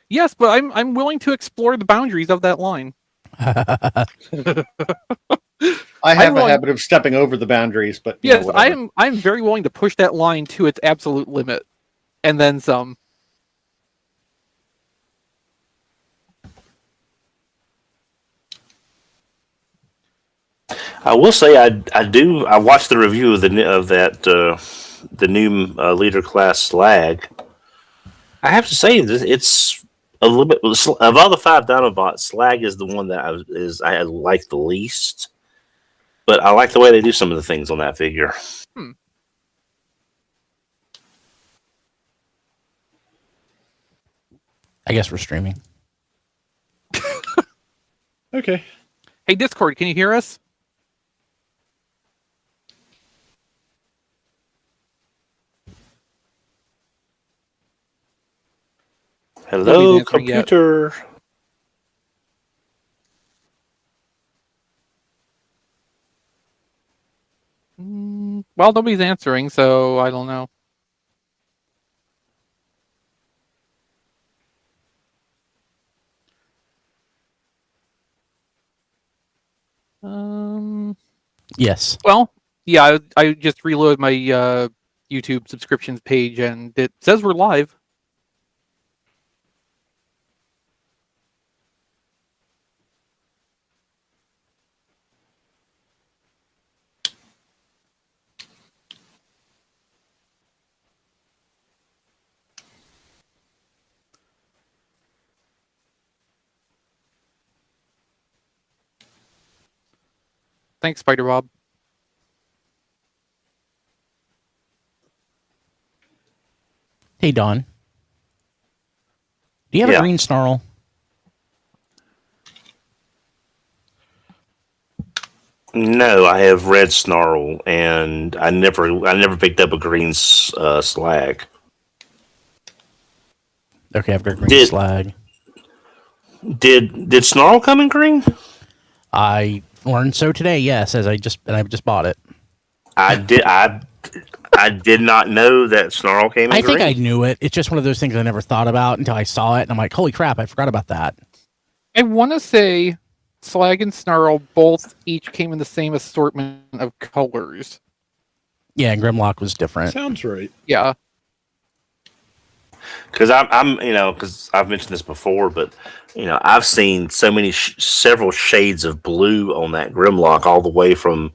Yes, but I'm willing to explore the boundaries of that line. I I'm have a willing. habit of stepping over the boundaries, but Yes, whatever. I'm very willing to push that line to its absolute limit, and then some. I will say I watched the review of the new leader class Slag. I have to say that it's a little bit of all the five Dinobots. Slag is the one that I like the least, but I like the way they do some of the things on that figure. Hmm. I guess we're streaming. Okay. Hey, Discord, can you hear us? Hello, answering yet. computer. Well, nobody's answering, so I don't know. Yes. Well, yeah, I just reloaded my YouTube subscriptions page, and it says we're live. Thanks, Spider Bob. Hey, Don. Do you have a green snarl? No, I have red snarl, and I never picked up a green slag. Okay, I've got green slag. Did snarl come in green? I learned so today. Yes, I just bought it. I did not know that snarl came in I green. think I knew it. It's just one of those things I never thought about until I saw it, and I'm like, holy crap, I forgot about that. I want to say Slag and Snarl both each came in the same assortment of colors. Yeah, and Grimlock was different. Sounds right. Yeah. Because because I've mentioned this before, but I've seen so many several shades of blue on that Grimlock, all the way from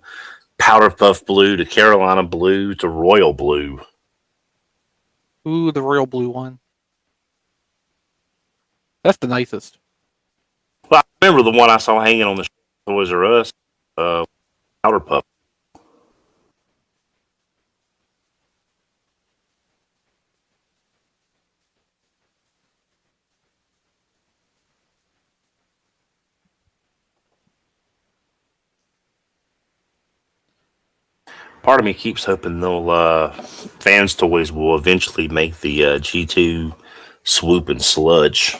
powder puff blue to Carolina blue to royal blue. Ooh, the royal blue one. That's the nicest. Well, I remember the one I saw hanging on the Toys R Us, powder puff. Part of me keeps hoping they'll Fans Toys will eventually make the G2 swoop and sludge.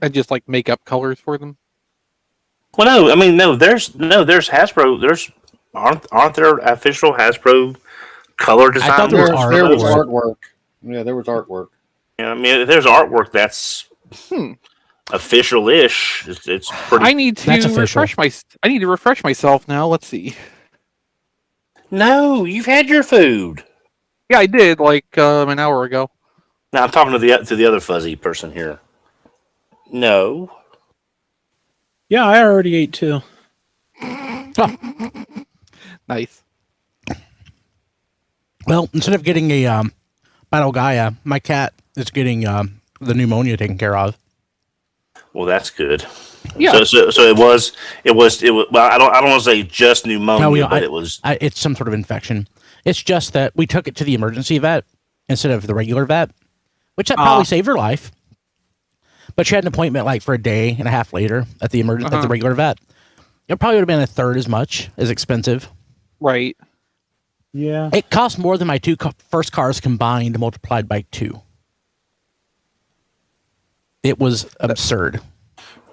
And just like make up colors for them. Well, no, I mean no. There's Hasbro. Aren't there official Hasbro color design? I thought there was artwork. Yeah, there was artwork. Yeah, I mean, if there's artwork that's official-ish. It's pretty. I need to refresh myself now. Let's see. No, you've had your food. Yeah, I did like an hour ago. Now I'm talking to the other fuzzy person here. No. Yeah, I already ate too. Nice. Well, instead of getting a Battle Gaia, my cat is getting the pneumonia taken care of. Well, that's good. Yeah. So it was. Well, I don't want to say just pneumonia, but it was. It's some sort of infection. It's just that we took it to the emergency vet instead of the regular vet, which that probably saved her life. But she had an appointment like for a day and a half later at the at the regular vet. It probably would have been a third as much as expensive. Right. Yeah. It cost more than my two first cars combined multiplied by 2. It was absurd.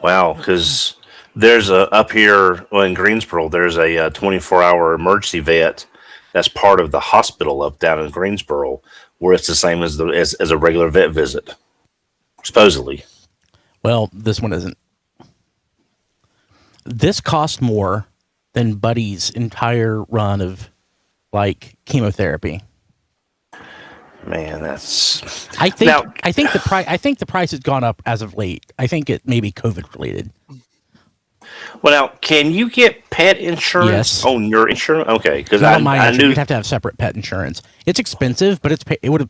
Wow, because there's up here in Greensboro, there's a 24-hour emergency vet that's part of the hospital up down in Greensboro. where it's the same as as a regular vet visit, supposedly. Well, this one isn't. This cost more than Buddy's entire run of like chemotherapy. Man, that's I think now. I think the price has gone up as of late. I think it may be COVID related. Well, now, can you get pet insurance Yes. on your insurance? Okay, because Not on my I insurance. knew You'd have to have separate pet insurance. It's expensive, but it would have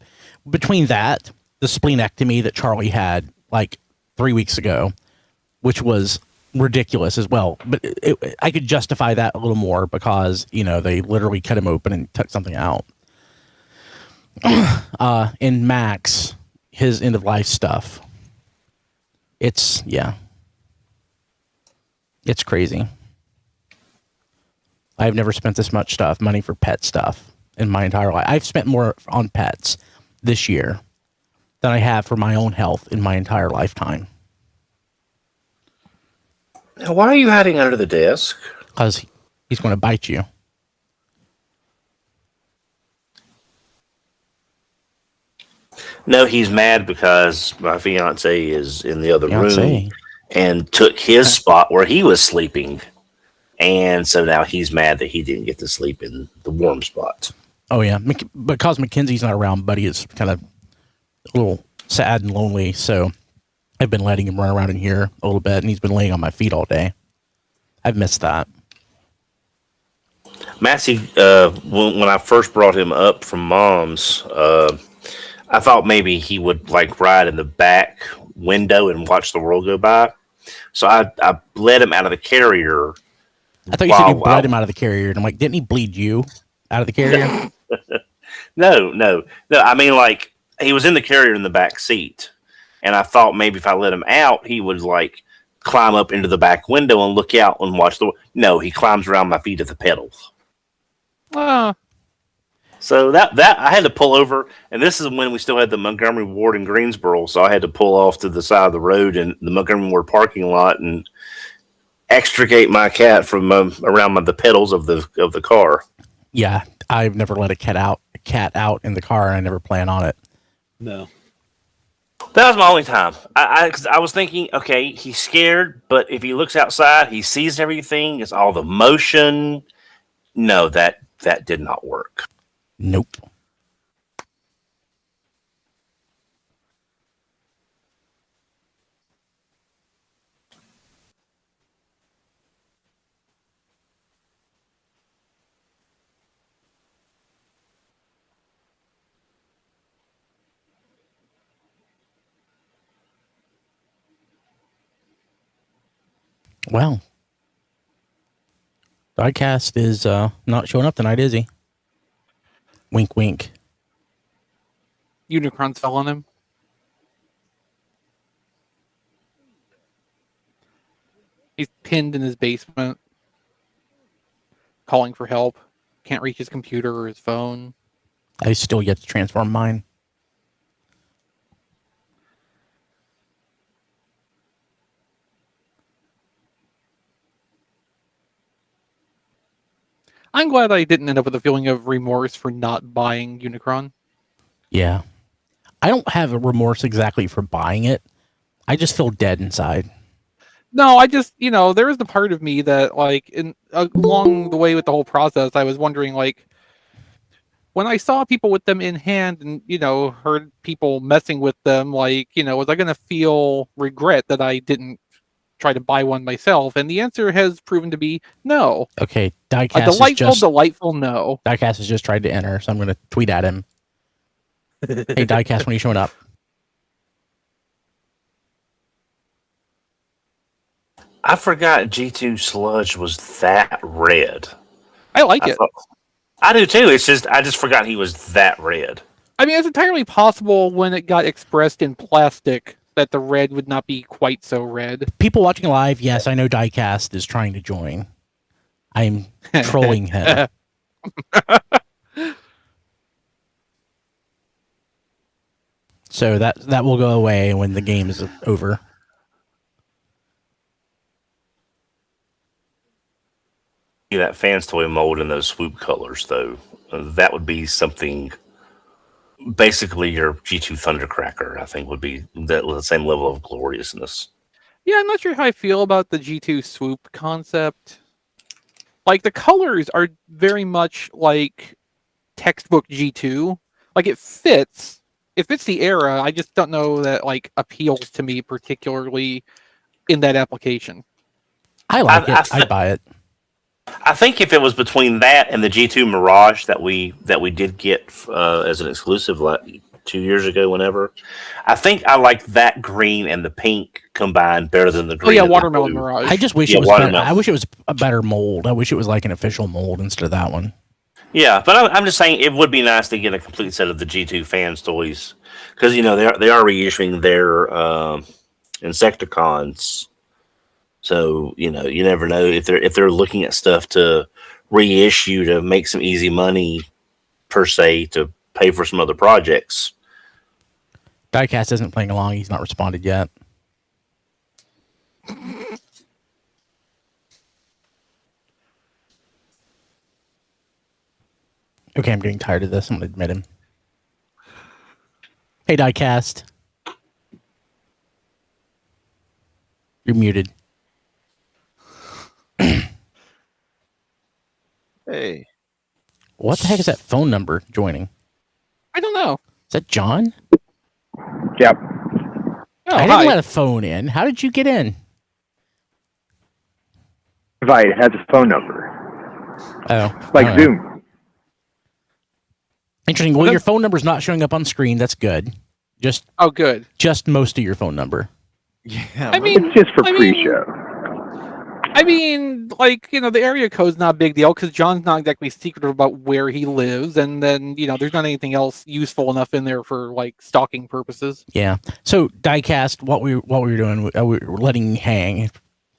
between that, the splenectomy that Charlie had like 3 weeks ago, which was ridiculous as well. But I could justify that a little more because they literally cut him open and took something out. And Max, his end of life stuff. It's crazy. I've never spent this much money for pet stuff in my entire life. I've spent more on pets this year than I have for my own health in my entire lifetime. Now, why are you hiding under the desk? Because he's going to bite you. No, he's mad because my fiance is in the other room and took his spot where he was sleeping. And so now he's mad that he didn't get to sleep in the warm spot. Oh, yeah. Because Mackenzie's not around, Buddy is kind of a little sad and lonely. So I've been letting him run around in here a little bit, and he's been laying on my feet all day. I've missed that. Massey, when I first brought him up from Mom's, I thought maybe he would like ride in the back window and watch the world go by. So I let him out of the carrier. I thought you said you bled him out of the carrier, and I'm like, didn't he bleed you out of the carrier? No. I mean, like, he was in the carrier in the back seat, and I thought maybe if I let him out, he would like climb up into the back window and look out and watch the. No, he climbs around my feet at the pedals. So that I had to pull over, and this is when we still had the Montgomery Ward in Greensboro, so I had to pull off to the side of the road in the Montgomery Ward parking lot and extricate my cat from around the pedals of the car. Yeah, I've never let a cat out in the car, and I never plan on it. No. That was my only time. Cause I was thinking, okay, he's scared, but if he looks outside, he sees everything. It's all the motion. No, that did not work. Nope. Well, Diecast is not showing up tonight, is he? Wink, wink. Unicron's fell on him. He's pinned in his basement, calling for help. Can't reach his computer or his phone. I still yet to transform mine. I'm glad I didn't end up with a feeling of remorse for not buying Unicron. Yeah. I don't have a remorse exactly for buying it. I just feel dead inside. No, I just, there is the part of me that, like, along the way with the whole process, I was wondering, like, when I saw people with them in hand and, heard people messing with them, like, was I going to feel regret that I didn't try to buy one myself? And the answer has proven to be no. Okay, A delightful no. Diecast has just tried to enter, so I'm going to tweet at him. Hey, Diecast, when are you showing up? I forgot G2 Sludge was that red. I like it. I do too. It's just I just forgot he was that red. I mean, it's entirely possible when it got expressed in plastic that the red would not be quite so red. People watching live, yes, I know Diecast is trying to join. I'm trolling him. So that will go away when the game is over. That Fans Toy mold in those swoop colors, though, that would be something basically your G2 Thundercracker, I think, would be the same level of gloriousness. Yeah, I'm not sure how I feel about the G2 swoop concept. Like, the colors are very much like textbook G2. Like, it fits the era. I just don't know that like appeals to me particularly in that application. I like it. I'd buy it. I think if it was between that and the G2 Mirage that we did get as an exclusive 2 years ago, whenever, I think I like that green and the pink combined better than the green. Oh yeah, and the Watermelon blue. Mirage. I just wish Yeah, it was better. watermelon. I wish it was a better mold. I wish it was like an official mold instead of that one. Yeah, but I'm just saying it would be nice to get a complete set of the G2 fans toys, because they are reissuing their Insecticons. So you never know if they're looking at stuff to reissue to make some easy money per se to pay for some other projects. Diecast isn't playing along. He's not responded yet. Okay, I'm getting tired of this. I'm going to admit him. Hey, Diecast. You're muted. Hey, What the heck is that phone number joining? I don't know. Is that John? Yep. Oh, I didn't hi. let a phone in. How did you get in? Invite has a phone number, Oh, like I don't know. Zoom. Interesting. Well, your phone number's not showing up on screen. That's good. Oh, good. Just most of your phone number. yeah. I mean, It's just for I mean- pre-show. I mean, like, the area code's not a big deal because John's not exactly secretive about where he lives, and then, there's not anything else useful enough in there for, like, stalking purposes. Yeah. So Diecast, what we were doing, we were letting you hang,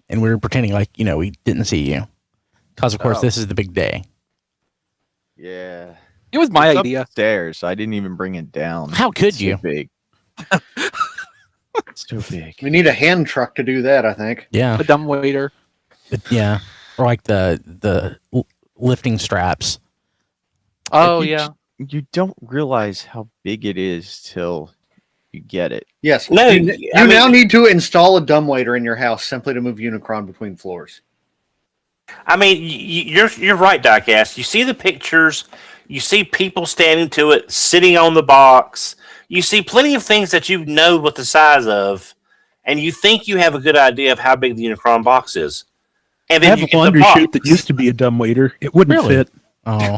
and we were pretending like we didn't see you, because of course Oh. this is the big day. yeah. It was my It's idea. Upstairs. I didn't even bring it down. How could It's you? too big. It's too big. We need a hand truck to do that, I think. Yeah. A dumb waiter. Yeah. Or like the lifting straps. Oh, you yeah. You don't realize how big it is till you get it. Yes. No, you I mean- now need to install a dumbwaiter in your house simply to move Unicron between floors. I mean, you're right, Diecast. You see the pictures, you see people standing to it, sitting on the box. You see plenty of things that you know what the size of, and you think you have a good idea of how big the Unicron box is. And I then have you a get the laundry box. chute that used to be a dumbwaiter. It wouldn't Really? fit. Oh.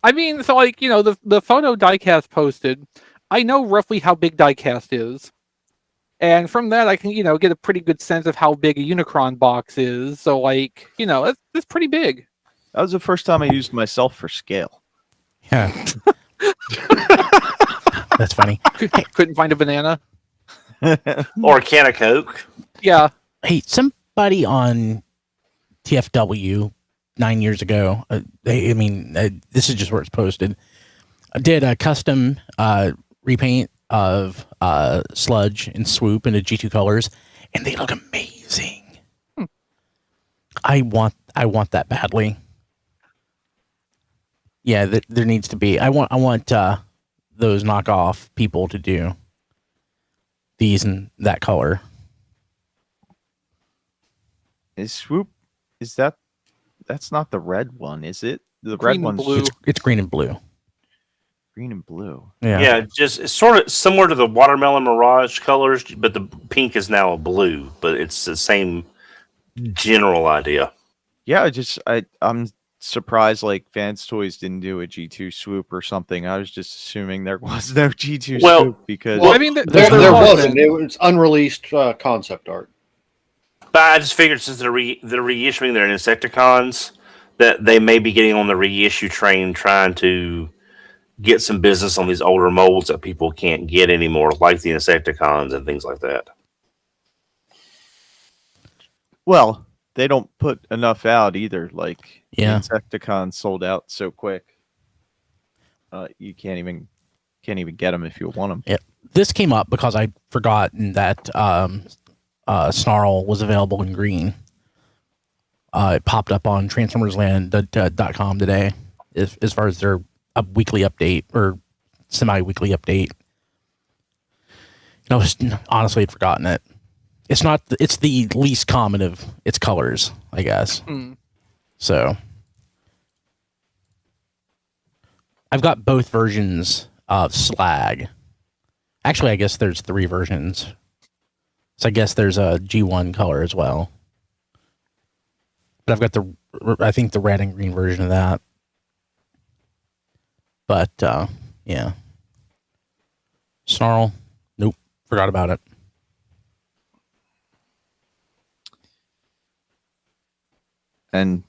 I mean, so, like, the photo Diecast posted, I know roughly how big Diecast is. And from that, I can, get a pretty good sense of how big a Unicron box is. So, like, it's pretty big. That was the first time I used myself for scale. Yeah. That's funny. Couldn't find a banana. Or a can of Coke. Yeah. Hey, somebody on TFW 9 years ago, this is just where it's posted, did a custom repaint of Sludge and Swoop into G2 colors, and they look amazing. I want that badly. Yeah, there needs to be. I want those knockoff people to do these in that color. Is Swoop? That's not the red one, is it? The Green red and one's blue. just It's green and blue. green and blue. Yeah, just it's sort of similar to the Watermelon Mirage colors, but the pink is now a blue, but it's the same general idea. Yeah, I'm surprised like Vans Toys didn't do a G2 Swoop or something. I was just assuming there was no G2 Well- Swoop because Well, I mean, There wasn't. It was unreleased concept art. But I just figured since they're reissuing their Insecticons, that they may be getting on the reissue train, trying to get some business on these older molds that people can't get anymore, like the Insecticons and things like that. well, they don't put enough out either. Like Yeah. the Insecticons sold out so quick. You can't even get them if you want them. This came up because I'd forgotten that Snarl was available in green. It popped up on TransformersLand.com today. as far as their weekly update or semi-weekly update. Honestly, I'd forgotten it. It's not. It's the least common of its colors, I guess. So I've got both versions of Slag. Actually, I guess there's 3 versions. So I guess there's a G1 color as well. But I've got I think the red and green version of that. But yeah. Snarl, nope, forgot about it. And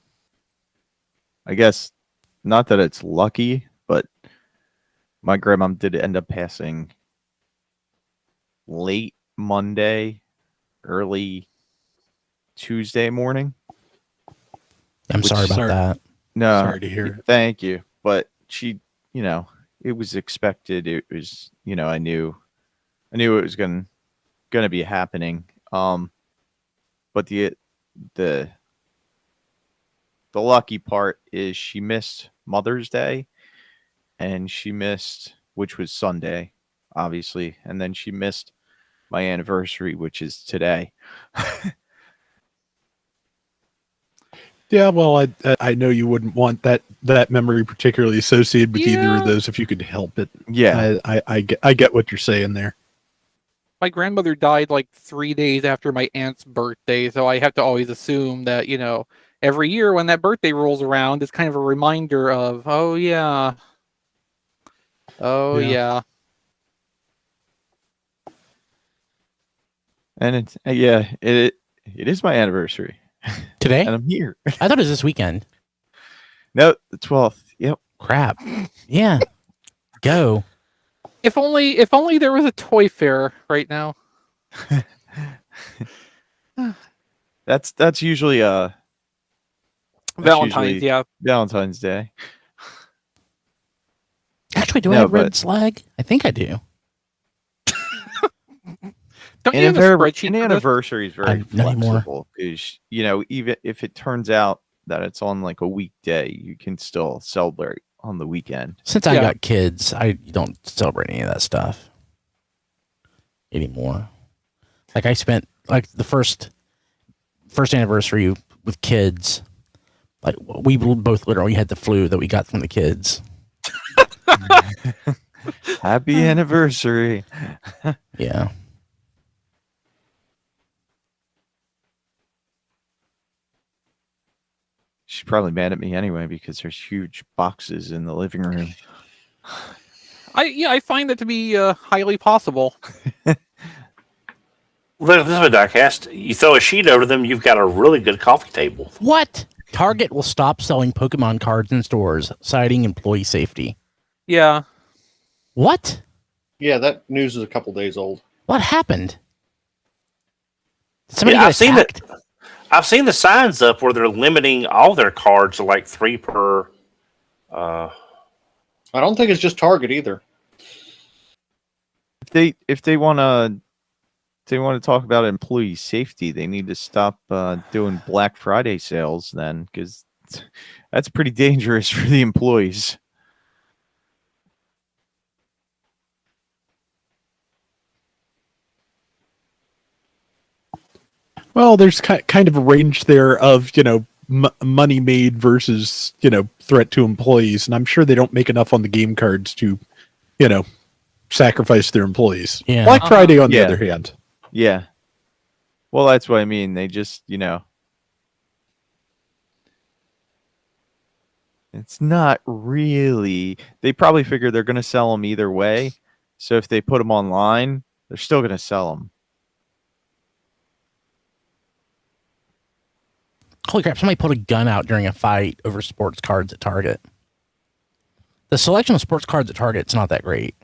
I guess not that it's lucky, but my grandmom did end up passing late Monday, early Tuesday morning. I'm sorry about that. No, Sorry to hear it. Thank you. But she, it was expected. It was, I knew it was going to be happening. But the lucky part is she missed Mother's Day, and she missed, which was Sunday, obviously, and then she missed my anniversary, which is today. Yeah, well, I know you wouldn't want that memory particularly associated with either of those if you could help it. Yeah, I get what you're saying there. My grandmother died like 3 days after my aunt's birthday, so I have to always assume that, every year when that birthday rolls around, it's kind of a reminder of, oh yeah. Yeah. and it's it is my anniversary Today? and I'm here. I thought it was this weekend. No, the 12th. Yep. Crap. Yeah. Go. If only there was a toy fair right now. That's usually Valentine's, yeah. Valentine's Day. Actually, do I have red Slag? I think I do. Don't you have a spreadsheet An for this? anniversary is very Not anymore. flexible because even if it turns out that it's on like a weekday, you can still celebrate on the weekend. Since I got kids, I don't celebrate any of that stuff anymore. Like I spent like the first anniversary with kids. Like we both literally had the flu that we got from the kids. Happy anniversary. Yeah. She's probably mad at me anyway because there's huge boxes in the living room. I find that to be highly possible. Look, this is a diecast. You throw a sheet over them, you've got a really good coffee table. What? Target will stop selling Pokemon cards in stores, citing employee safety. Yeah. What? Yeah, that news is a couple days old. What happened? Did somebody Yeah, get I've seen attacked? it. I've seen the signs up where they're limiting all their cards to like 3 per. I don't think it's just Target either. If they want to talk about employee safety, they need to stop doing Black Friday sales then, because that's pretty dangerous for the employees. Well, there's kind of a range there of, money made versus, threat to employees. And I'm sure they don't make enough on the game cards to, sacrifice their employees. Yeah. Black Friday, on the Yeah. other hand. Yeah. Well, that's what I mean. They just, it's not really. They probably figure they're going to sell them either way. So if they put them online, they're still going to sell them. Holy crap, somebody pulled a gun out during a fight over sports cards at Target. The selection of sports cards at Target's not that great.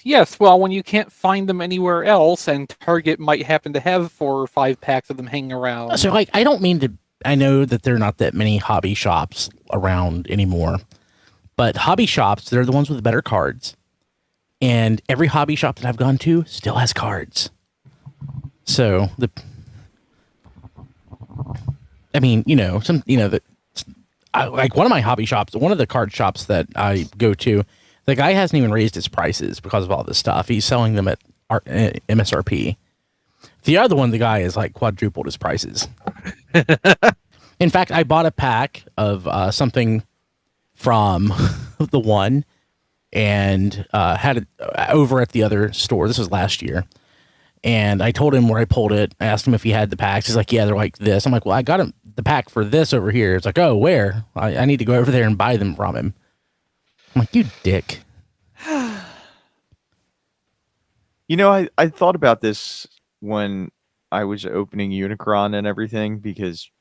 Yes, well, when you can't find them anywhere else, and Target might happen to have 4 or 5 packs of them hanging around. So, I don't mean to... I know that there are not that many hobby shops around anymore. But hobby shops, they're the ones with the better cards. And every hobby shop that I've gone to still has cards. So, like one of my hobby shops, one of the card shops that I go to, the guy hasn't even raised his prices because of all this stuff. He's selling them at MSRP. The other one, the guy is like quadrupled his prices. In fact, I bought a pack of something from the one and had it over at the other store. This was last year. And I told him where I pulled it. I asked him if he had the packs. He's like, yeah, they're like this. I'm like, well, I got him the pack for this over here. It's like, oh, where? I need to go over there and buy them from him. I'm like, you dick. You know, I thought about this when I was opening Unicron and everything because,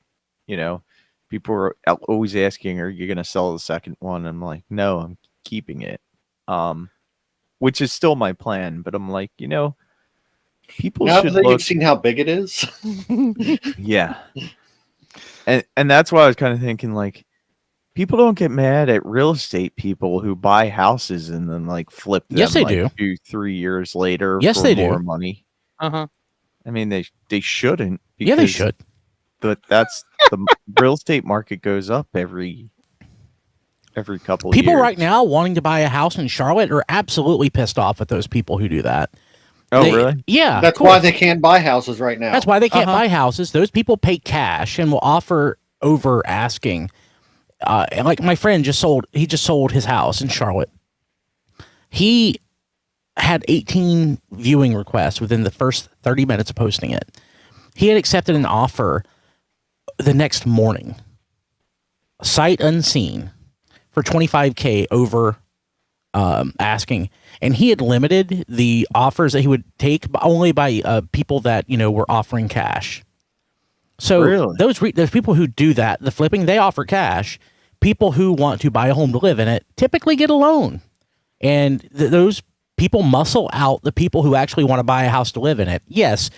you know, people were always asking, are you going to sell the second one? I'm like, no, I'm keeping it. Which is still my plan. But I'm like, you know, people Now should that look. you've seen how big it is, Yeah. And that's why I was kind of thinking, like, people don't get mad at real estate people who buy houses and then like flip them. Yes, they like, do. 2-3 years later. Yes, for they do. more money. Uh-huh. I mean, they shouldn't. Yeah, they because should. that's the real estate market goes up every couple People years. right now wanting to buy a house in Charlotte are absolutely pissed off at those people who do that. Oh, They- really? Yeah. that's of course. why they can't buy houses right now. That's why they can't Uh-huh. buy houses. Those people pay cash and will offer over asking. And like my friend just sold his house in Charlotte. He had 18 viewing requests within the first 30 minutes of posting it. He had accepted an offer the next morning, sight unseen, for $25K over asking, and he had limited the offers that he would take only by people that were offering cash. So Really? those people who do that, the flipping, they offer cash. People who want to buy a home to live in it typically get a loan, and those people muscle out the people who actually want to buy a house to live in it. Yes,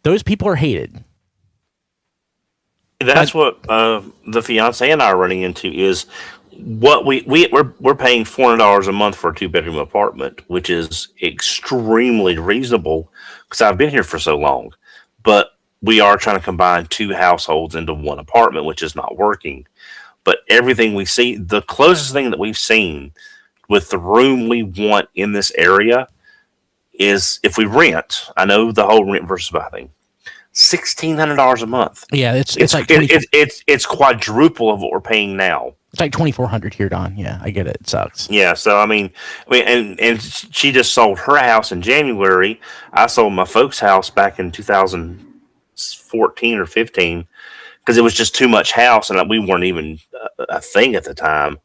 those people are hated. That's what the fiance and I are running into is what we're paying $400 a month for a 2-bedroom apartment, which is extremely reasonable because I've been here for so long. But we are trying to combine 2 households into one apartment, which is not working. But everything we see, the closest thing that we've seen with the room we want in this area is if we rent. I know the whole rent versus buy thing. $1,600 a month. Yeah, it's like it's quadruple of what we're paying now. it's like $2,400 here, Don. Yeah, I get it. It sucks. Yeah, so I mean, and she just sold her house in January. I sold my folks' house back in 2014 or 15 because it was just too much house, and we weren't even a thing at the time.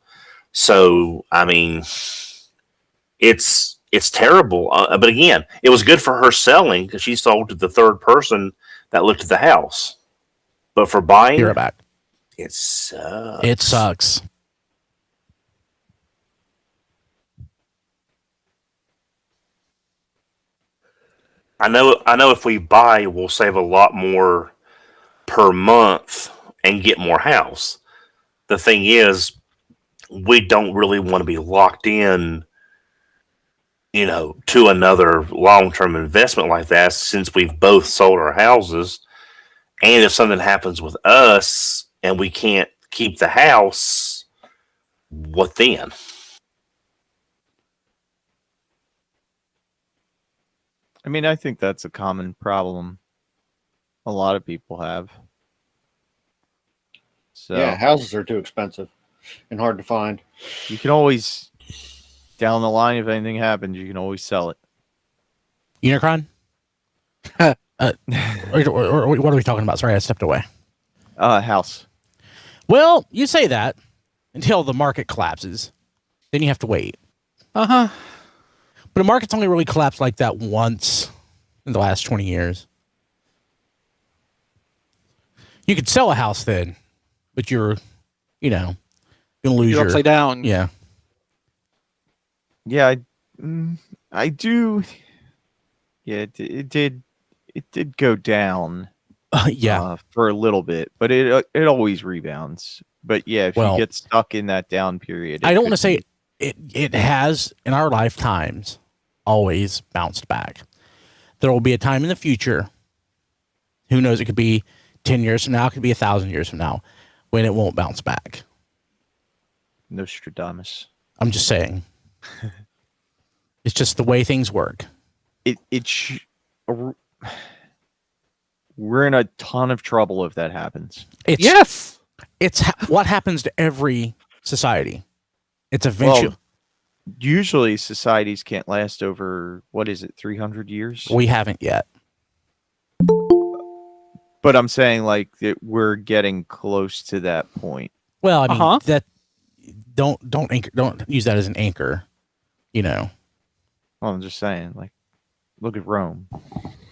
So I mean, it's terrible. But again, it was good for her selling because she sold to the third person that looked at the house. But for buying, You're back. it sucks. It sucks. I know if we buy, we'll save a lot more per month and get more house. The thing is, we don't really want to be locked in, to another long-term investment like that since we've both sold our houses. And if something happens with us and we can't keep the house, what then? I mean, I think that's a common problem a lot of people have. So Yeah, houses are too expensive and hard to find. you can always, down the line, if anything happens, you can always sell it. Unicron? Or what are we talking about? Sorry, I stepped away. House. Well, you say that until the market collapses. Then you have to wait. Uh-huh. But the market's only really collapsed like that once in the last 20 years. You could sell a house then, but you're, going to lose You're your... upside down. Yeah. Yeah, I do. Yeah, it did go down. Yeah. For a little bit, but it always rebounds. But yeah, if Well, you get stuck in that down period, I don't want to could say it has, in our lifetimes, always bounced back. There will be a time in the future, who knows, it could be 10 years from now, it could be 1,000 years from now, when it won't bounce back. Nostradamus. I'm just saying. It's just the way things work. We're in a ton of trouble if that happens. It's what happens to every society. It's eventually. Well, usually societies can't last over, 300 years? We haven't yet. But I'm saying like that we're getting close to that point. Well, I mean that don't use that as an anchor. Well, I'm just saying, like, look at Rome.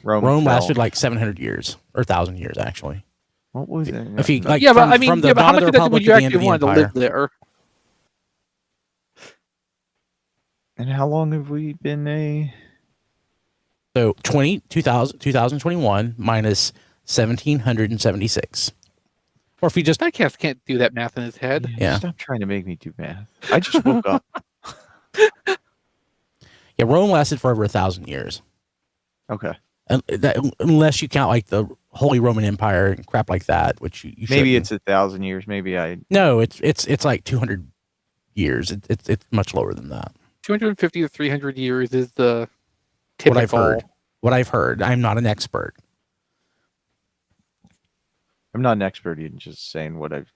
Rome fell. Lasted like 700 years or 1,000 years, actually. What was it? If you like, but I from mean, the but how dawn much of of the that would Republic you to the end actually of the want to Empire. live there? And how long have we been a? So 2021 minus 1,776. Or if you just Diecast can't do that math in his head. Yeah. Stop trying to make me do math. I just woke up. Yeah, Rome lasted for over 1,000 years. Okay. And unless you count like the Holy Roman Empire and crap like that, which you Maybe shouldn't. it's 1,000 years. Maybe I. No, it's like 200 years. It's much lower than that. 250 to 300 years is the What I've typical. heard. What I've heard. I'm not an expert. I'm not an expert in just saying what I've.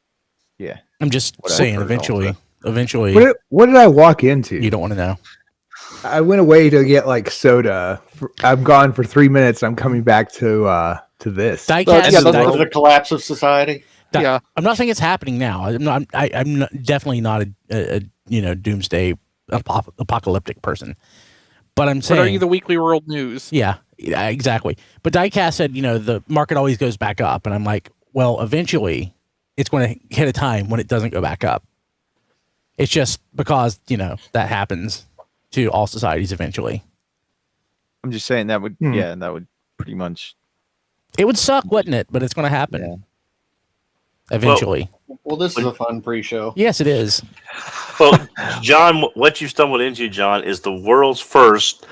Yeah. I'm just What I've saying. heard Eventually, What did I walk into? you don't want to know. I went away to get like soda. I'm gone for 3 minutes. I'm coming back to this. Diecast. yeah, is those- Of the collapse of society. Yeah. I'm not saying it's happening now. I'm not, definitely not a doomsday apocalyptic person. But I'm But saying, are you the Weekly World News? yeah, exactly. But Diecast said, the market always goes back up, and I'm like, well, eventually, it's going to hit a time when it doesn't go back up. It's just because that happens to all societies eventually. I'm just saying that would. Yeah, that would pretty much. It would suck, wouldn't it? But it's going to happen eventually. Well, this is a fun pre-show. Yes, it is. Well, John, what you stumbled into, John, is the world's first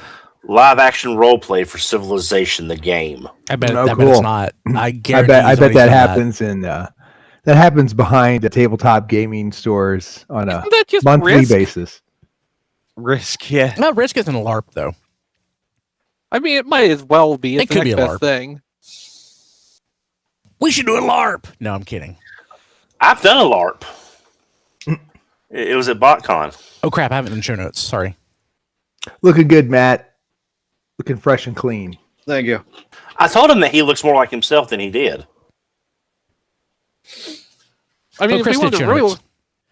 live-action role play for Civilization, the game. I bet. Oh, I bet cool. it's not. I guarantee. I bet that happens that happens behind the tabletop gaming stores on a Isn't that just monthly Risk? basis. Risk, yeah. No, Risk isn't a LARP though. I mean, it might as well be. It's It could the be next a best LARP. thing. We should do a LARP. No, I'm kidding. I've done a LARP. It was at BotCon. Oh crap! I have it in the show notes. Sorry. Looking good, Matt. Looking fresh and clean. Thank you. I told him that he looks more like himself than he did. I mean, Oh, Chris did show notes.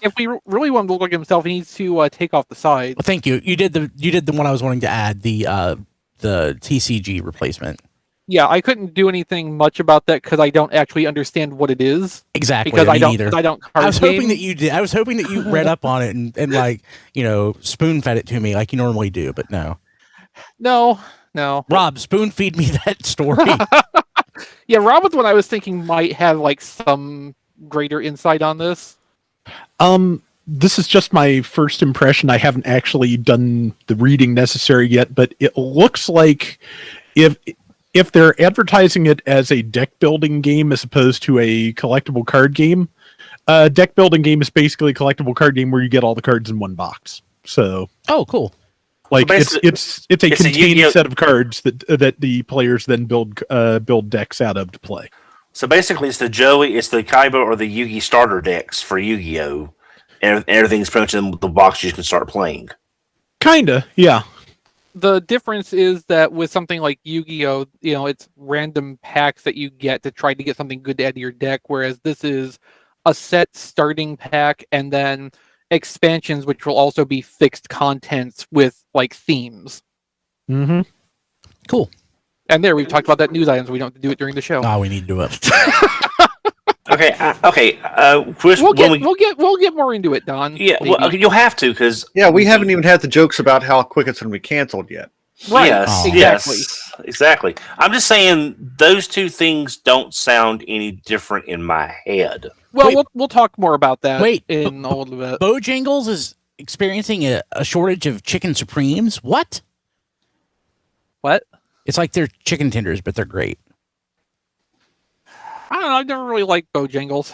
if we really want him to look like himself, he needs to take off the side. Well, thank you. You did the one I was wanting to add, the TCG replacement. Yeah, I couldn't do anything much about that because I don't actually understand what it is. Exactly. Because me I don't. neither. 'Cause I don't. I was card hoping game. that you did. I was hoping that you read up on it and like spoon fed it to me like you normally do, but no. No. Rob, spoon feed me that story. Yeah, Rob was what I was thinking might have like some greater insight on this. This is just my first impression. I haven't actually done the reading necessary yet, but it looks like if they're advertising it as a deck building game as opposed to a collectible card game, deck building game is basically a collectible card game where you get all the cards in one box. So, Oh, cool. like So it's a it's a contained Yu-Gi-Oh! set of cards that the players then build decks out of to play. So basically, it's the Kaiba or the Yugi starter decks for Yu-Gi-Oh! And everything's pretty much in the box you can start playing. Kinda, yeah. The difference is that with something like Yu-Gi-Oh, it's random packs that you get to try to get something good to add to your deck, whereas this is a set starting pack and then expansions, which will also be fixed contents with like themes. Mm-hmm. Cool. And there, we've talked about that news items. We don't have to do it during the show. Oh, we need to do it. Okay. Chris, We'll when get more into it, Don. yeah, maybe. well, you'll have to because Yeah, we haven't even had the jokes about how quick it's going to be canceled yet. Right. Yes, Exactly. yes, exactly. I'm just saying those two things don't sound any different in my head. Well, Wait. we'll talk more about that Wait, in a little bit. Bojangles is experiencing a shortage of chicken supremes. What? What? It's like they're chicken tenders, but they're great. I don't know. I've never really liked Bojangles.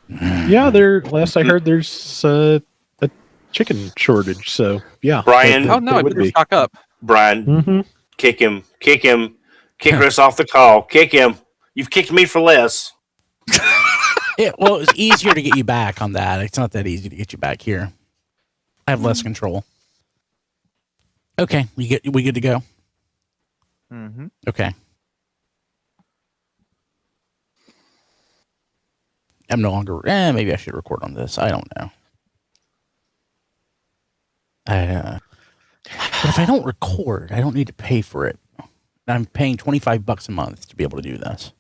Yeah, last I heard, there's a chicken shortage. So yeah, Brian. Oh no, I better stock up. Brian, Mm-hmm. kick him, kick Chris off the call, kick him. You've kicked me for less. Well, it's easier to get you back on that. It's not that easy to get you back here. I have less control. Okay, we good to go? Mm-hmm. Okay. I'm no longer. Maybe I should record on this. I don't know. But if I don't record, I don't need to pay for it. I'm paying $25 a month to be able to do this.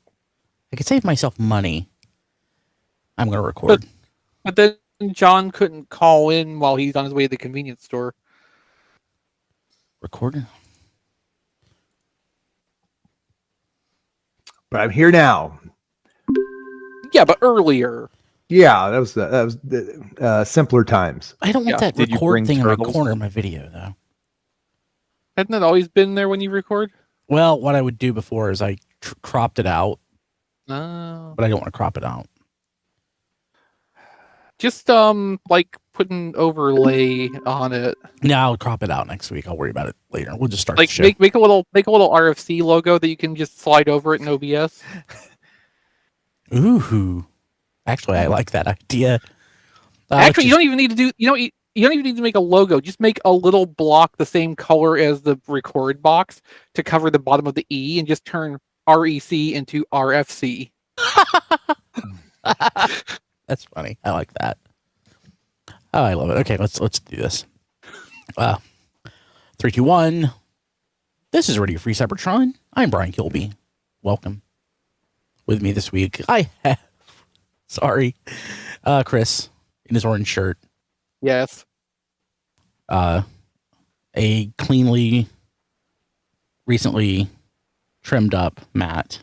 I could save myself money. I'm going to record. But then John couldn't call in while he's on his way to the convenience store. Recording? But I'm here now. Yeah, but earlier. Yeah, that was the simpler times. I don't want that Did you record bring thing in the turtles? corner of my video, though. Hasn't it always been there when you record? Well, what I would do before is I cropped it out, Oh. but I don't want to crop it out. Just like put an overlay on it. No, I'll crop it out next week. I'll worry about it later. We'll just start Like the show. make a little RFC logo that you can just slide over it in OBS. Ooh. Actually, I like that idea. Actually, you don't even need to do you don't even need to make a logo. Just make a little block the same color as the record box to cover the bottom of the E and just turn REC into RFC. That's funny. I like that. Oh, I love it. Okay, let's do this. 3, 2, 1. This is Radio Free Cybertron. I'm Brian Kilby. Welcome. With me this week, I have Chris in his orange shirt. Yes. A recently trimmed up Matt.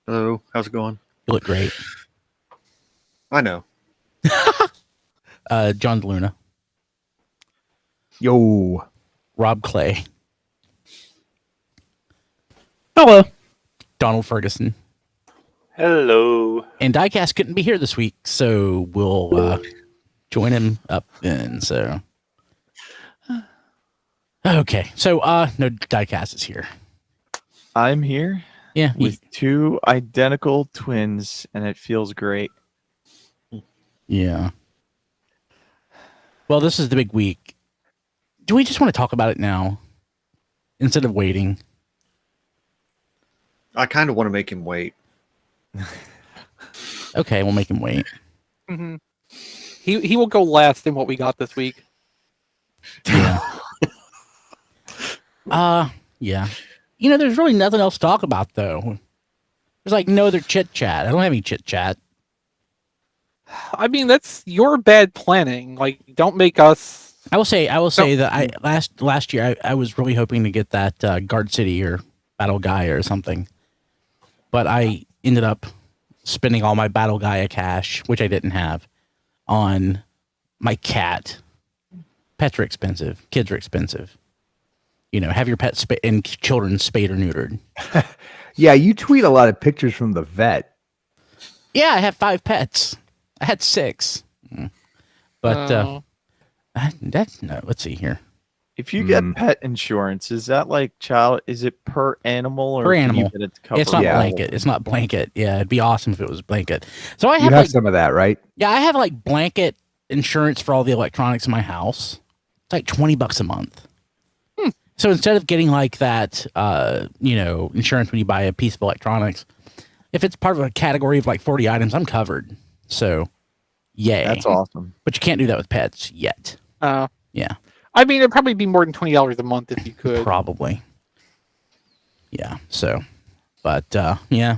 Hello, how's it going? You look great. I know. John Luna. Yo. Rob Clay. Hello. Donald Ferguson. Hello. And Diecast couldn't be here this week, so we'll join him up then. So, okay. So, no, Diecast is here. I'm here Yeah. with two identical twins, and it feels great. Yeah. Well, this is the big week. Do we just want to talk about it now instead of waiting? I kind of want to make him wait. Okay, we'll make him wait. Mm-hmm. He will go last in what we got this week. Yeah. Yeah. You know, there's really nothing else to talk about, though. There's like no other chit chat. I don't have any chit chat. I mean, that's your bad planning. Like, don't make us. I will say that I last year I was really hoping to get that Guard City or Battle Gaia or something, but I ended up spending all my Battle Gaia cash, which I didn't have, on my cat. Pets are expensive. Kids are expensive. You know, have your pets and children spayed or neutered. Yeah, you tweet a lot of pictures from the vet. Yeah, I have 5 pets. I had 6, but Oh. that's no. Let's see here. If you get pet insurance, is that like is it per animal or Per can animal. you get it to cover It's not Yeah. blanket. It's not blanket. Yeah, it'd be awesome if it was blanket. So I You have have like some of that, right? yeah, I have like blanket insurance for all the electronics in my house. It's like $20 a month. So instead of getting like that, insurance when you buy a piece of electronics, if it's part of a category of like 40 items, I'm covered. So, yay. That's awesome. But you can't do that with pets yet. Yeah, I mean, it'd probably be more than $20 a month if you could. probably. Yeah. So, but yeah,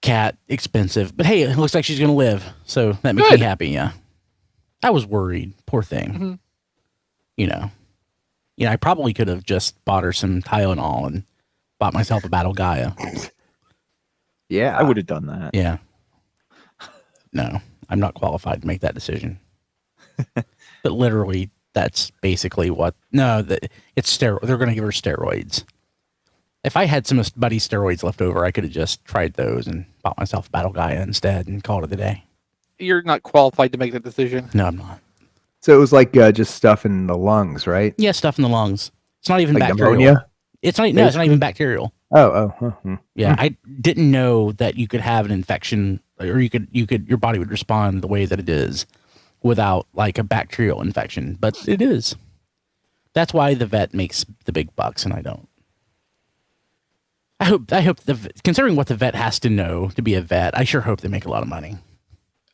cat expensive, but hey, it looks like she's gonna live, so that makes Good. me happy. Yeah, I was worried. Poor thing. Mhm. You know, I probably could have just bought her some Tylenol and bought myself a Battle Gaia. Yeah. I would have done that. Yeah. No, I'm not qualified to make that decision. But literally, that's basically what. No, it's steroid. They're going to give her steroids. If I had some buddy steroids left over, I could have just tried those and bought myself Battle Gaia instead and called it a day. You're not qualified to make that decision. No, I'm not. So it was like just stuff in the lungs, right? Yeah, stuff in the lungs. It's not even Like bacterial. pneumonia. It's not. No, it's not even bacterial. Yeah, I didn't know that you could have an infection, or your body would respond the way that it is without like a bacterial infection, but it is. That's why the vet makes the big bucks, and I don't. I hope considering what the vet has to know to be a vet, I sure hope they make a lot of money.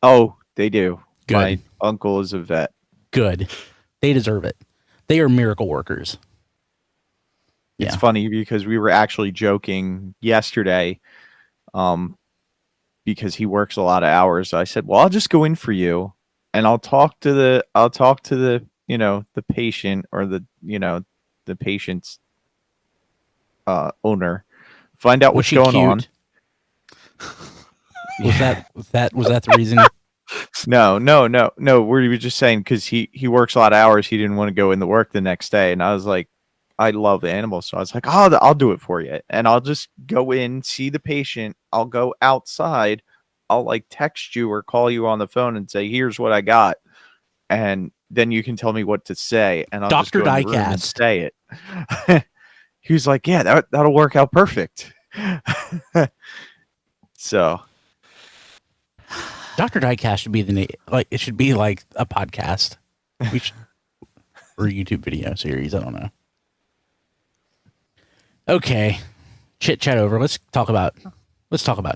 Oh, they do. Good. My uncle is a vet. Good. They deserve it. They are miracle workers. It's funny because we were actually joking yesterday, because he works a lot of hours. I said, "Well, I'll just go in for you, and I'll talk to the the patient or the patient's owner, find out what's going on." Was that the reason? No. We were just saying because he works a lot of hours. He didn't want to go into work the next day, and I was like, I love animals, so I was like, oh, I'll do it for you, and I'll just go in, see the patient. I'll go outside. I'll like text you or call you on the phone and say, here's what I got, and then you can tell me what to say, and I'll Dr. just go in the room and Diecast. say it. He was like, yeah, that'll work out perfect. So. Dr. Diecast should be the name. Like it should be like a podcast, or a YouTube video series. I don't know. Okay, chit chat over. Let's talk about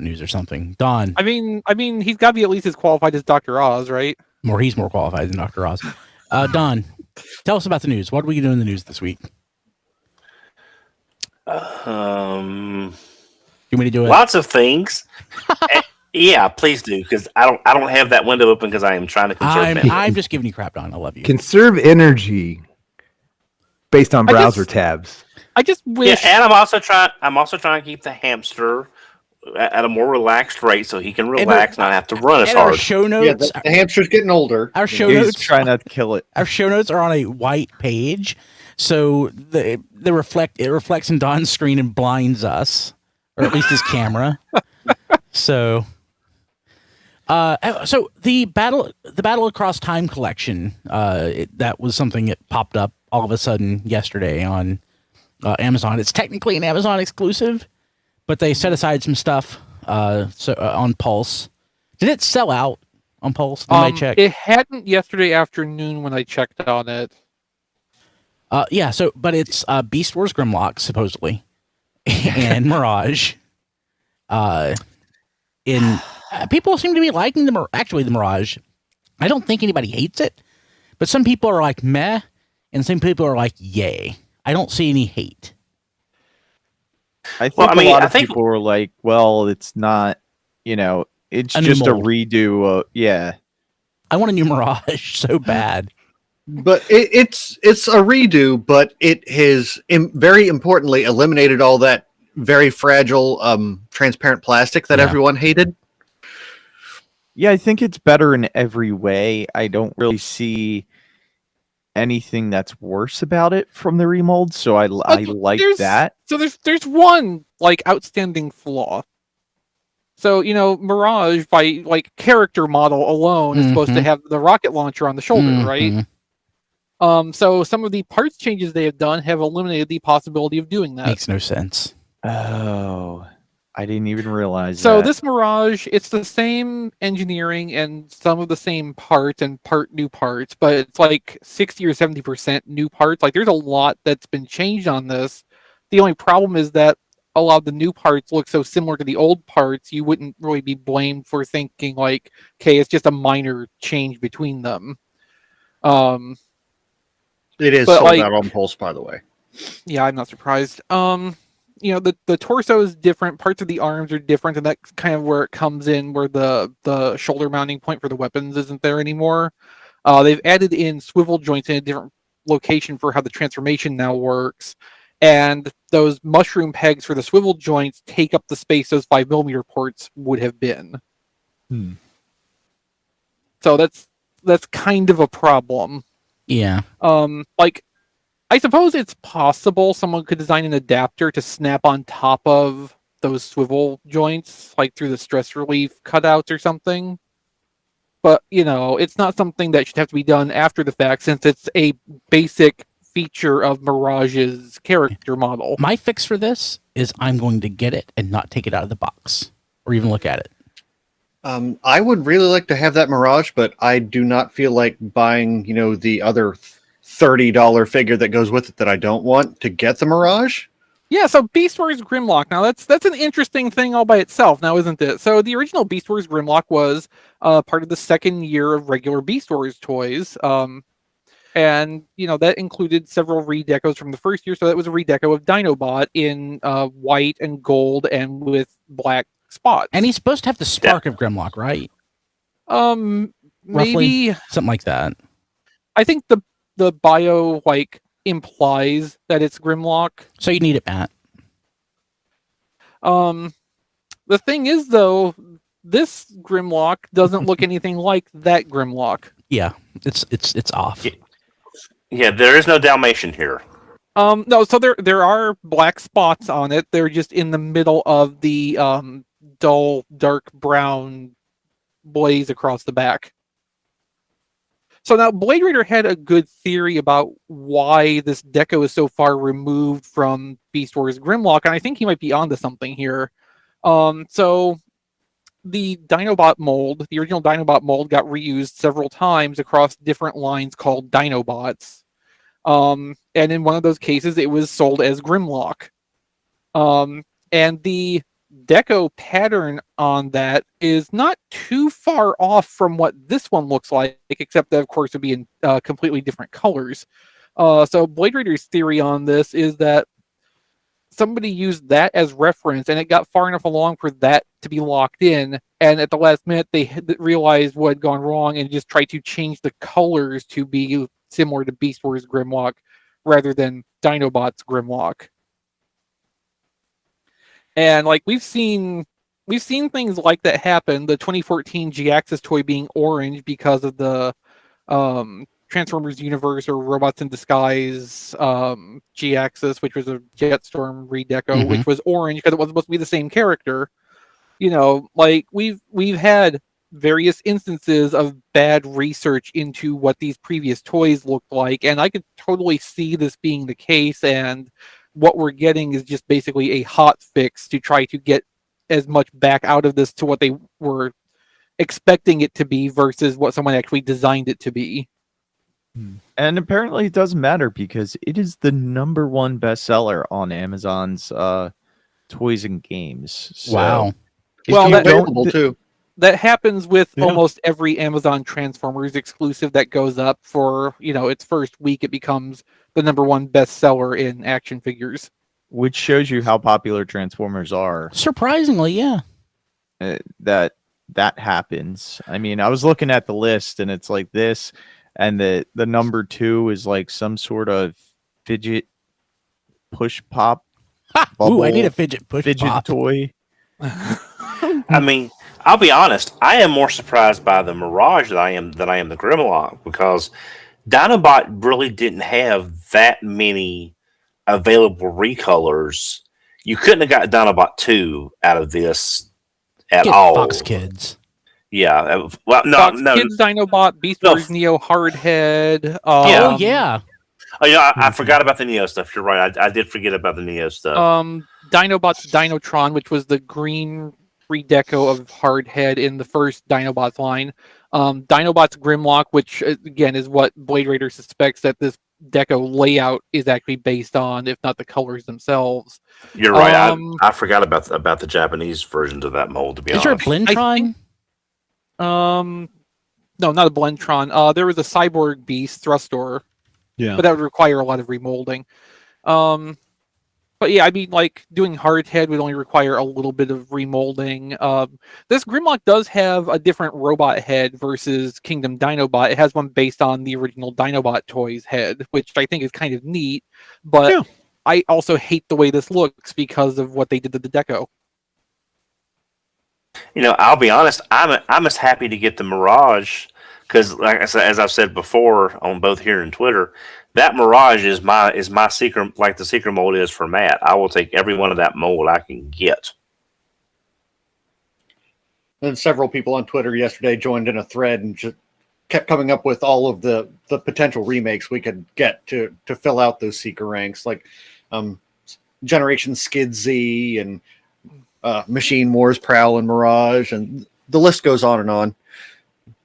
news or something. Don, I mean, he's got to be at least as qualified as Dr. Oz, right? he's more qualified than Dr. Oz. Don, tell us about the news. What are we doing in the news this week? You want me to do it? Lots of things. Yeah, please do, because I don't have that window open because I am trying to conserve. I'm just giving you crap, Don. I love you. Conserve energy based on browser tabs. I just wish. Yeah, and I'm also trying to keep the hamster at a more relaxed rate so he can relax, not have to run as And our hard. show Yeah, notes. the hamster's getting older. Our show He's notes. trying not to kill it. Our show notes are on a white page, so it reflects in Don's screen and blinds us, or at least his camera. So the battle across time collection, that was something that popped up all of a sudden yesterday on Amazon. It's technically an Amazon exclusive, but they set aside some stuff on Pulse. Did it sell out on Pulse? Did I check? It hadn't yesterday afternoon when I checked on it. Yeah. So, but it's Beast Wars Grimlock supposedly, and Mirage. People seem to be liking the Mirage. I don't think anybody hates it, but some people are like meh, and some people are like yay. I don't see any hate. I think a lot of people were like, well, it's not, it's just a redo. Yeah. I want a new Mirage so bad. But it's a redo, but it has very importantly eliminated all that very fragile transparent plastic that everyone hated. Yeah, I think it's better in every way. I don't really see anything that's worse about it from the remold, so I like that. So there's one like outstanding flaw. So Mirage by like character model alone is supposed to have the rocket launcher on the shoulder, right? So some of the parts changes they have done have eliminated the possibility of doing that. Makes no sense. Oh, I didn't even realize so that. This Mirage, it's the same engineering and some of the same parts and new parts, but it's like 60 or 70% new parts. Like there's a lot that's been changed on this. The only problem is that a lot of the new parts look so similar to the old parts, you wouldn't really be blamed for thinking like, okay, it's just a minor change between them. It is sold out on Pulse, by the way. Yeah, I'm not surprised. The torso is different, parts of the arms are different, and that's kind of where it comes in, where the shoulder mounting point for the weapons isn't there anymore. They've added in swivel joints in a different location for how the transformation now works, and those mushroom pegs for the swivel joints take up the space those 5mm ports would have been. So that's kind of a problem. Yeah. I suppose it's possible someone could design an adapter to snap on top of those swivel joints, like through the stress relief cutouts or something. but it's not something that should have to be done after the fact, since it's a basic feature of Mirage's character model. My fix for this is I'm going to get it and not take it out of the box or even look at it. I would really like to have that Mirage, but I do not feel like buying, the other $30 figure that goes with it that I don't want to get the Mirage. Yeah, so Beast Wars Grimlock. Now that's an interesting thing all by itself, now isn't it? So the original Beast Wars Grimlock was part of the second year of regular Beast Wars toys, and that included several redecos from the first year. So that was a redeco of Dinobot in white and gold and with black spots. And he's supposed to have the spark of Grimlock, right? Maybe Roughly, something like that. I think the bio implies that it's Grimlock. So you need it, Matt. The thing is, though, this Grimlock doesn't look anything like that Grimlock. Yeah, it's off. Yeah, there is no Dalmatian here. No, so there are black spots on it. They're just in the middle of the dull dark brown blaze across the back. So now Blade Raider had a good theory about why this deco is so far removed from Beast Wars Grimlock, and I think he might be onto something here. So the Dinobot mold, the original Dinobot mold, got reused several times across different lines called Dinobots. And in one of those cases, it was sold as Grimlock. And the deco pattern on that is not too far off from what this one looks like, except that, of course, it would be in completely different colors. So Blade Raider's theory on this is that somebody used that as reference, and it got far enough along for that to be locked in, and at the last minute, they realized what had gone wrong and just tried to change the colors to be similar to Beast Wars Grimlock rather than Dinobot's Grimlock. And we've seen things like that happen. The 2014 G-Axis toy being orange because of the Transformers Universe or Robots in Disguise G-Axis, which was a Jetstorm redeco, which was orange because it wasn't supposed to be the same character. We've had various instances of bad research into what these previous toys looked like, and I could totally see this being the case, and what we're getting is just basically a hot fix to try to get as much back out of this to what they were expecting it to be versus what someone actually designed it to be. And apparently it doesn't matter because it is the #1 bestseller on Amazon's toys and games. So Wow. Well, It's available too. That happens with Yeah. almost every Amazon Transformers exclusive that goes up for, its first week. It becomes the #1 bestseller in action figures. which shows you how popular Transformers are. Surprisingly, yeah. That happens. I mean, I was looking at the list and it's like this, and the #2 is like some sort of fidget push pop. Ooh, I need a fidget push pop. toy. I mean, I'll be honest. I am more surprised by the Mirage than I am the Grimlock, because Dinobot really didn't have that many available recolors. You couldn't have got Dinobot 2 out of this at Get all. Fox Kids. Yeah. Well, no, Fox no. Kids Dinobot, Beast No. Wars Neo Hardhead. Yeah. Oh, yeah. Oh, yeah, I forgot about the Neo stuff. You're right. I did forget about the Neo stuff. Dinobot's Dinotron, which was the green redeco of Hardhead in the first Dinobots line. Dinobot's Grimlock, which again is what Blade Raider suspects that this deco layout is actually based on, if not the colors themselves. You're right. I forgot about the Japanese versions of that mold, to be Is there a honest. Blintron? No, not a Blendtron. There was a Cyborg Beast Thrustor, Yeah. but that would require a lot of remolding. But yeah, I mean, doing Hardhead would only require a little bit of remolding. This Grimlock does have a different robot head versus Kingdom Dinobot. It has one based on the original Dinobot toys head, which I think is kind of neat. But Yeah. I also hate the way this looks because of what they did to the deco. I'll be honest. I'm as happy to get the Mirage because, like I said, as I've said before on both here and Twitter, that Mirage is my secret, like the secret mold is for Matt. I will take every one of that mold I can get. And several people on Twitter yesterday joined in a thread and just kept coming up with all of the potential remakes we could get to fill out those seeker ranks, like Generation Skid Z and Machine Wars, Prowl, and Mirage, and the list goes on and on.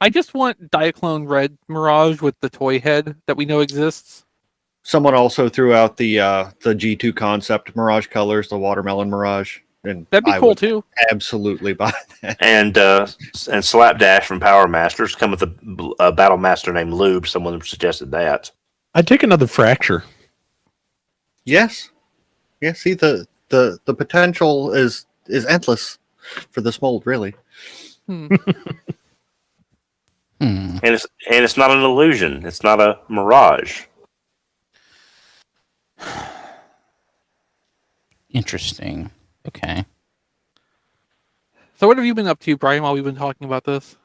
I just want Diaclone Red Mirage with the toy head that we know exists. Someone also threw out the G2 concept Mirage colors, the Watermelon Mirage, and That'd be I cool would too. absolutely buy that. And Slapdash from Power Masters come with a Battle Master named Lube. Someone suggested that. I'd take another Fracture. Yes, yeah. See, the potential is endless for this mold, really. Hmm. And it's not an illusion. It's not a mirage. Interesting. Okay. So what have you been up to, Brian, while we've been talking about this?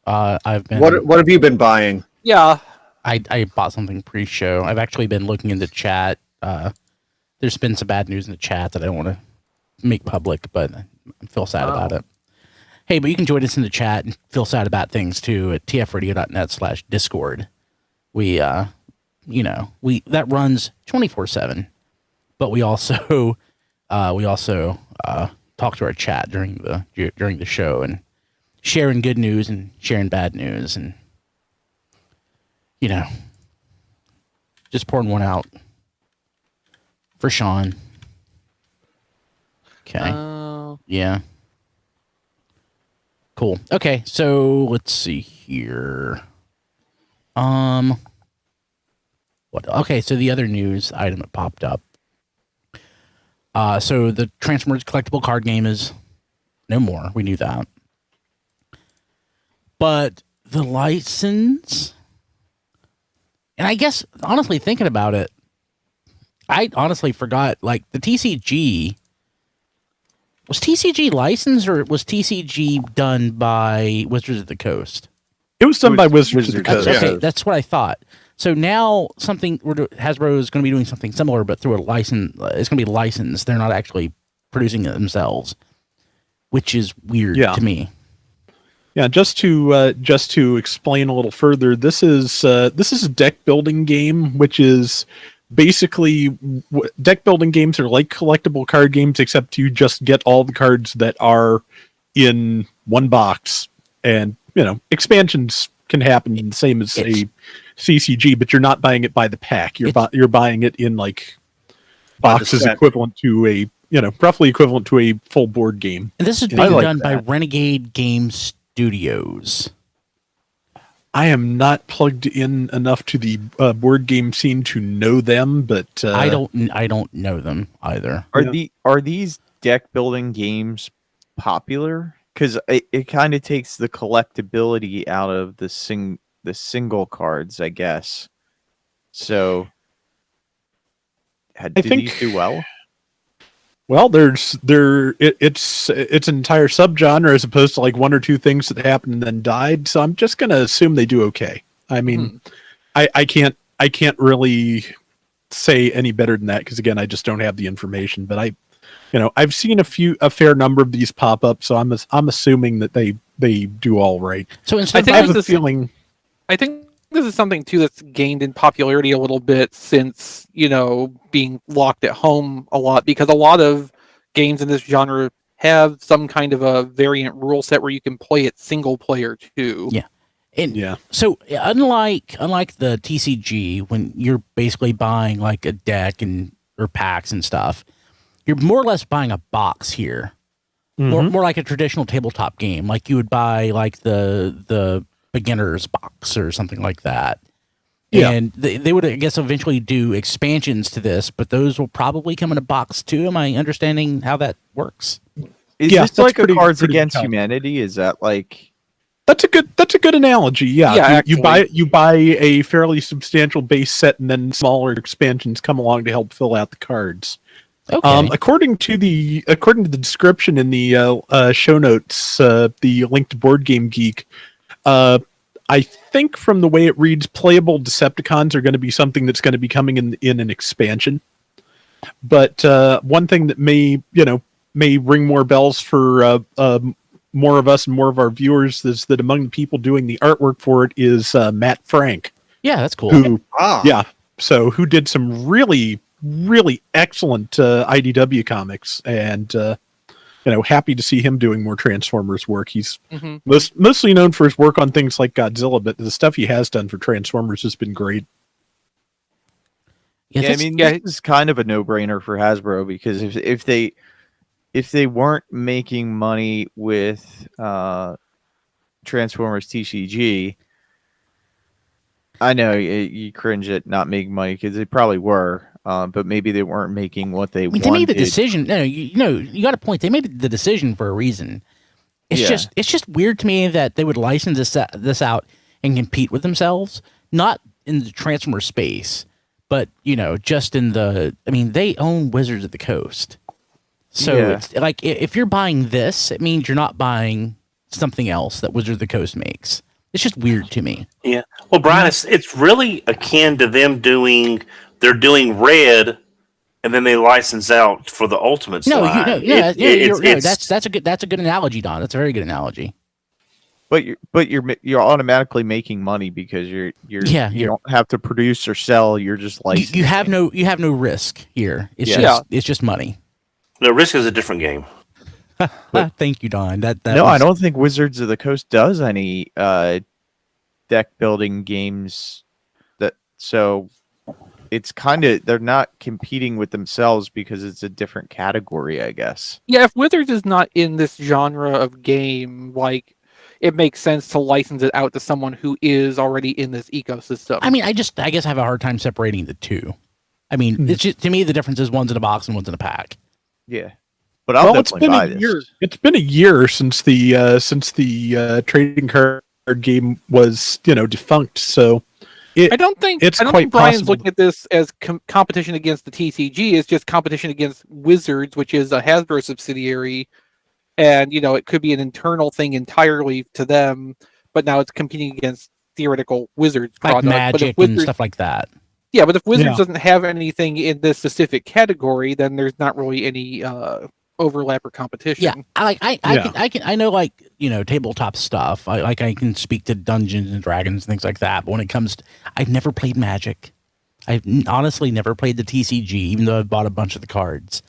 I've been. What have you been buying? Yeah. I bought something pre-show. I've actually been looking in the chat. There's been some bad news in the chat that I don't want to make public, but I feel sad about it. Hey, but you can join us in the chat and feel sad about things too at tfradio.net/discord. We, that runs 24/7, but we also talk to our chat during the show and sharing good news and sharing bad news and just pouring one out for Sean. Okay. Yeah. Cool. Okay, so let's see here. What? Okay, so the other news item that popped up. So the Transformers collectible card game is no more. We knew that. But the license, and I guess honestly thinking about it, I honestly forgot. Like the TCG. Was TCG licensed or was TCG done by Wizards of the Coast? It was done by Wizards of the That's, Coast. okay, that's what I thought. So now Hasbro is going to be doing something similar, but through a license. It's going to be licensed. They're not actually producing it themselves, which is weird to me. Yeah, just to explain a little further, this is a deck building game, which is basically deck building games are like collectible card games, except you just get all the cards that are in one box, and expansions can happen the same as a CCG, but you're not buying it by the pack. You're buying it in like boxes equivalent to a roughly equivalent to a full board game. And this is being done by Renegade Game Studios. I am not plugged in enough to the board game scene to know them, but I don't know them either. Are these deck building games popular? Because it kind of takes the collectability out of the single cards, I guess. So, do these do well? Well, it's an entire subgenre as opposed to like one or two things that happened and then died. So I'm just gonna assume they do okay. I mean, I can't really say any better than that because again, I just don't have the information. But I've seen a fair number of these pop up, so I'm assuming that they do all right. So I have a feeling. I think this is something too that's gained in popularity a little bit since being locked at home a lot, because a lot of games in this genre have some kind of a variant rule set where you can play it single player too. Yeah. So unlike the TCG, when you're basically buying like a deck or packs and stuff, you're more or less buying a box here. Mm-hmm. More like a traditional tabletop game, like you would buy like the beginner's box or something like that. Yeah. And they would, I guess, eventually do expansions to this, but those will probably come in a box too. Am I understanding how that works? Is this like a Cards Against Humanity? Is that like... That's a good analogy. Yeah, you buy a fairly substantial base set, and then smaller expansions come along to help fill out the cards. Okay. According to the description in the show notes, the link to Board Game Geek, I think from the way it reads, playable Decepticons are going to be something that's going to be coming in an expansion. But one thing that may ring more bells for more of us and more of our viewers is that among the people doing the artwork for it is Matt Frank. Yeah, that's cool. Who, who did some really, really excellent IDW comics, and happy to see him doing more Transformers work. He's mostly known for his work on things like Godzilla, but the stuff he has done for Transformers has been great. Yeah, I mean, this is kind of a no-brainer for Hasbro, because if they weren't making money with Transformers TCG, I know you cringe at not making money because they probably were, but maybe they weren't making what they wanted. They made the decision. No, you got a point. They made the decision for a reason. It's just weird to me that they would license this out and compete with themselves, not in the Transformer space, but just in the. I mean, they own Wizards of the Coast, so it's like if you're buying this, it means you're not buying something else that Wizards of the Coast makes. It's just weird to me. Yeah. Well, Brian, it's really akin to them doing Red, and then they license out for the Ultimates line. That's a good analogy, Don. That's a very good analogy. But you're automatically making money because you don't have to produce or sell. You're just licensing. You have no risk here. It's just money. No, Risk is a different game. Thank you, Don. I don't think Wizards of the Coast does any deck building games. So it's kind of, they're not competing with themselves because it's a different category, I guess. Yeah, if Wizards is not in this genre of game, like, it makes sense to license it out to someone who is already in this ecosystem. I mean, I guess I have a hard time separating the two. I mean, it's just, to me, the difference is one's in a box and one's in a pack. Yeah. But I'll definitely buy this. It's been a year since the trading card game was defunct. So I don't think Brian's looking at this as competition against the TCG. It's just competition against Wizards, which is a Hasbro subsidiary, and it could be an internal thing entirely to them. But now it's competing against theoretical Wizards like product, Magic and stuff like that. Yeah, but if Wizards doesn't have anything in this specific category, then there's not really any overlap or competition. Yeah, I know tabletop stuff. I can speak to Dungeons and Dragons and things like that. But when it comes to, I've never played Magic. I've honestly never played the TCG, even though I've bought a bunch of the cards.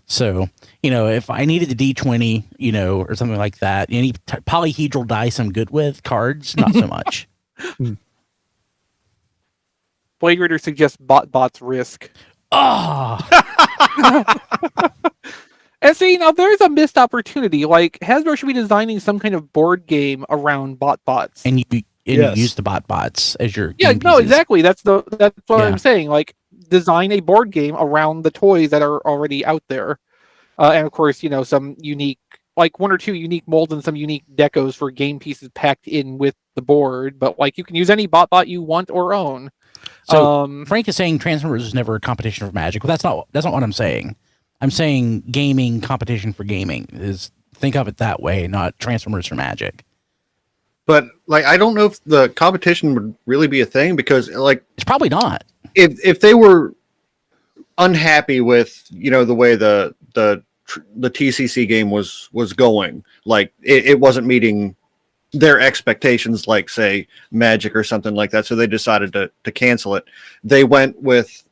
So if I needed the D20, or something like that, any polyhedral dice I'm good with. Cards, not so much. Blade Runner suggests bots Risk. Oh. And see, now there's a missed opportunity. Like, Hasbro should be designing some kind of board game around bots. And you use the bots as your game pieces. Exactly. That's what I'm saying. Like, design a board game around the toys that are already out there. And of course, some unique, like one or two unique molds and some unique decos for game pieces packed in with the board. But like, you can use any bot you want or own. So Frank is saying Transformers is never a competition for Magic. Well, that's not what I'm saying. I'm saying gaming competition for gaming is, think of it that way, not Transformers for Magic. But like, I don't know if the competition would really be a thing, because like, it's probably not. If they were unhappy with the way the TCC game was going, like it wasn't meeting their expectations, like say Magic or something like that, so they decided to cancel it. They went with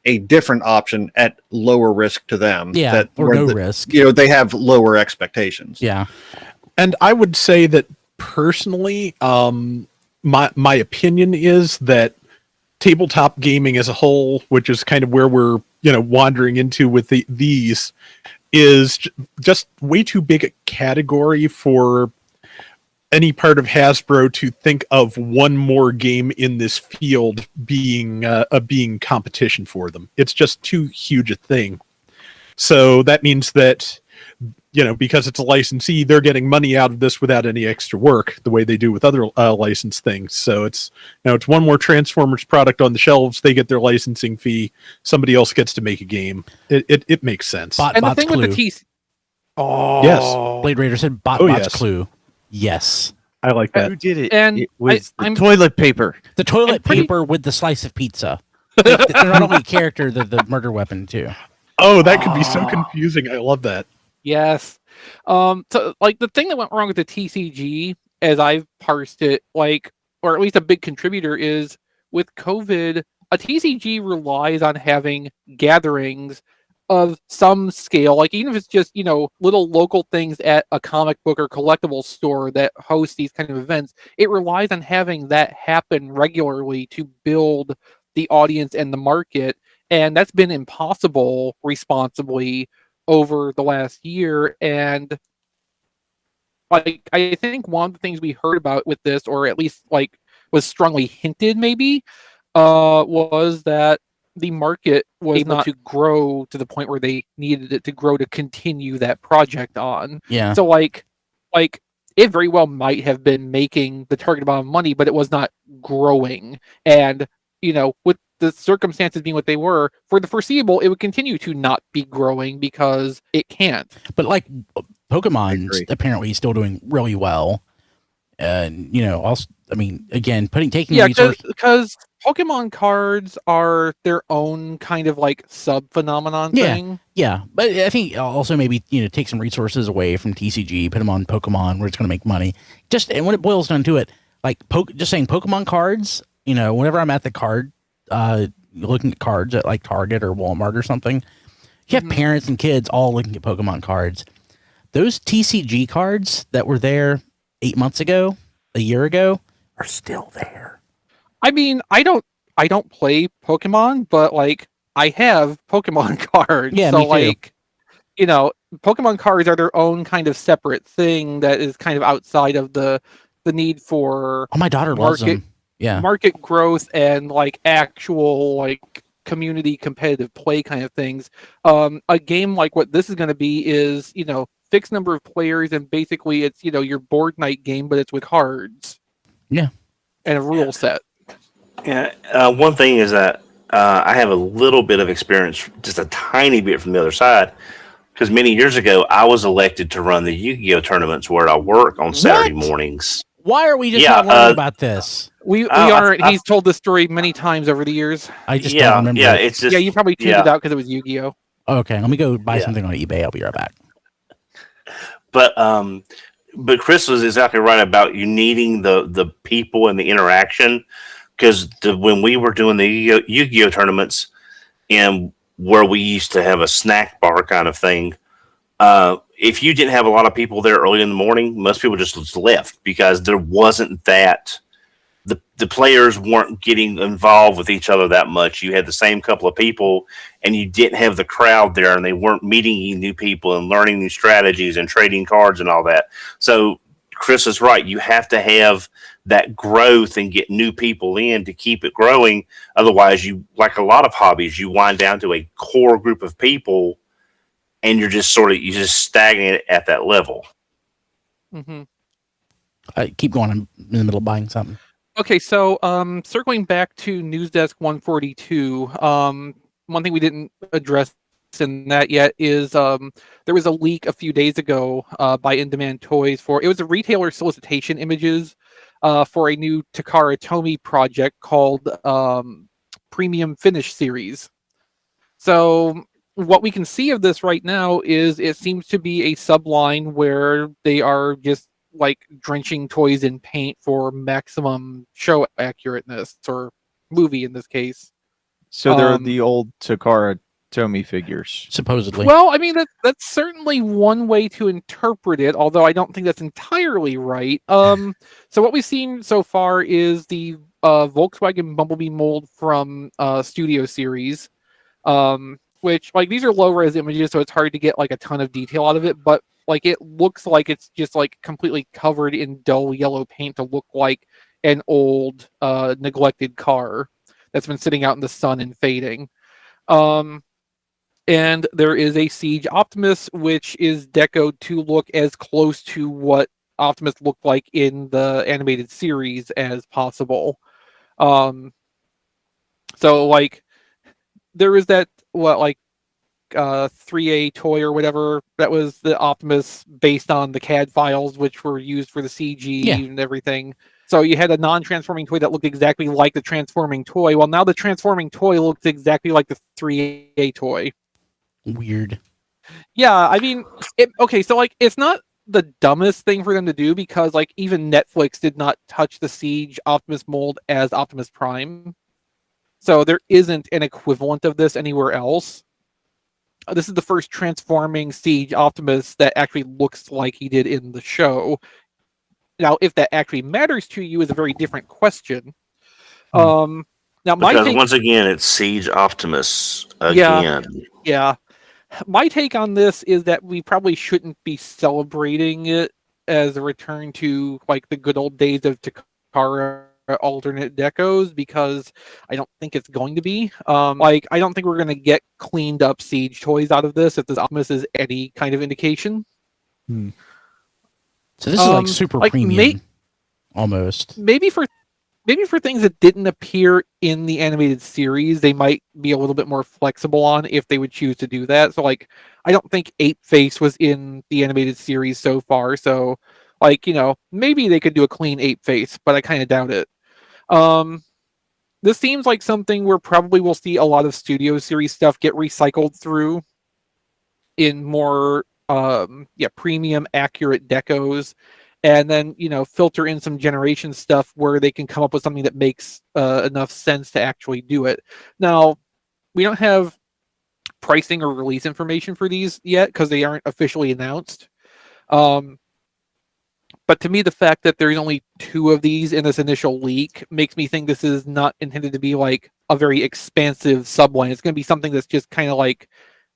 a different option at lower risk to them. Yeah, or no risk. They have lower expectations. Yeah. And I would say that personally, my opinion is that tabletop gaming as a whole, which is kind of where we're wandering into with these, is just way too big a category for any part of Hasbro to think of one more game in this field being competition for them. It's just too huge a thing. So that means that, because it's a licensee, they're getting money out of this without any extra work, the way they do with other licensed things. So it's one more Transformers product on the shelves. They get their licensing fee. Somebody else gets to make a game. It makes sense. And the thing with the TC... Oh, yes. Blade Raider said bots clue. Yes. I like that. Who did it? And it was the toilet paper. The toilet paper with the slice of pizza. They're not only a character, they're the murder weapon too. Oh, that could be so confusing. I love that. Yes. So like the thing that went wrong with the TCG, as I've parsed it, like, or at least a big contributor is with COVID, a TCG relies on having gatherings of some scale, like even if it's just, little local things at a comic book or collectible store that host these kind of events, it relies on having that happen regularly to build the audience and the market. And that's been impossible responsibly over the last year. And like I think one of the things we heard about with this, or at least like was strongly hinted maybe, was that the market was able to grow to the point where they needed it to grow to continue that project on. Yeah. So like it very well might have been making the target amount of money, but it was not growing. And with the circumstances being what they were, for the foreseeable, it would continue to not be growing because it can't. But like Pokemon's apparently still doing really well. And also, I mean, again, taking resources, because Pokemon cards are their own kind of like sub phenomenon thing. Yeah, but I think also maybe take some resources away from TCG, put them on Pokemon where it's going to make money. And when it boils down to it, like just saying Pokemon cards. Whenever I'm at the card, looking at cards at like Target or Walmart or something, you have parents and kids all looking at Pokemon cards. Those TCG cards that were there 8 months ago, a year ago, are still there. I mean, I don't play Pokemon, but like I have Pokemon cards. Yeah, so me too. Pokemon cards are their own kind of separate thing that is kind of outside of the need for my daughter loves them. Yeah. Market growth and like actual like community competitive play kind of things. A game like what this is going to be is, fixed number of players, and basically it's, your board night game, but it's with cards. Yeah. And a rule set. Yeah. One thing is that I have a little bit of experience, just a tiny bit from the other side, because many years ago I was elected to run the Yu-Gi-Oh tournaments where I work on Saturday mornings. Why are we just not learning about this? We aren't. He's told this story many times over the years. I just don't remember. Yeah, it's just you probably tuned it out because it was Yu-Gi-Oh. Okay, let me go buy something on eBay. I'll be right back. But Chris was exactly right about you needing the people and the interaction, because when we were doing the Yu-Gi-Oh tournaments, and where we used to have a snack bar kind of thing, if you didn't have a lot of people there early in the morning, most people just left because there wasn't that. The players weren't getting involved with each other that much. You had the same couple of people, and you didn't have the crowd there, and they weren't meeting new people and learning new strategies and trading cards and all that. So Chris is right. You have to have that growth and get new people in to keep it growing. Otherwise, you, like a lot of hobbies, you wind down to a core group of people, and you're just stagnant at that level. Mm-hmm. Keep going. I'm in the middle of buying something. Okay, so circling back to News Desk 142, one thing we didn't address in that yet is there was a leak a few days ago by In Demand Toys it was a retailer solicitation images for a new Takara Tomy project called Premium Finish Series. So what we can see of this right now is it seems to be a subline where they are just like drenching toys in paint for maximum show accurateness, or movie in this case. So they're the old Takara Tomy figures, supposedly. Well, I mean that's certainly one way to interpret it, although I don't think that's entirely right. So what we've seen so far is the Volkswagen Bumblebee mold from Studio Series, which like these are low res images, so it's hard to get like a ton of detail out of it, but like it looks like it's just like completely covered in dull yellow paint to look like an old neglected car that's been sitting out in the sun and fading. And there is a Siege Optimus, which is decoed to look as close to what Optimus looked like in the animated series as possible. So like there is that 3A toy or whatever that was the Optimus based on the CAD files which were used for the CG and everything. So you had a non-transforming toy that looked exactly like the transforming toy. Well, now the transforming toy looks exactly like the 3A toy. Weird. Yeah, I mean, okay, so like it's not the dumbest thing for them to do because like even Netflix did not touch the Siege Optimus mold as Optimus Prime. So there isn't an equivalent of this anywhere else. This is the first transforming Siege Optimus that actually looks like he did in the show. Now, if that actually matters to you is a very different question. Now my Because take, once again, it's Siege Optimus Yeah. again. yeah, my take on this is that we probably shouldn't be celebrating it as a return to like the good old days of Takara alternate decos because I don't think it's going to be. Like I don't think we're going to get cleaned up Siege toys out of this if this Optimus is any kind of indication. So this is like super like, premium, almost. Maybe for things that didn't appear in the animated series, they might be a little bit more flexible on if they would choose to do that. So like I don't think Ape Face was in the animated series so far, so like, maybe they could do a clean Ape Face, but I kind of doubt it. This seems like something where probably we'll see a lot of studio series stuff get recycled through in more premium accurate decos, and then filter in some generation stuff where they can come up with something that makes enough sense to actually do it. Now we don't have pricing or release information for these yet because they aren't officially announced, but to me the fact that there's only 2 of these in this initial leak makes me think this is not intended to be like a very expansive subline. It's going to be something that's just kind of like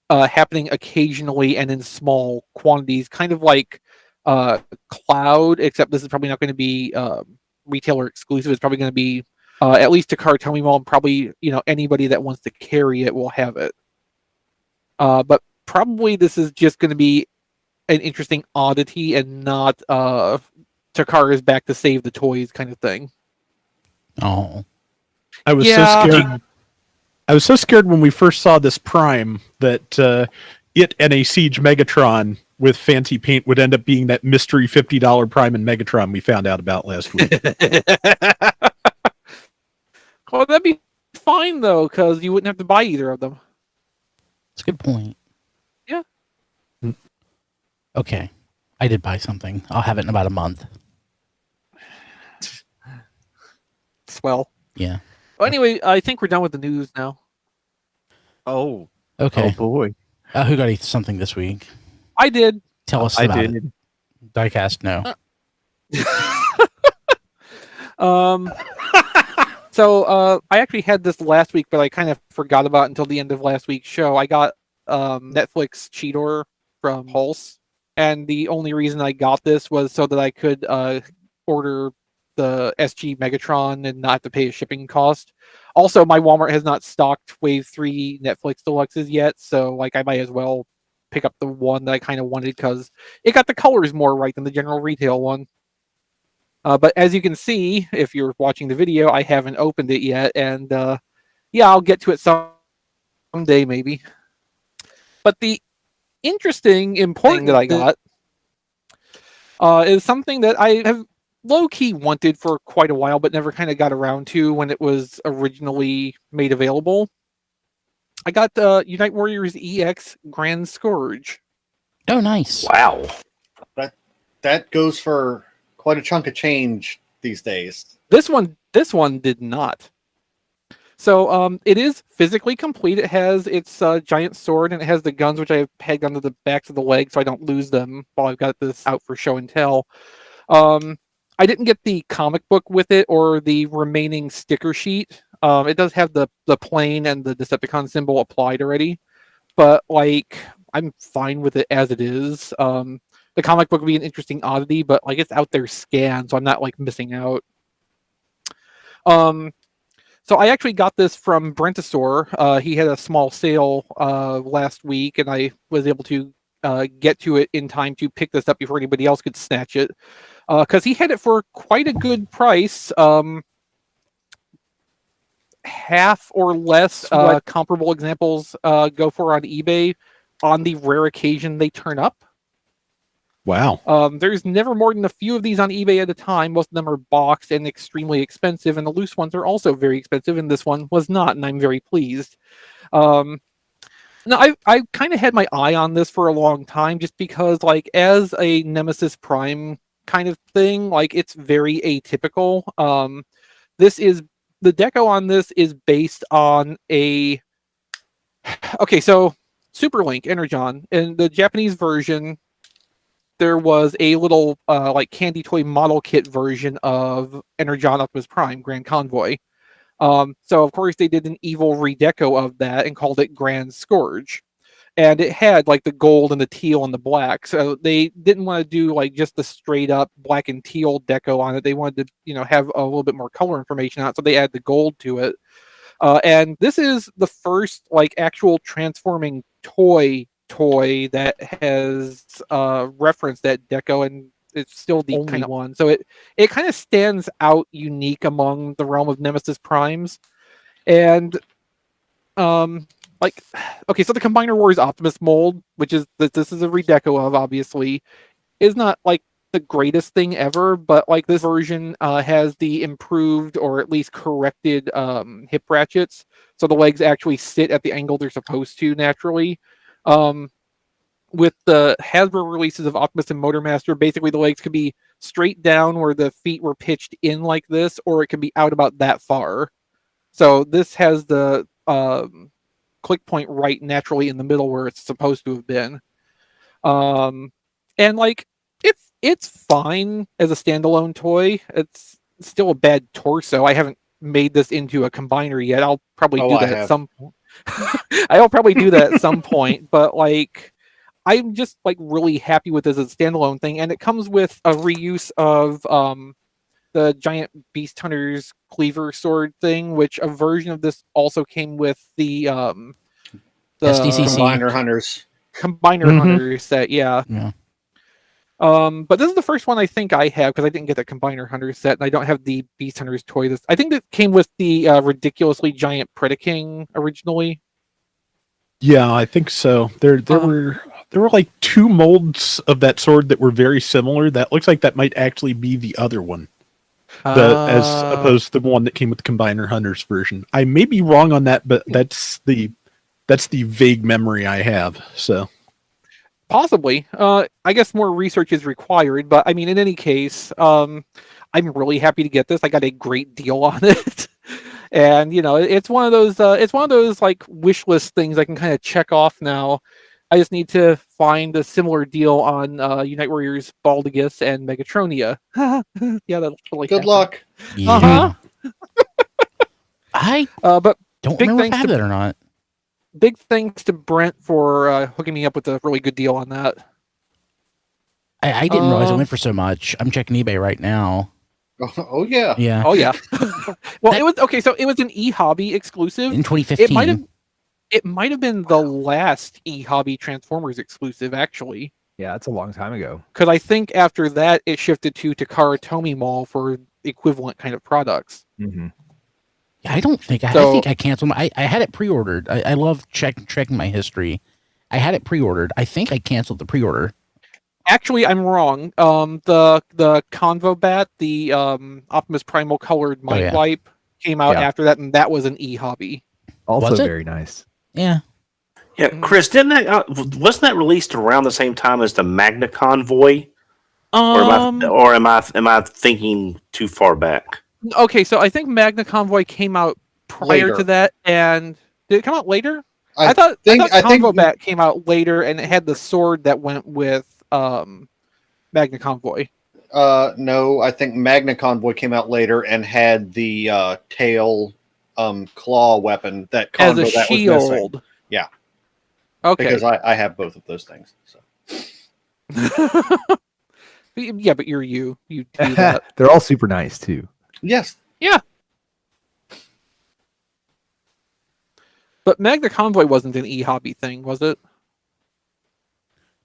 happening occasionally and in small quantities, kind of like Cloud, except this is probably not going to be retailer exclusive. It's probably going to be at least to Cartomy Mall, and probably anybody that wants to carry it will have it. But probably this is just going to be an interesting oddity and not Takara's back to save the toys kind of thing. Oh, I was so scared. I was so scared when we first saw this Prime that it and a Siege Megatron with fancy paint would end up being that mystery $50 Prime and Megatron we found out about last week. Well, that'd be fine though, because you wouldn't have to buy either of them. that's a good point. Yeah. Okay, I did buy something. I'll have it in about a month. Swell. Yeah. Well, anyway, I think we're done with the news now. Oh, Okay. oh boy. Who got something this week? I did. Tell us I about did. it. Diecast, no. So I actually had this last week, but I kind of forgot about it until the end of last week's show. I got Netflix Cheetor from Pulse, and the only reason I got this was so that I could order the SG Megatron and not have to pay a shipping cost. Also, my Walmart has not stocked Wave 3 Netflix Deluxes yet, so like I might as well pick up the one that I kind of wanted because it got the colors more right than the general retail one. But as you can see, if you're watching the video, I haven't opened it yet, and yeah, I'll get to it someday maybe. But the interesting, important thing that I got is something that I have low-key wanted for quite a while, but never kind of got around to when it was originally made available. I got Unite Warriors EX Grand Scourge. Oh, nice. Wow. That goes for quite a chunk of change these days. This one did not. So it is physically complete. It has its giant sword, and it has the guns, which I have pegged onto the backs of the legs so I don't lose them while I've got this out for show and tell. I didn't get the comic book with it or the remaining sticker sheet. It does have the plane and the Decepticon symbol applied already, but like I'm fine with it as it is. The comic book would be an interesting oddity, but like it's out there scanned, so I'm not like missing out. So I actually got this from Brentosaur. He had a small sale last week, and I was able to get to it in time to pick this up before anybody else could snatch it. Because he had it for quite a good price. Half or less what comparable examples go for on eBay on the rare occasion they turn up. Wow. There's never more than a few of these on eBay at a time. Most of them are boxed and extremely expensive, and the loose ones are also very expensive, and this one was not, and I'm very pleased. No, I kind of had my eye on this for a long time, just because, like, as a Nemesis Prime kind of thing, like, it's very atypical. This is the deco on this is based on a okay, so Superlink Energon in the Japanese version. There was a little like candy toy model kit version of Energon Optimus Prime Grand Convoy. So of course they did an evil redeco of that and called it Grand Scourge. And it had like the gold and the teal and the black. So they didn't want to do like just the straight up black and teal deco on it. They wanted to, have a little bit more color information on it. So they added the gold to it. And this is the first like actual transforming toy that has referenced that deco, and it's still the only kind of one. So it kind of stands out unique among the realm of Nemesis Primes. And like, okay, so the Combiner Wars Optimus mold, which is this is a redeco of, obviously, is not like the greatest thing ever, but like this version has the improved or at least corrected hip ratchets, so the legs actually sit at the angle they're supposed to naturally. With the Hasbro releases of Optimus and Motormaster, basically the legs could be straight down where the feet were pitched in like this, or it can be out about that far. So this has the click point right naturally in the middle where it's supposed to have been. And like it's fine as a standalone toy. It's still a bad torso. I haven't made this into a combiner yet. I'll probably do that at some point. I'll probably do that at some point, but like I'm just like really happy with this as a standalone thing, and it comes with a reuse of the giant beast hunters cleaver sword thing, which a version of this also came with the SDCC. Combiner Hunters set, yeah. But this is the first one I think I have, because I didn't get the Combiner Hunters set, and I don't have the Beast Hunters toy. I think that came with the ridiculously giant Predaking originally. Yeah, I think so. There were like two molds of that sword that were very similar. That looks like that might actually be the other one, as opposed to the one that came with the Combiner Hunters version. I may be wrong on that, but that's the vague memory I have. So possibly, I guess more research is required. But I mean, in any case, I'm really happy to get this. I got a great deal on it. And it's one of those like wish list things I can kind of check off now. I just need to find a similar deal on Unite Warriors Baldigus and Megatronia. Yeah, that'll totally Good happen. luck. Yeah. I but don't big remember if I thanks have to that or not. big thanks to Brent for hooking me up with a really good deal on that. I didn't realize it went for so much. I'm checking eBay right now. Oh yeah. Yeah. Oh yeah. Well, it was okay. So it was an eHobby exclusive In 2015. It might have been the last eHobby Transformers exclusive, actually. Yeah, it's a long time ago. Because I think after that it shifted to Takara Tomy Mall for equivalent kind of products. Mm-hmm. I don't think I think I canceled. I had it pre-ordered. I love checking my history. I had it pre-ordered. I think I canceled the pre-order. Actually, I'm wrong. The Convo Bat, the Optimus Primal colored Mind Wipe, came out after that, and that was an eHobby. Also very nice. Yeah. Yeah, Chris, wasn't that released around the same time as the Magna Convoy? Or am I thinking too far back? Okay, so I think Magna Convoy came out prior to that, and did it come out later? I thought Convo Bat came out later, and it had the sword that went with Magna Convoy. No, I think Magna Convoy came out later and had the tail claw weapon that Convo as a that shield. was missing. Yeah. Okay. Because I have both of those things. So. Yeah, but you're you. You do that. They're all super nice too. Yes. Yeah. But Magna Convoy wasn't an eHobby thing, was it?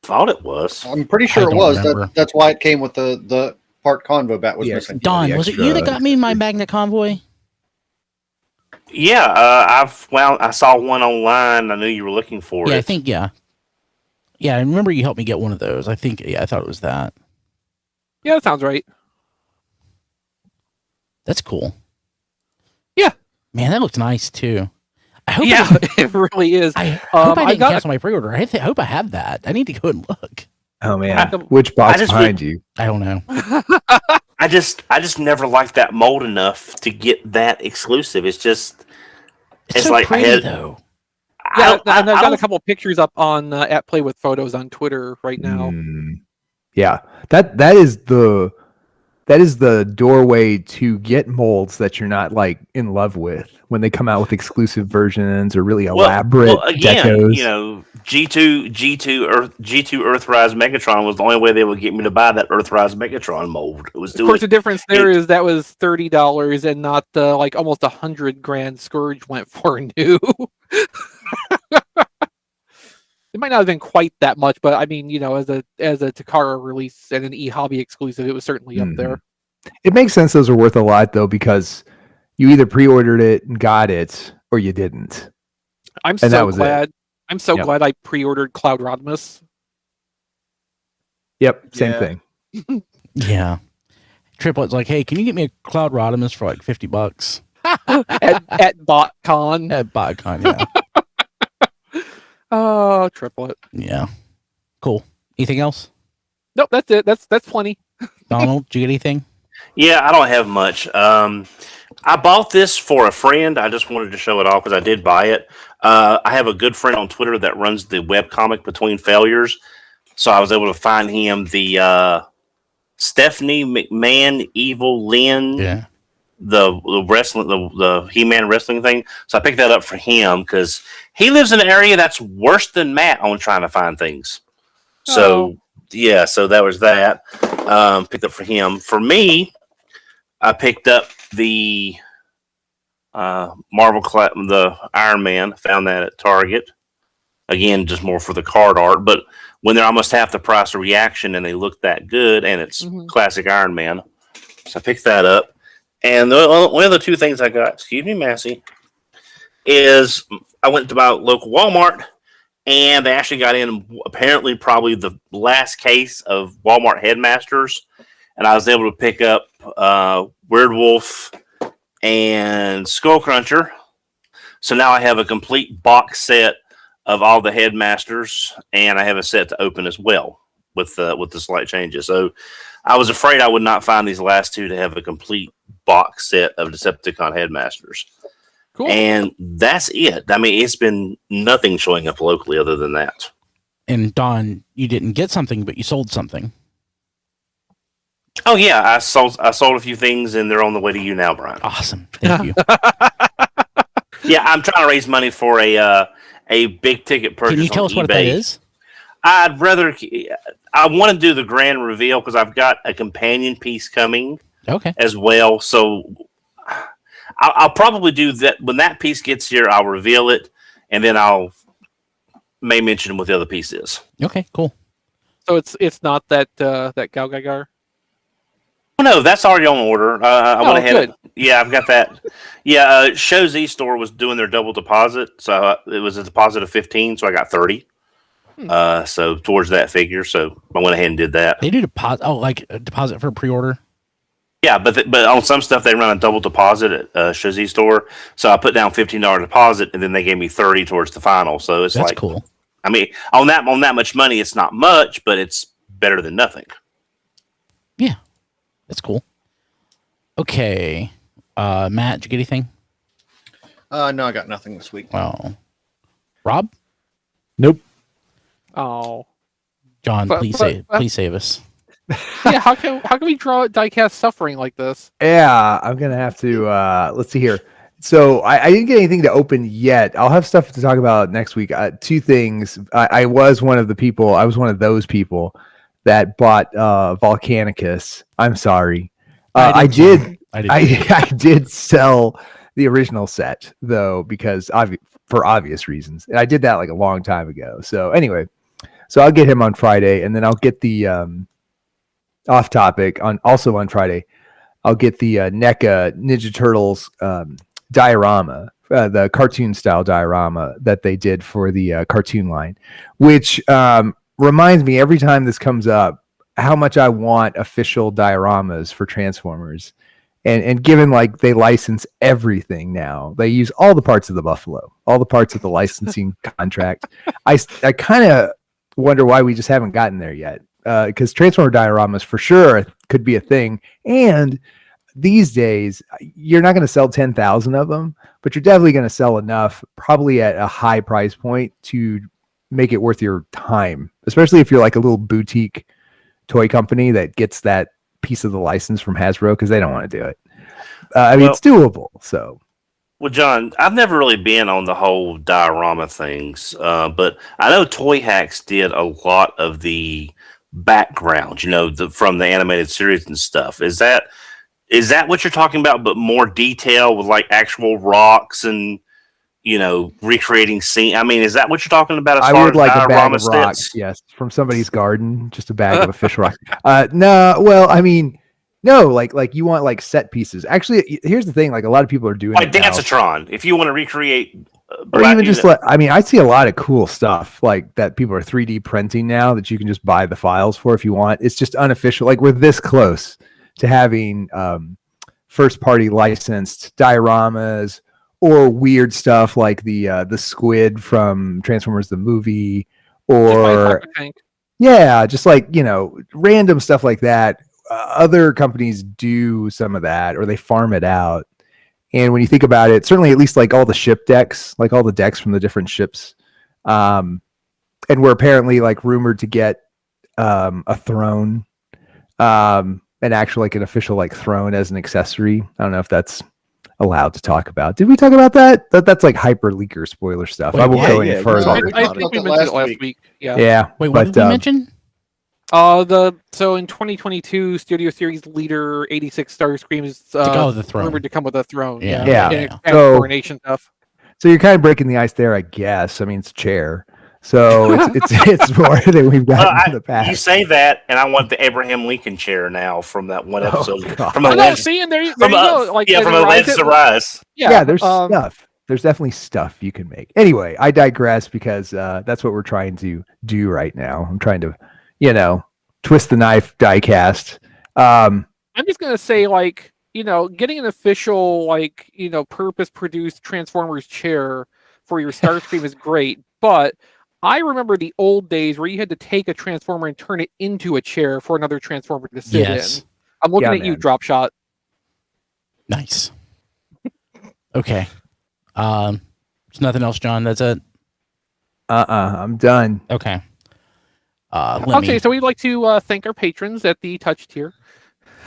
Thought it was. I'm pretty sure it was. That's why it came with the part Convo Bat was missing. Don, was it you that got me my Magna Convoy? Yeah, I saw one online. I knew you were looking for it. Yeah, I think yeah, I remember you helped me get one of those. I think I thought it was that. Yeah, that sounds right. That's cool. Yeah, man, that looks nice too. I hope Yeah, I didn't, it really is. I hope I I didn't got cancel my pre-order. I hope I have that. I need to go and look. Oh man, I- which box I just behind you? I don't know. I just never liked that mold enough to get that exclusive. It's It's so like pretty I had. though. yeah, and I've got a don't- couple pictures up on at Play with Photos on Twitter right now. Yeah, that is the doorway to get molds that you're not like in love with when they come out with exclusive versions or really elaborate Well, again, decos. you know, G2 Earthrise Megatron was the only way they would get me to buy that Earthrise Megatron mold. It was Of course, doing the difference there is that was $30 and not the like almost $100,000 Scourge went for new. It might not have been quite that much, but I mean, you know, as a Takara release and an eHobby exclusive, it was certainly up there. It makes sense those are worth a lot though, because you either pre-ordered it and got it or you didn't. I'm And that so was it. glad. I'm so Yep. glad I pre-ordered Cloud Rodimus. Yep, same Yeah. thing. Yeah. Triplet's like, hey, can you get me a Cloud Rodimus for like $50 at BotCon. at BotCon? Yeah. Oh, Triplet. Yeah. Cool. Anything else? Nope, that's it. That's plenty. Donald, did you get anything? Yeah, I don't have much. I bought this for a friend. I just wanted to show it off because I did buy it. I have a good friend on Twitter that runs the webcomic Between Failures. So I was able to find him the Stephanie McMahon Evil Lynn, Yeah. the wrestling, the He-Man wrestling thing. So I picked that up for him because he lives in an area that's worse than Matt on trying to find things. So yeah, so that was that. Picked up for him. For me, I picked up the the Iron Man. Found that at Target. Again, just more for the card art, but when they're almost half the price of Reaction and they look that good, and it's classic Iron Man, so I picked that up. And one of the two things I got, excuse me, Massey, is I went to my local Walmart, and they actually got in apparently probably the last case of Walmart Headmasters, and I was able to pick up Weird Wolf and Skull Cruncher. So now I have a complete box set of all the Headmasters, and I have a set to open as well with the slight changes. So I was afraid I would not find these last two to have a complete box set of Decepticon Headmasters. Cool. And that's it. I mean, it's been nothing showing up locally other than that. And Don, you didn't get something, but you sold something. Oh yeah, I sold a few things, and they're on the way to you now, Brian. Awesome. Thank you. Yeah, I'm trying to raise money for a big ticket purchase. Can you tell on us what eBay. that is? I'd rather. I want to do the grand reveal because I've got a companion piece coming Okay. as well. So I'll probably do that when that piece gets here. I'll reveal it, and then I'll may mention what the other piece is. Okay, cool. So it's not that that Galgagar. Oh, no, that's already on order. I went ahead. Good. Yeah, I've got that. Yeah, Show Z Store was doing their double deposit, so it was a deposit of 15, so I got 30. So towards that figure, so I went ahead and did that. They do deposit. Oh, like a deposit for pre-order. Yeah, but on some stuff they run a double deposit at Show Z Store, so I put down $15 deposit, and then they gave me 30 towards the final. So it's That's like cool. I mean, on that much money, it's not much, but it's better than nothing. Yeah, that's cool. Okay, Matt, did you get anything? No, I got nothing this week. Well, Rob, Nope. Oh. John, But- please but- please save us. Yeah, how can we draw diecast suffering like this? Yeah, I'm gonna have to. Let's see here. So I didn't get anything to open yet. I'll have stuff to talk about next week. Two things. I was one of the people. I was one of those people that bought Volcanicus. I'm sorry. I did. I did sell the original set though, because for obvious reasons, and I did that like a long time ago. So anyway, so I'll get him on Friday, and then I'll get the off topic on Friday. I'll get the NECA Ninja Turtles diorama, the cartoon style diorama that they did for the cartoon line, which reminds me every time this comes up how much I want official dioramas for Transformers. And given like they license everything now, they use all the parts of the Buffalo, all the parts of the licensing contract. I kind of wonder why we just haven't gotten there yet. Because Transformer dioramas for sure could be a thing. And these days, you're not going to sell 10,000 of them, but you're definitely going to sell enough, probably at a high price point, to make it worth your time, especially if you're like a little boutique toy company that gets that piece of the license from Hasbro because they don't want to do it. I mean, it's doable. So, well, John, I've never really been on the whole diorama things, but I know Toy Hacks did a lot of the background, from the animated series and stuff. Is that what you're talking about, but more detail with like actual rocks and recreating scene? I mean, is that what you're talking about? I would like a bag of rocks, yes, from somebody's garden, just a bag of official rocks. No, well, I mean, no, like you want like set pieces. Actually, here's the thing: like a lot of people are doing like it now. Dancetron. If you want to recreate, or even just I see a lot of cool stuff like that. People are 3D printing now that you can just buy the files for if you want. It's just unofficial. Like we're this close to having first party licensed dioramas or weird stuff like the squid from Transformers the movie, or just like random stuff like that. Other companies do some of that, or they farm it out. And when you think about it, certainly at least like all the ship decks, like all the decks from the different ships, and we're apparently like rumored to get a throne, an actual like an official like throne as an accessory. I don't know if that's allowed to talk about. Did we talk about that? That's like hyper leaker spoiler stuff. I won't go any further. I think we mentioned it last week. Yeah. Wait, what did we mention? So in 2022, Studio Series leader 86 Starscream is the throne. rumored to come with a throne. Yeah. So, coronation stuff. So you're kind of breaking the ice there, I guess. I mean, it's a chair. So it's more than we've got in the past. You say that, and I want the Abraham Lincoln chair now from that one episode. From Atlantis to Rise. Yeah, there's stuff. There's definitely stuff you can make. Anyway, I digress because that's what we're trying to do right now. I'm trying to, twist the knife die-cast. I'm just gonna say, getting an official, purpose-produced Transformers chair for your Starscream is great, but I remember the old days where you had to take a Transformer and turn it into a chair for another Transformer to sit in. I'm looking at you, Drop Shot. Nice. Okay. There's nothing else, John. That's it. I'm done. Okay. So we'd like to thank our patrons at the Touch tier.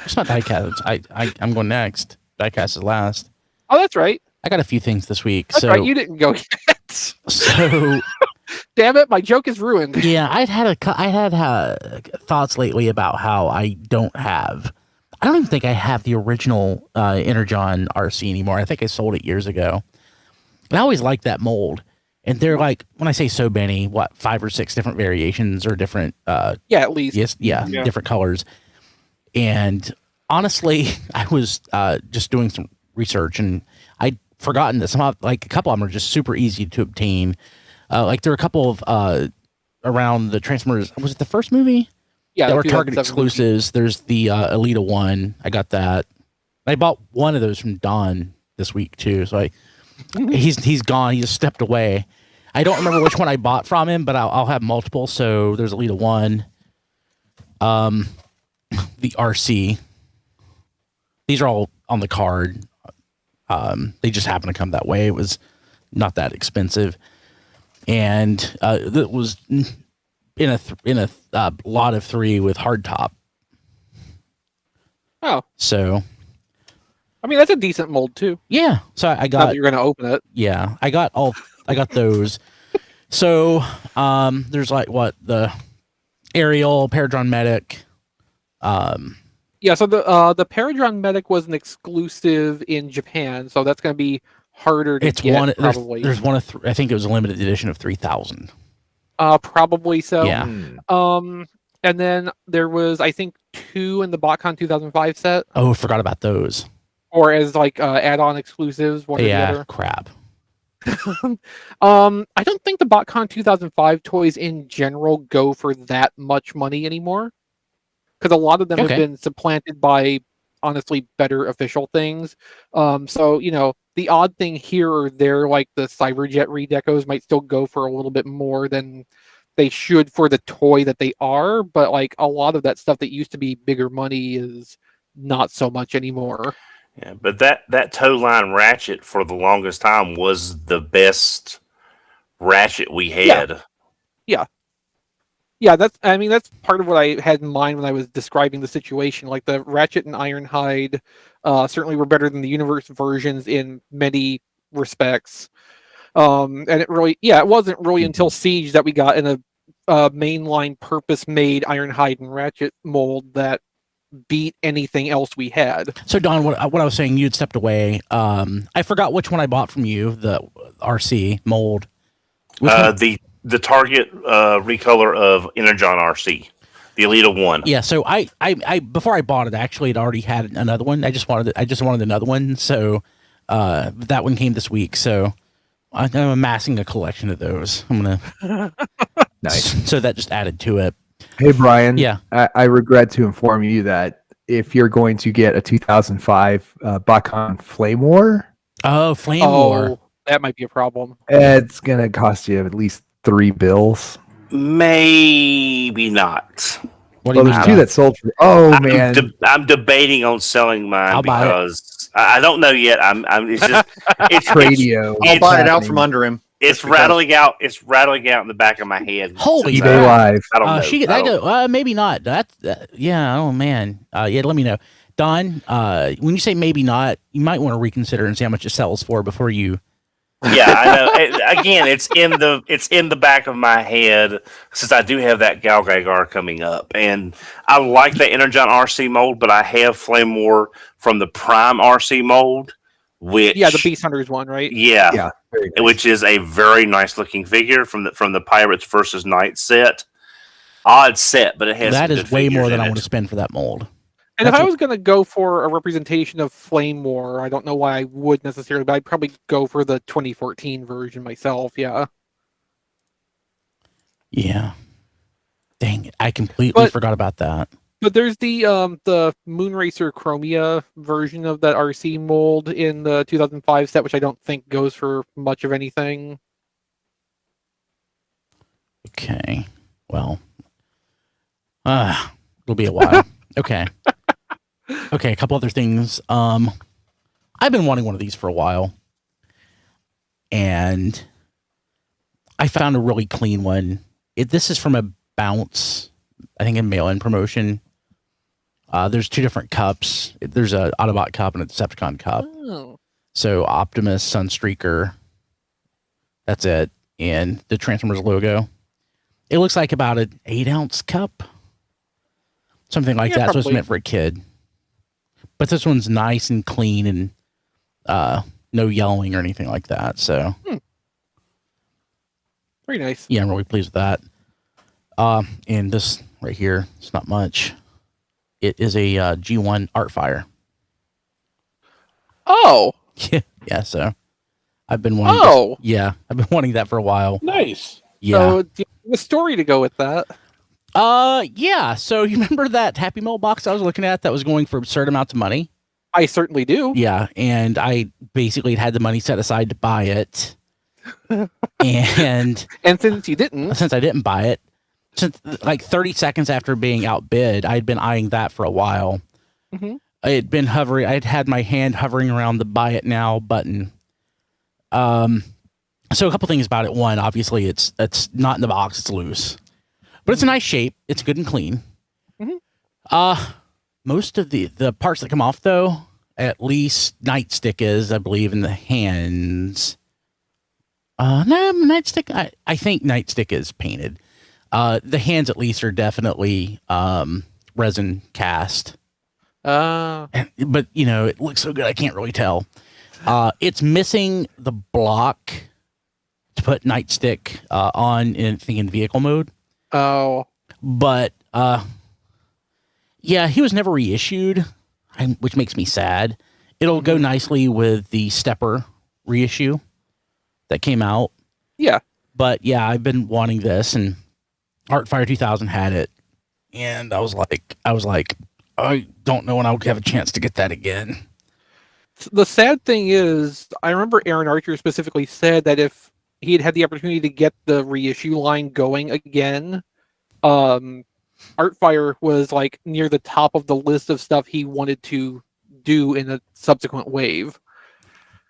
It's not Diecast. I'm going next. Diecast is last. Oh, that's right. I got a few things this week. That's right. You didn't go yet. So, damn it, my joke is ruined. Yeah, I had thoughts lately about how I don't even think I have the original Energon RC anymore. I think I sold it years ago. And I always liked that mold. And they're like, when I say so many, 5 or 6 different variations or different at least. Yes, different colors. And honestly, I was just doing some research and I'd forgotten that somehow like a couple of them are just super easy to obtain. Like there are a couple of around the Transformers. Was it the first movie? Yeah, that were Target exclusives. There's the Alita one. I got that. I bought one of those from Don this week too. So he's gone. He just stepped away. I don't remember which one I bought from him, but I'll have multiple. So there's Alita 1, the RC. These are all on the card. They just happened to come that way. It was not that expensive, and it was in a lot of 3 with hardtop. Oh, so. I mean, that's a decent mold too. Yeah. So I got. Not that you're going to open it. Yeah, I got those. So there's the Ariel, Paradron Medic. Yeah. So the Paradron Medic was an exclusive in Japan, so that's going to be harder to get. Probably. There's one of I think it was a limited edition of 3,000. Probably so. Yeah. And then there was, I think, 2 in the BotCon 2005 set. Oh, forgot about those. Or as add-on exclusives, one or the other. Crap. I don't think the BotCon 2005 toys in general go for that much money anymore, because a lot of them have been supplanted by honestly better official things. So the odd thing here or there, like the Cyberjet redecos, might still go for a little bit more than they should for the toy that they are, but like a lot of that stuff that used to be bigger money is not so much anymore. Yeah, but that tow line Ratchet for the longest time was the best Ratchet we had. Yeah, that's part of what I had in mind when I was describing the situation. Like the Ratchet and Ironhide certainly were better than the universe versions in many respects. And it wasn't really until Siege that we got in a mainline purpose-made Ironhide and Ratchet mold that beat anything else we had. So Don, what I was saying, you had stepped away. I forgot which one I bought from you, the RC mold. The Target recolor of Energon RC, the Elita 1. Yeah, so I before I bought it, actually, it already had another one. I just wanted another one. So that one came this week. So I'm amassing a collection of those. I'm gonna Nice. So that just added to it. Hey, Brian. Yeah. I regret to inform you that if you're going to get a 2005 Bakan Flame War, Oh, Flame War. That might be a problem. it's going to cost you at least $3. Maybe not. What do Well, you there's mean? two that sold for. Oh, I'm man. I'm debating on selling mine I'll buy it. because I don't know yet. It's just it's Radio. I'll buy it out happening. from under him. It's rattling out. It's rattling out in the back of my head. Holy since eBay crap. Live. I don't know. I don't- maybe not. Yeah. Oh man. Yeah. Let me know, Don. When you say maybe not, you might want to reconsider and see how much it sells for before you. Yeah, I know. Again, it's in the back of my head since I do have that Galgagar coming up, and I like the Energon RC mold, but I have Flame War from the Prime RC mold, which Yeah, the Beast Hunters one, right? yeah, Yeah. Very nice. which is a very nice looking figure from the Pirates versus Knights set. Odd set, but it has That some is good way figures more in than I it. want to spend for that mold. And if That's I what- was going to go for a representation of Flame War, I don't know why I would necessarily, but I'd probably go for the 2014 version myself. Yeah. Yeah. Dang it! I completely But- forgot about that. But there's the Moonracer Chromia version of that RC mold in the 2005 set, which I don't think goes for much of anything. Okay. Well. It'll be a while. Okay. Okay. A couple other things. I've been wanting one of these for a while, and I found a really clean one. This is from a Bounce, I think, a mail-in promotion. There's two different cups. There's a Autobot cup and a Decepticon cup. Oh. So Optimus, Sunstreaker, that's it, and the Transformers logo. It looks like about an 8-ounce cup, something like Yeah, that. So it's probably. meant for a kid. But this one's nice and clean and no yellowing or anything like that. So Very nice. yeah, I'm really pleased with that. And this right here, it's not much. It is a G1 Artfire. Oh. Yeah. So I've been wanting. Oh. I've been wanting that for a while. Nice. Yeah. So, do you have a story to go with that? Yeah. So you remember that Happy Meal box I was looking at that was going for absurd amounts of money? I certainly do. Yeah, and I basically had the money set aside to buy it, and And since you didn't, since I didn't buy it, since like 30 seconds after being outbid, I'd been eyeing that for a while. Mhm. I had been hovering. I'd had my hand hovering around the "Buy It Now" button. So a couple things about it. One, obviously, it's not in the box; it's loose, but it's a nice shape. It's good and clean. Mhm. Most of the parts that come off, though, at least Nightstick is, I believe, in the hands. No, Nightstick. I think Nightstick is painted. The hands, at least, are definitely resin cast. But it looks so good, I can't really tell. It's missing the block to put Nightstick on in vehicle mode. oh, But yeah, he was never reissued, which makes me sad. It'll go nicely with the Stepper reissue that came out. yeah. But yeah, I've been wanting this, and Artfire 2000 had it, and I was like, I don't know when I'll have a chance to get that again. The sad thing is, I remember Aaron Archer specifically said that if he had had the opportunity to get the reissue line going again, Artfire was like near the top of the list of stuff he wanted to do in a subsequent wave.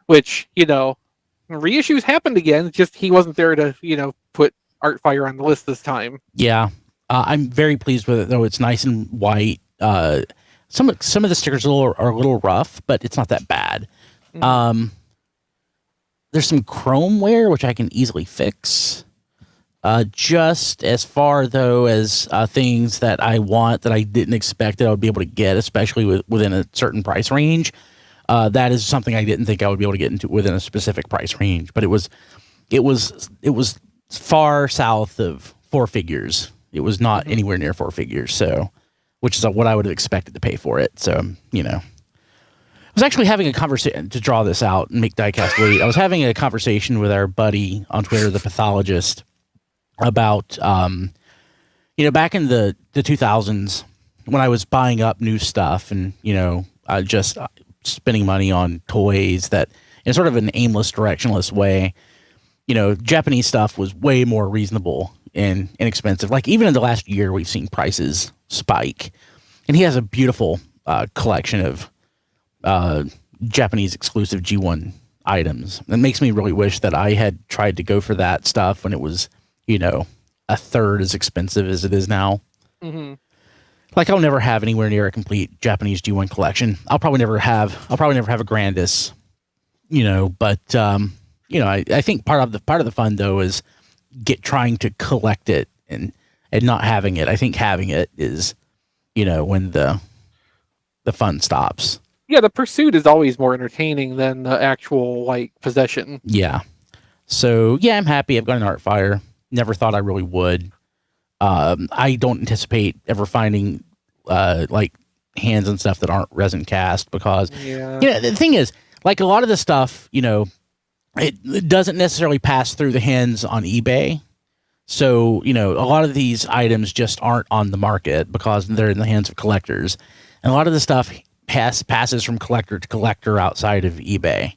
Which, reissues happened again. It's just he wasn't there to, put Artfire on the list this time. Yeah, I'm very pleased with it though. It's nice and white. Some of the stickers are a little rough, but it's not that bad. There's some chrome wear which I can easily fix. Just as far though as things that I want that I didn't expect that I would be able to get, especially within a certain price range. That is something I didn't think I would be able to get into within a specific price range. But it was far south of four figures. It was not anywhere near four figures. So, which is what I would have expected to pay for it. So, I was actually having a conversation to draw this out and make Diecast wait. I was having a conversation with our buddy on Twitter, the Pathologist, about back in the 2000s when I was buying up new stuff and just spending money on toys that in sort of an aimless, directionless way. Japanese stuff was way more reasonable and inexpensive. Like even in the last year, we've seen prices spike, and he has a beautiful collection of Japanese exclusive G1 items. It makes me really wish that I had tried to go for that stuff when it was, a third as expensive as it is now. Mm-hmm. Like I'll never have anywhere near a complete Japanese G1 collection. I'll probably never have a Grandis, but I think part of the fun though is trying to collect it and not having it. I think having it is, when the fun stops. Yeah, the pursuit is always more entertaining than the actual possession. Yeah. So yeah, I'm happy. I've got an Artfire. Never thought I really would. I don't anticipate ever finding hands and stuff that aren't resin cast because the thing is, like a lot of the stuff, it doesn't necessarily pass through the hands on eBay. So, a lot of these items just aren't on the market because they're in the hands of collectors. And a lot of the stuff passes from collector to collector outside of eBay.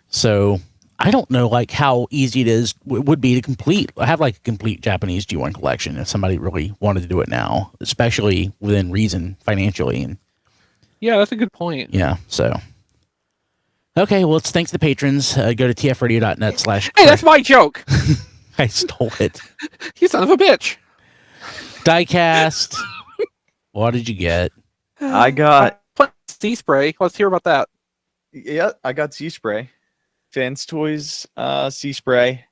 So I don't know how easy it would be to have a complete Japanese G1 collection if somebody really wanted to do it now, especially within reason financially. And yeah, that's a good point. Yeah. So, okay. Well, it's thanks to the patrons. Go to tfradio.net/ Hey, that's my joke. I stole it. You son of a bitch. Diecast. What did you get? I got Sea Spray. Let's hear about that. Yeah, I got Sea Spray. Fans Toys Sea Spray,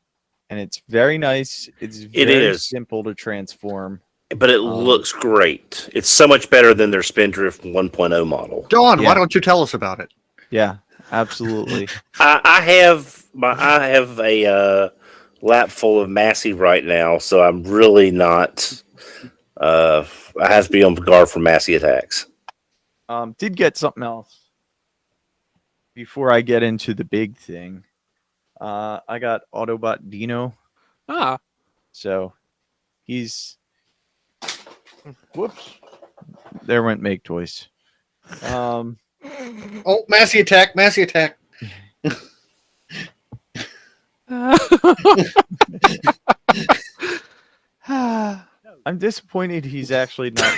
and it's very nice. It's very simple to transform. But it looks great. It's so much better than their Spindrift 1.0 model. Dawn, why don't you tell us about it? Yeah, absolutely. I have a lap full of Massey right now, so I'm really not. I have to be on guard for Massey attacks. Did get something else before I get into the big thing. I got Autobot Dino. So he's. Whoops. There went Make Toys. Oh, Massey attack. I'm disappointed he's actually not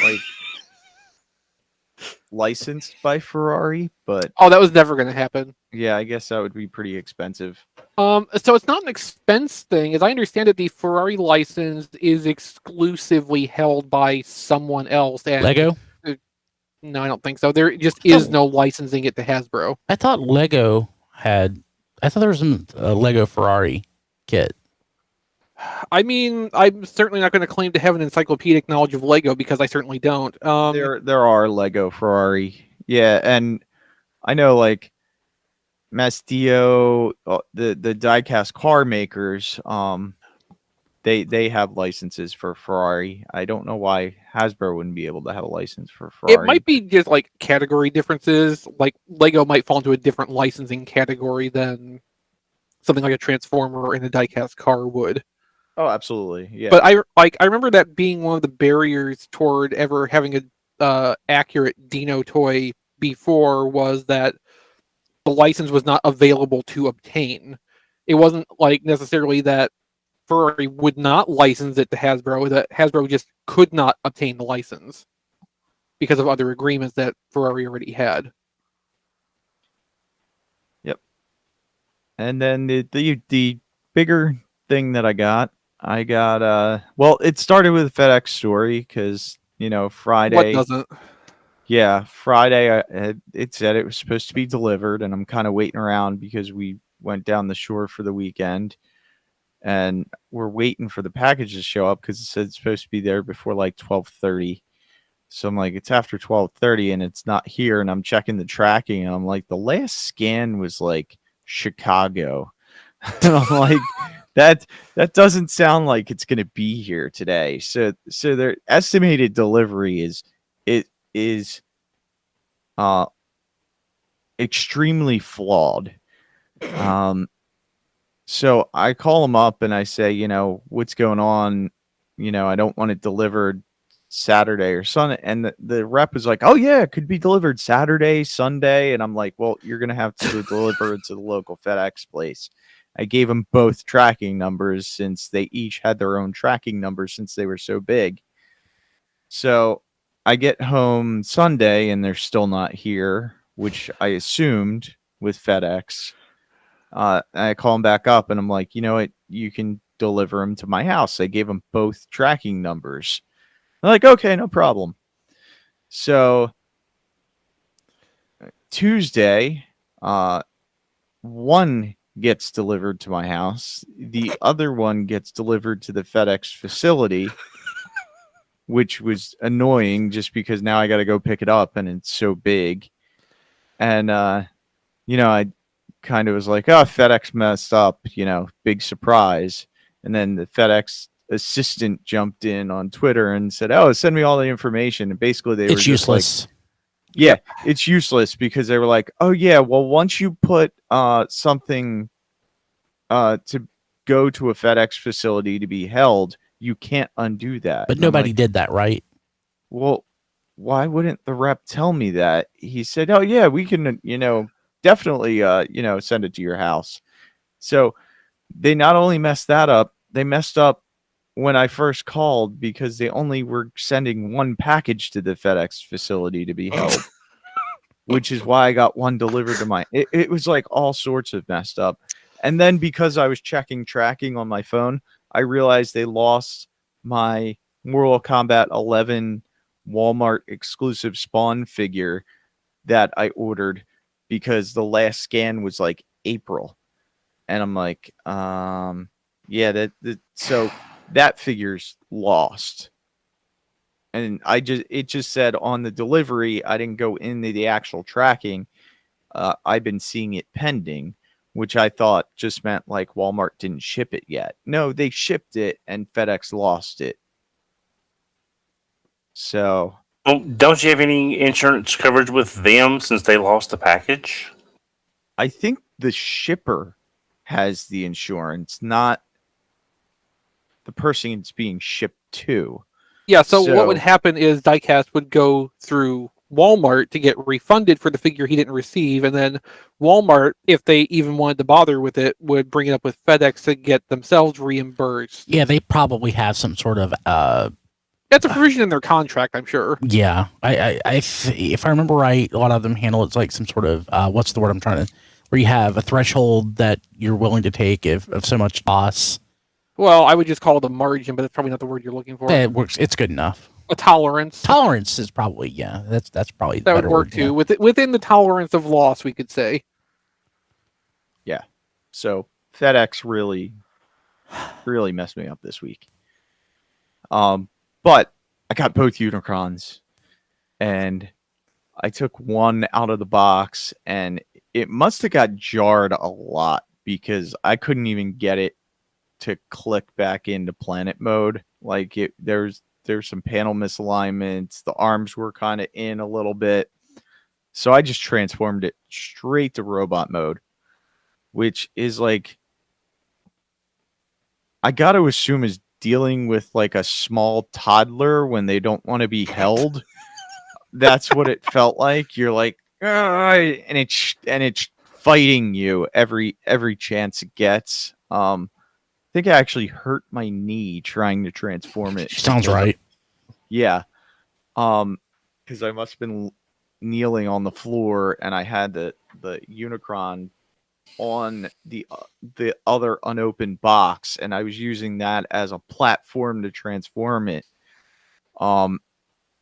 licensed by Ferrari, but that was never going to happen. Yeah, I guess that would be pretty expensive. So it's not an expense thing. As I understand it, the Ferrari license is exclusively held by someone else. And Lego? No, I don't think so. There just is no licensing it to Hasbro. I thought Lego had. I thought there was a Lego Ferrari kit. I mean, I'm certainly not going to claim to have an encyclopedic knowledge of Lego because I certainly don't. There are Lego Ferrari, yeah, and I know Mastio, the diecast car makers, they have licenses for Ferrari. I don't know why Hasbro wouldn't be able to have a license for Ferrari. It might be just category differences. Like Lego might fall into a different licensing category than something like a Transformer in a diecast car would. Oh, absolutely. Yeah. But I remember that being one of the barriers toward ever having accurate Dino toy before was that the license was not available to obtain. It wasn't like necessarily that Ferrari would not license it to Hasbro, that Hasbro just could not obtain the license because of other agreements that Ferrari already had. And then the bigger thing that I got well, it started with a FedEx story because Friday. What doesn't? Yeah, Friday it said it was supposed to be delivered, and I'm kind of waiting around because we went down the shore for the weekend, and we're waiting for the package to show up because it said it's supposed to be there before like 12:30. So I'm like, it's after 12:30 and it's not here, and I'm checking the tracking, and I'm like, the last scan was like Chicago. And I'm like, that doesn't sound like it's going to be here today. So their estimated delivery is extremely flawed. So I call them up and I say, what's going on? I don't want it delivered Saturday or Sunday. And the rep was like, oh yeah, it could be delivered Saturday, Sunday. And I'm like, well, you're going to have to deliver it to the local FedEx place. I gave them both tracking numbers since they each had their own tracking numbers since they were so big. So I get home Sunday and they're still not here, which I assumed with FedEx. I call them back up and I'm like, you know what? You can deliver them to my house. I gave them both tracking numbers. They're like, okay, no problem. So Tuesday, one gets delivered to my house. The other one gets delivered to the FedEx facility, which was annoying just because now I got to go pick it up and it's so big. And, I kind of was like, oh, FedEx messed up, big surprise. And then the FedEx assistant jumped in on Twitter and said, oh, send me all the information. And basically they were just useless. like, yeah, it's useless because they were like, oh yeah, well, once you put something to go to a FedEx facility to be held, you can't undo that. But And I'm nobody like, did that, right? well, why wouldn't the rep tell me that? He said, oh yeah, we can, definitely, send it to your house. So they not only messed that up, they messed up when I first called because they only were sending one package to the FedEx facility to be held, which is why I got one delivered to it was like all sorts of messed up. And then because I was checking tracking on my phone, I realized they lost my Mortal Kombat 11 Walmart exclusive Spawn figure that I ordered because the last scan was like April. And I'm like, yeah, so that figure's lost. And it just said on the delivery, I didn't go into the actual tracking. I've been seeing it pending, which I thought just meant like Walmart didn't ship it yet. No, they shipped it and FedEx lost it. So, Well, don't you have any insurance coverage with them since they lost the package? I think the shipper has the insurance, not the person it's being shipped to. Yeah, so what would happen is Diecast would go through Walmart to get refunded for the figure he didn't receive, and then Walmart, if they even wanted to bother with it, would bring it up with FedEx to get themselves reimbursed. Yeah, they probably have some sort of That's a provision in their contract, I'm sure. yeah. If I remember right, a lot of them handle it's like some sort of what's the word I'm trying to, where you have a threshold that you're willing to take if of so much loss. Well, I would just call it a margin, but that's probably not the word you're looking for. It works. It's good enough. A tolerance. Tolerance is probably that's probably the That would better work word, too. Within the tolerance of loss, we could say. Yeah. So FedEx really messed me up this week. But I got both Unicrons, and I took one out of the box, and it must have got jarred a lot because I couldn't even get it to click back into planet mode. Like there's some panel misalignments. The arms were kind of in a little bit. So I just transformed it straight to robot mode, which is like, I got to assume is dealing with like a small toddler when they don't want to be held. that's what it felt like. You're like, "Ah," and it's fighting you every chance it gets. I think I actually hurt my knee trying to transform it. Sounds because right. Yeah. Because I must have been kneeling on the floor, and I had the Unicron on the other unopened box, and I was using that as a platform to transform it. And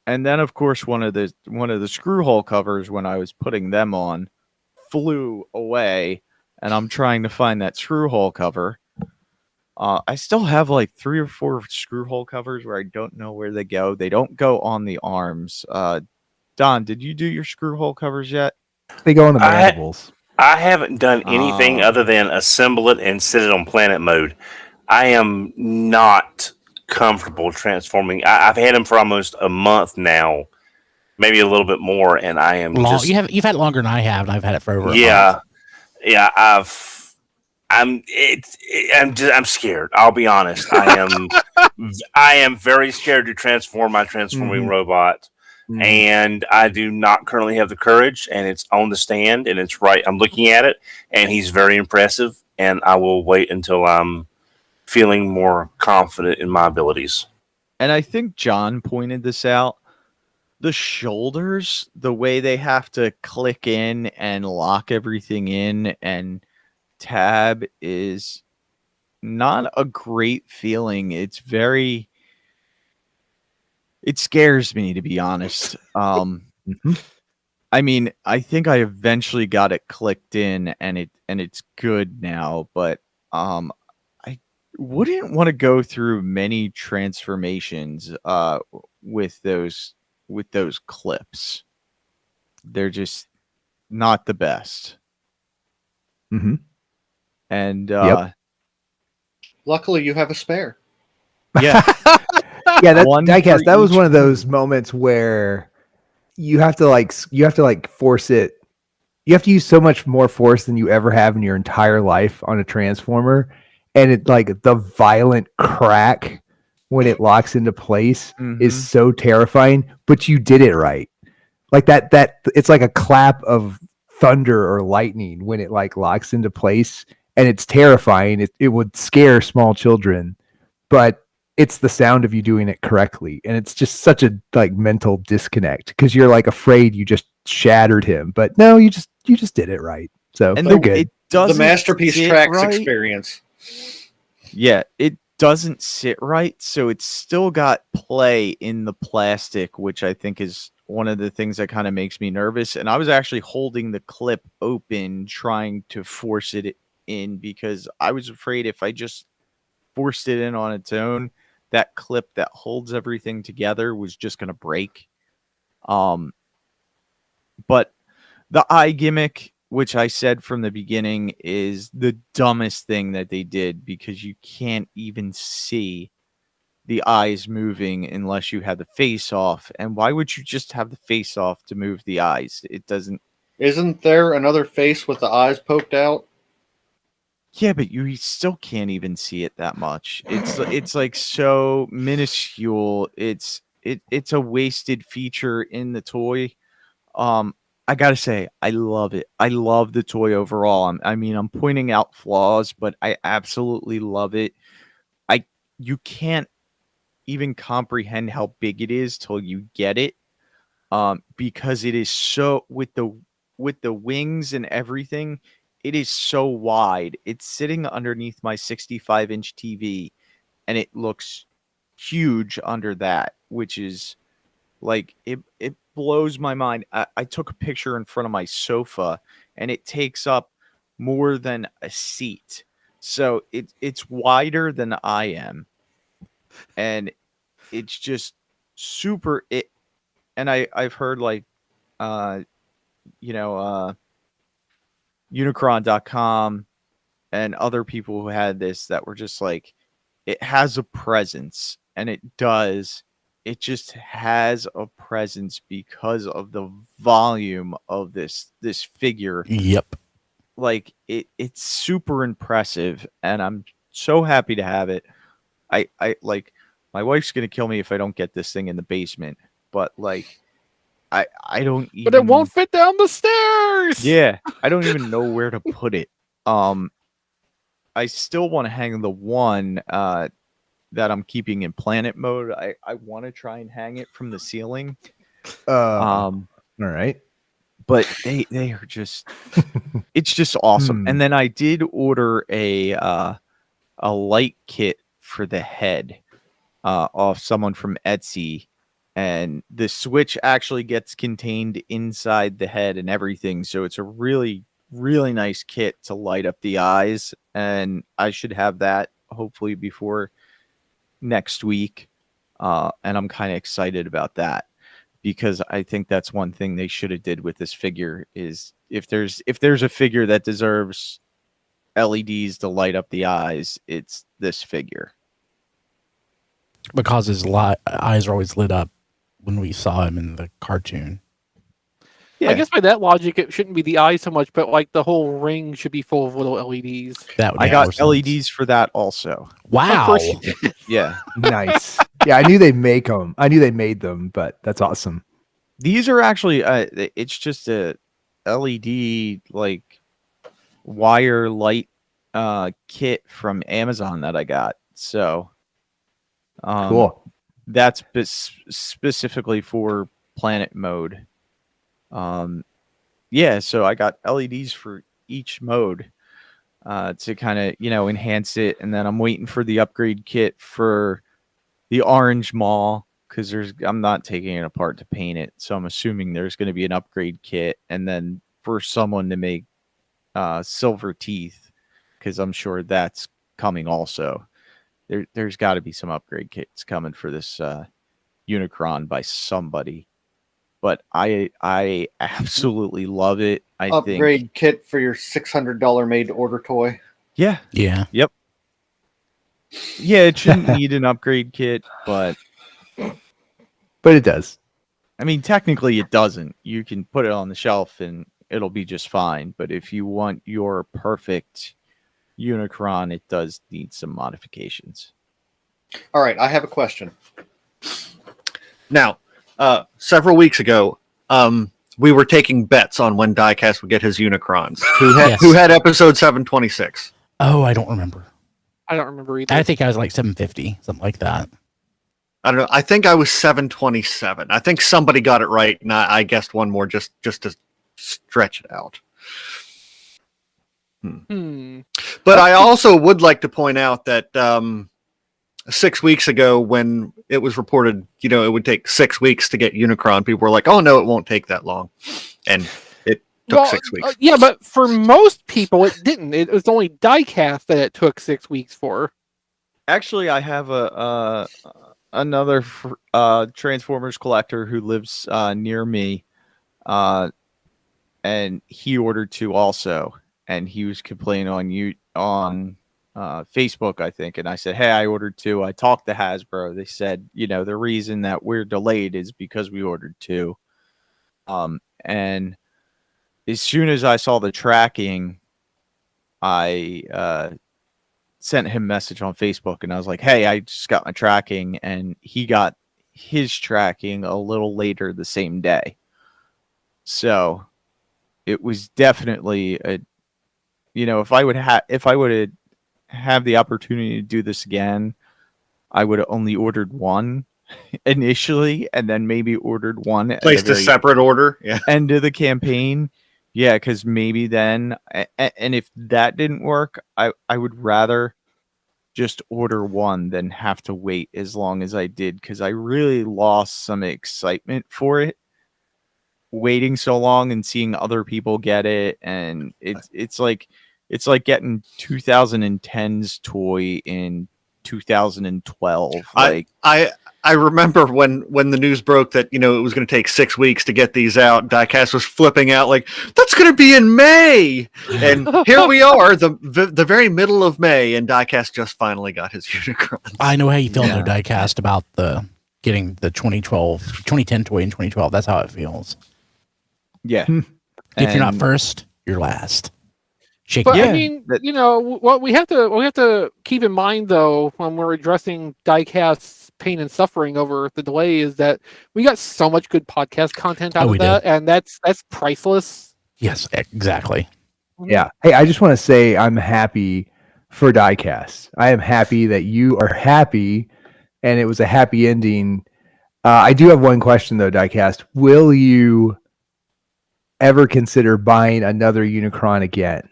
then of course one of the screw hole covers, when I was putting them on, flew away, and I'm trying to find that screw hole cover. I still have like 3 or 4 screw hole covers where I don't know where they go. They don't go on the arms. Don, did you do your screw hole covers yet? They go on the I- mandibles. I haven't done anything Ah. other than assemble it and sit it on planet mode. I am not comfortable transforming. I've had him for almost a month now, maybe a little bit more, and I am Long, just you've had it longer than I have, and I've had it for over a month. yeah. I'm scared. I'll be honest. I am very scared to transform my transforming Mhm. robot. And I do not currently have the courage, and it's on the stand, and it's right. I'm looking at it, and he's very impressive, and I will wait until I'm feeling more confident in my abilities. And I think John pointed this out. The shoulders, the way they have to click in and lock everything in and tab, is not a great feeling. It scares me, to be honest. Mhm. I mean, I think I eventually got it clicked in, and it's good now, but I wouldn't want to go through many transformations with those clips. They're just not the best. Mhm. And Yep. Luckily, you have a spare. yeah, Yeah, that one for diecast. That was each one of those move. moments where you have to like force it. You have to use so much more force than you ever have in your entire life on a transformer, and it like the violent crack when it locks into place is Mhm. so terrifying. But you did it right. Like that it's like a clap of thunder or lightning when it like locks into place, and it's terrifying. It would scare small children, but it's the sound of you doing it correctly, and it's just such a like mental disconnect because you're like afraid you just shattered him, but no, you just did it right. So And they're good. it doesn't The masterpiece sit tracks right. experience. Yeah, it doesn't sit right, so it's still got play in the plastic, which I think is one of the things that kind of makes me nervous. And I was actually holding the clip open, trying to force it in, because I was afraid if I just forced it in on its own, that clip that holds everything together was just going to break. But the eye gimmick, which I said from the beginning, is the dumbest thing that they did, because you can't even see the eyes moving unless you have the face off. And why would you just have the face off to move the eyes? It doesn't. Isn't there another face with the eyes poked out? Yeah, but you still can't even see it that much. It's like so minuscule. It's a wasted feature in the toy. I gotta say, I love it. I love the toy overall. I'm pointing out flaws, but I absolutely love it. You can't even comprehend how big it is till you get it. Because it is so, with the wings and everything, it is so wide. It's sitting underneath my 65-inch TV, and it looks huge under that, which is like, it blows my mind. I took a picture in front of my sofa, and it takes up more than a seat. So it's wider than I am, and it's just super it. And I've heard like uh you know Unicron.com and other people who had this that were just like, it has a presence, and it does. It just has a presence because of the volume of this figure. Yep. Like it's super impressive, and I'm so happy to have it. I like, my wife's gonna kill me if I don't get this thing in the basement, but like, I don't even. But it won't fit down the stairs. Yeah, I don't even know where to put it. I still want to hang the one that I'm keeping in planet mode. I want to try and hang it from the ceiling. All right. But they are just it's just awesome. Hmm. And then I did order a light kit for the head off someone from Etsy, and the switch actually gets contained inside the head and everything, so it's a really nice kit to light up the eyes, and I should have that hopefully before next week. And I'm kind of excited about that, because I think that's one thing they should have did with this figure is if there's a figure that deserves LEDs to light up the eyes, it's this figure. Because his eyes are always lit up when we saw him in the cartoon. Yeah. I guess by that logic, it shouldn't be the eyes so much, but like the whole ring should be full of little LEDs. That would I make more got sense. LEDs for that also. Wow. Of course you did. Yeah. Nice. Yeah, I knew they make them. I knew they made them, but that's awesome. These are actually it's just a LED like wire light kit from Amazon that I got. So Cool. that's specifically for planet mode. Yeah, so I got LEDs for each mode to kind of, enhance it, and then I'm waiting for the upgrade kit for the orange maw, because I'm not taking it apart to paint it, so I'm assuming there's going to be an upgrade kit, and then for someone to make silver teeth, because I'm sure that's coming also. There's got to be some upgrade kits coming for this Unicron by somebody. But I absolutely love it. I Upgrade think kit for your $600 made to order toy. yeah, Yeah. it shouldn't need an upgrade kit, but It does. I mean, technically it doesn't. You can put it on the shelf and it'll be just fine. But if you want your perfect Unicron, it does need some modifications. All right, I have a question. Now, several weeks ago, we were taking bets on when Diecast would get his Unicrons. Yes. Who had episode 726? Oh, I don't remember. I don't remember either. I think I was like 750, something like that. I don't know. I think I was 727. I think somebody got it right, and I guessed one more just to stretch it out. But I also would like to point out that 6 weeks ago, when it was reported, it would take 6 weeks to get Unicron, people were like, "Oh no, it won't take that long," and it took 6 weeks. Yeah, but for most people, it didn't. It was only Diecast that it took 6 weeks for. Actually, I have another Transformers collector who lives near me, and he ordered 2 also, and he was complaining on Facebook, I think, and I said, "Hey, I ordered 2." I talked to Hasbro. They said, the reason that we're delayed is because we ordered 2. And as soon as I saw the tracking, I sent him a message on Facebook, and I was like, "Hey, I just got my tracking," and he got his tracking a little later the same day. So it was definitely if I would have the opportunity to do this again, I would have only ordered 1 initially, and then maybe ordered 1 Placed a separate order. Yeah. end of the campaign. Yeah, because maybe then, and if that didn't work, I would rather just order 1 than have to wait as long as I did, because I really lost some excitement for it, waiting so long and seeing other people get it, and it's like getting 2010's toy in 2012. I remember when the news broke that it was going to take 6 weeks to get these out. Diecast was flipping out like, "That's going to be in May," and here we are, the very middle of May, and Diecast just finally got his Unicron. I know how you feel, though, Diecast, about getting the 2010 toy in 2012. That's how it feels. Yeah. If you're not first, you're last. Shake But it. I mean, what we have to keep in mind though when we're addressing Diecast's pain and suffering over the delay is that we got so much good podcast content out of we that, did. and that's priceless. Yes, exactly. Yeah. Hey, I just want to say I'm happy for Diecast. I am happy that you are happy, and it was a happy ending. I do have one question though, Diecast. Will you ever consider buying another Unicron again?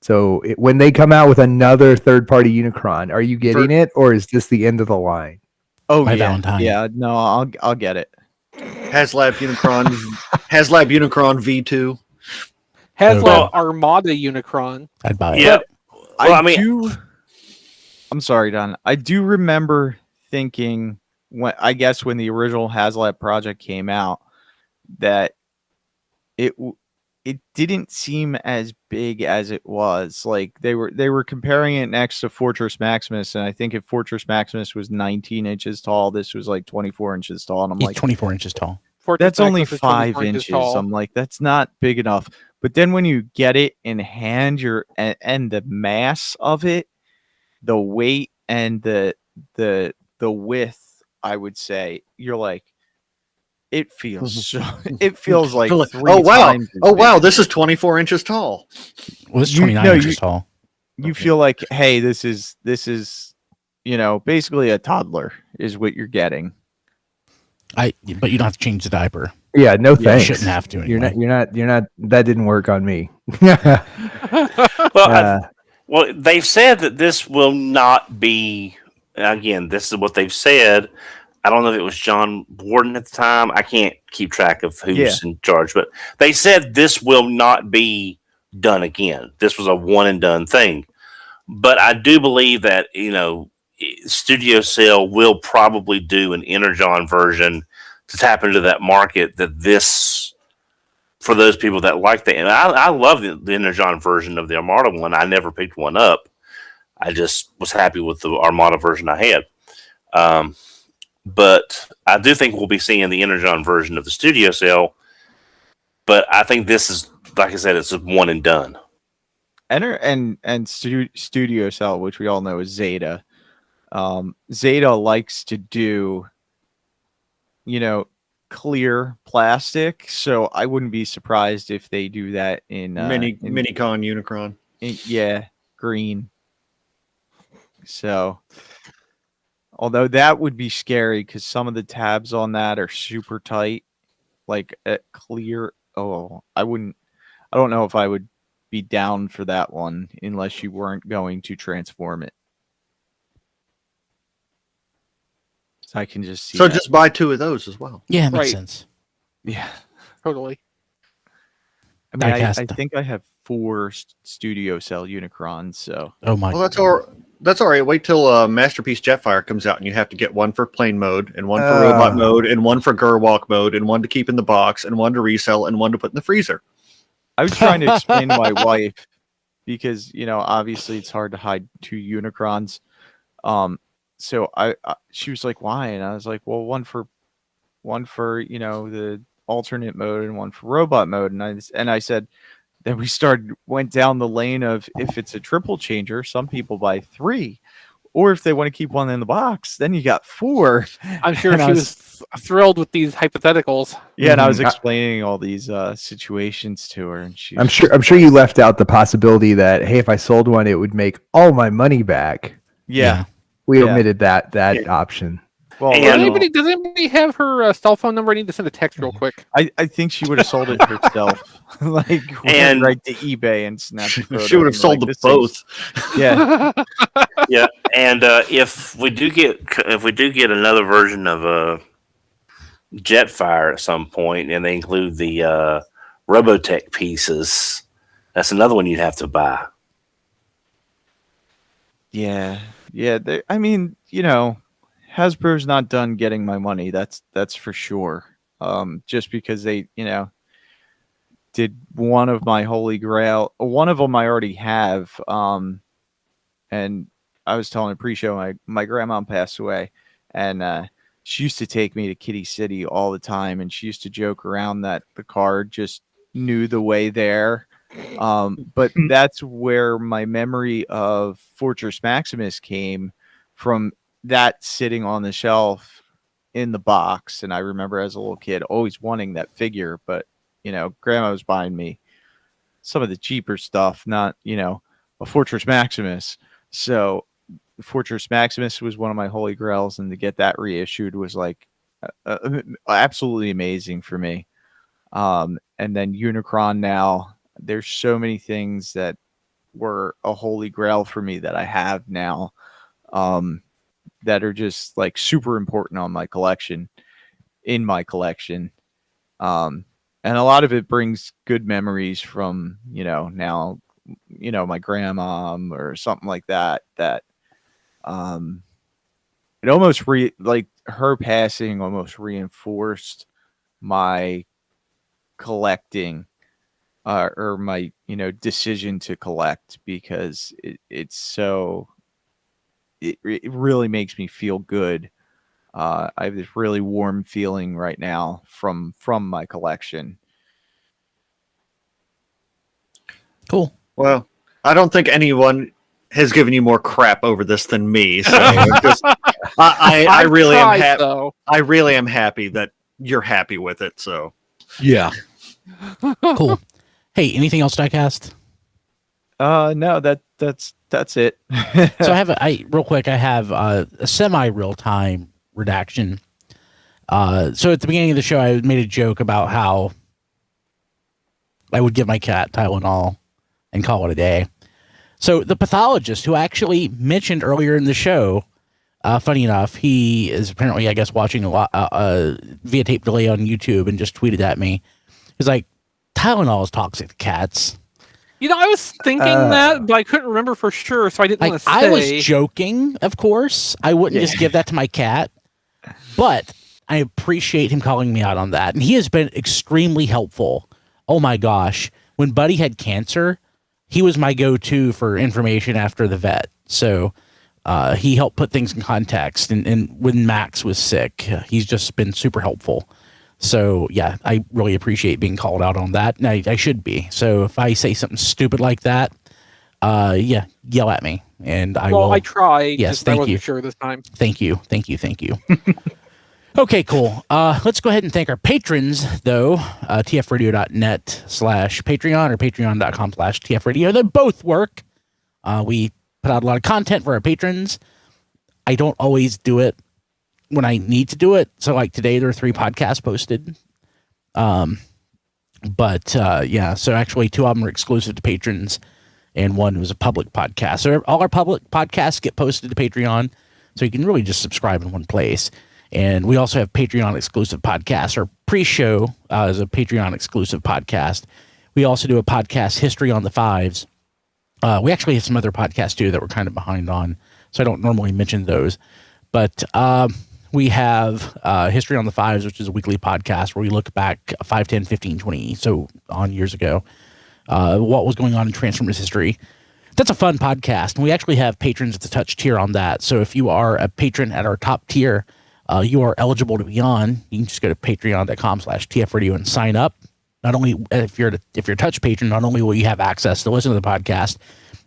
So when they come out with another third-party Unicron, are you getting it, or is this the end of the line? Oh My yeah, Valentine. yeah. No, I'll get it. HasLab Unicron V2. HasLab Well- Armada Unicron. I'd buy it. Yeah. Well, I mean, I'm sorry, Don. I do remember thinking when the original HasLab project came out that it didn't seem as big as it was. Like they were comparing it next to Fortress Maximus, and I think if Fortress Maximus was 19 inches tall, this was like 24 inches tall, and I'm He's like, 24 inches tall. Fortress that's only Maximus is 5 24 inches. tall. I'm like, that's not big enough. But then when you get it in hand, and the mass of it, the weight and the width, I would say, you're like, it feels so. It feels like Oh 3 wow! times as Oh wow! big. This is 24 inches tall. Well, it's You- 29 no, inches you- tall. You feel like, hey, this is basically a toddler is what you're getting. But you don't have to change the diaper. Yeah, no Yeah, thanks. shouldn't have to You're anyway. you're not. That didn't work on me. well, Uh, well, they've said that this will not be. Again, this is what they've said. I don't know if it was John Warden at the time. I can't keep track of who's in charge, but they said this will not be done again. This was a one and done thing. But I do believe that, Studio Cell will probably do an Energon version to tap into that market. That this, for those people that like that, and I love the Energon version of the Armada one. I never picked one up. I just was happy with the Armada version I had. But I do think we'll be seeing the Energon version of the Studio Cell. But I think this is, like I said, it's a one and done. Studio Cell, which we all know is Zeta. Zeta likes to do, clear plastic, so I wouldn't be surprised if they do that in Minicon Unicron. green. So, although that would be scary because some of the tabs on that are super tight, like clear. Oh, I don't know if I would be down for that one unless you weren't going to transform it. So I can just see. So that. just buy 2 of those as well. Yeah, it makes Right. sense. Yeah. Totally. I mean, I Diecast. think I have 4 Studio Cell Unicrons. So Oh my. Well, that's all right. Wait till Masterpiece Jetfire comes out, and you have to get one for plane mode, and one for robot mode, and one for Gerwalk mode, and one to keep in the box, and one to resell, and one to put in the freezer. I was trying to explain to my wife because obviously it's hard to hide 2 Unicrons. So she was like, "Why?" And I was like, "Well, one for the alternate mode and one for robot mode." And I said, then we went down the lane of if it's a triple changer, some people buy 3, or if they want to keep one in the box, then you got 4. I'm sure And she was thrilled with these hypotheticals. Yeah, and I was Mhm. explaining all these situations to her, and she. I'm sure you left out the possibility that, hey, if I sold one, it would make all my money back. Yeah. We Yeah. omitted that option. Well, And- Does anybody have her cell phone number? I need to send a text real quick. I think she would have sold it herself, like went And- right to eBay and snapped. a photo She would have and sold like, them "This thing's-" both. Yeah, Yeah, and if we do get another version of Jetfire at some point, and they include the Robotech pieces, that's another one you'd have to buy. yeah. I mean, Hasbro's not done getting my money. That's for sure. Just because they, did one of my Holy Grail. One of them I already have. And I was telling a pre-show, my grandma passed away, and she used to take me to Kitty City all the time, and she used to joke around that the card just knew the way there. But that's where my memory of Fortress Maximus came from, that sitting on the shelf in the box. And I remember as a little kid always wanting that figure, but Grandma was buying me some of the cheaper stuff, not a Fortress Maximus. So Fortress Maximus was one of my holy grails, and to get that reissued was like absolutely amazing for me. And then Unicron now, there's so many things that were a holy grail for me that I have now, that are just like super important in my collection. And a lot of it brings good memories from, now, my grandma or something like that, it almost like her passing almost reinforced my collecting, or my, decision to collect, because it really makes me feel good. I have this really warm feeling right now from my collection. Cool. Well, I don't think anyone has given you more crap over this than me. So I really am happy. I really am happy that you're happy with it. So Yeah. Cool. Hey, anything else, Diecast? No, that's it. So real quick, I have a semi real time redaction. So at the beginning of the show, I made a joke about how I would give my cat Tylenol and call it a day. So the pathologist who actually mentioned earlier in the show, funny enough, he is apparently, I guess, watching a lot via tape delay on YouTube, and just tweeted at me. He's like, Tylenol is toxic to cats. I was thinking that, but I couldn't remember for sure, so I didn't want to say. I was joking, of course. I wouldn't just give that to my cat. But I appreciate him calling me out on that. And he has been extremely helpful. Oh my gosh. When Buddy had cancer, he was my go-to for information after the vet. So he helped put things in context. And when Max was sick, he's just been super helpful. So, yeah, I really appreciate being called out on that. And I should be. So if I say something stupid like that, yell at me. And I will. Well, I tried. Yes, I thank wasn't you. sure this time. Thank you. Okay, cool. Let's go ahead and thank our patrons, though. tfradio.net/Patreon or patreon.com/tfradio. They both work. We put out a lot of content for our patrons. I don't always do it when I need to do it. So like today, there are 3 podcasts posted. So actually 2 of them are exclusive to patrons, and 1 was a public podcast. So all our public podcasts get posted to Patreon, so you can really just subscribe in one place. And we also have Patreon exclusive podcasts. Our pre-show is a Patreon exclusive podcast. We also do a podcast, History on the Fives. We actually have some other podcasts too that we're kind of behind on, so I don't normally mention those. But we have History on the Fives, which is a weekly podcast where we look back 5, 10, 15, 20, so on years ago, what was going on in Transformers history. That's a fun podcast, and we actually have patrons at the touch tier on that. So if you are a patron at our top tier, you are eligible to be on. You can just go to patreon.com/tfradio and sign up. Not only if you're a touch patron, not only will you have access to listen to the podcast,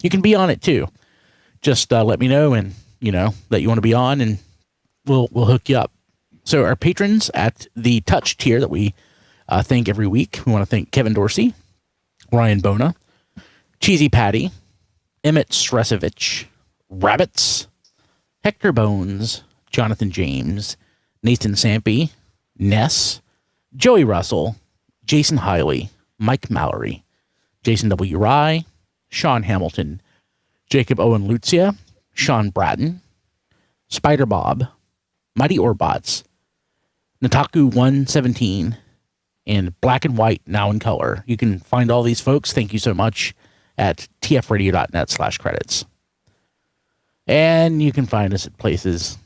you can be on it too. Just let me know, and that you want to be on, and we'll hook you up. So our patrons at the touch tier that we thank every week, we want to thank Kevin Dorsey, Ryan Bona, Cheesy Patty, Emmett Stresovich, Rabbits, Hector Bones, Jonathan James, Nathan Sampy, Ness, Joey Russell, Jason Hiley, Mike Mallory, Jason W. Rye, Sean Hamilton, Jacob Owen Lucia, Sean Bratton, Spider Bob, Mighty Orbots, Nataku 117, and Black and White Now in Color. You can find all these folks. Thank you so much at tfradio.net/credits. And you can find us at places.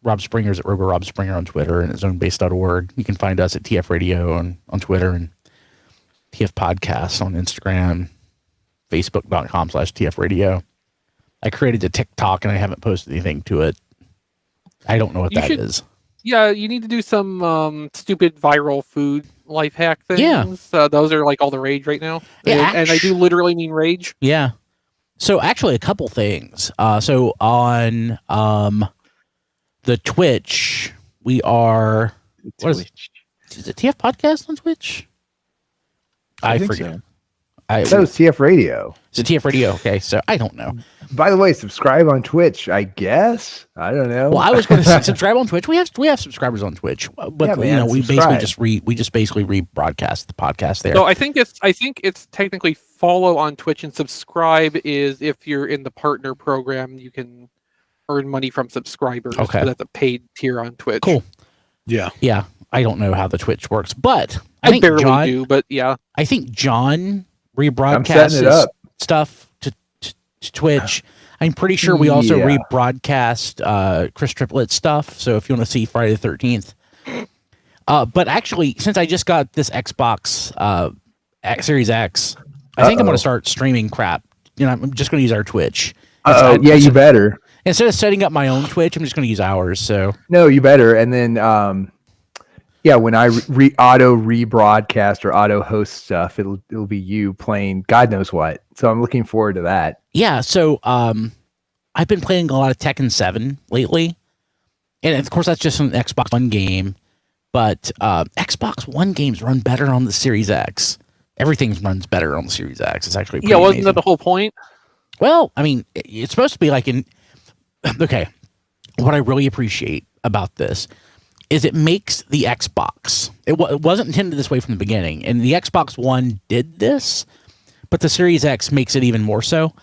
Rob Springer's at Robo Rob Springer on Twitter and at zonebase.org. You can find us at TF Radio on Twitter, and TF Podcasts on Instagram, facebook.com/TF Radio. I created a TikTok and I haven't posted anything to it. I don't know what that is. Yeah, you need to do some stupid viral food life hack things. Yeah. Those are like all the rage right now. Yeah, and I do literally mean rage. Yeah. So actually a couple things. So on the Twitch, we are. What is it? TF Podcast on Twitch? I think forget. so. That was TF Radio. It's a TF Radio. Okay, so I don't know. By the way, subscribe on Twitch. I guess I don't know. Well, I was going to say subscribe on Twitch. We have subscribers on Twitch, but Yeah, man, we subscribe. basically just basically rebroadcast the podcast there. So I think it's technically follow on Twitch, and subscribe is if you're in the partner program, you can earn money from subscribers. Okay. So that's a paid tier on Twitch. Cool. Yeah. Yeah, I don't know how the Twitch works, but I think barely John, do, but yeah. I think John setting it rebroadcasts up. stuff to Twitch. I'm pretty sure we also Yeah. rebroadcast Chris Triplet stuff. So if you want to see Friday the 13th. But actually, since I just got this Xbox Series X, I think I'm going to start streaming crap. I'm just going to use our Twitch. Oh, yeah, you better. Instead of setting up my own Twitch, I'm just going to use ours. So No, you better. And then, when I auto rebroadcast or auto host stuff, it'll be you playing God knows what. So I'm looking forward to that. yeah, so I've been playing a lot of Tekken 7 lately, and of course that's just an Xbox One game. But Xbox One games run better on the Series X. Everything runs better on the Series X. It's actually pretty Wasn't amazing. that the whole point? Well, I mean, it's supposed to be like okay, what I really appreciate about this is it makes the Xbox. It wasn't intended this way from the beginning, and the Xbox One did this, but the Series X makes it even more so.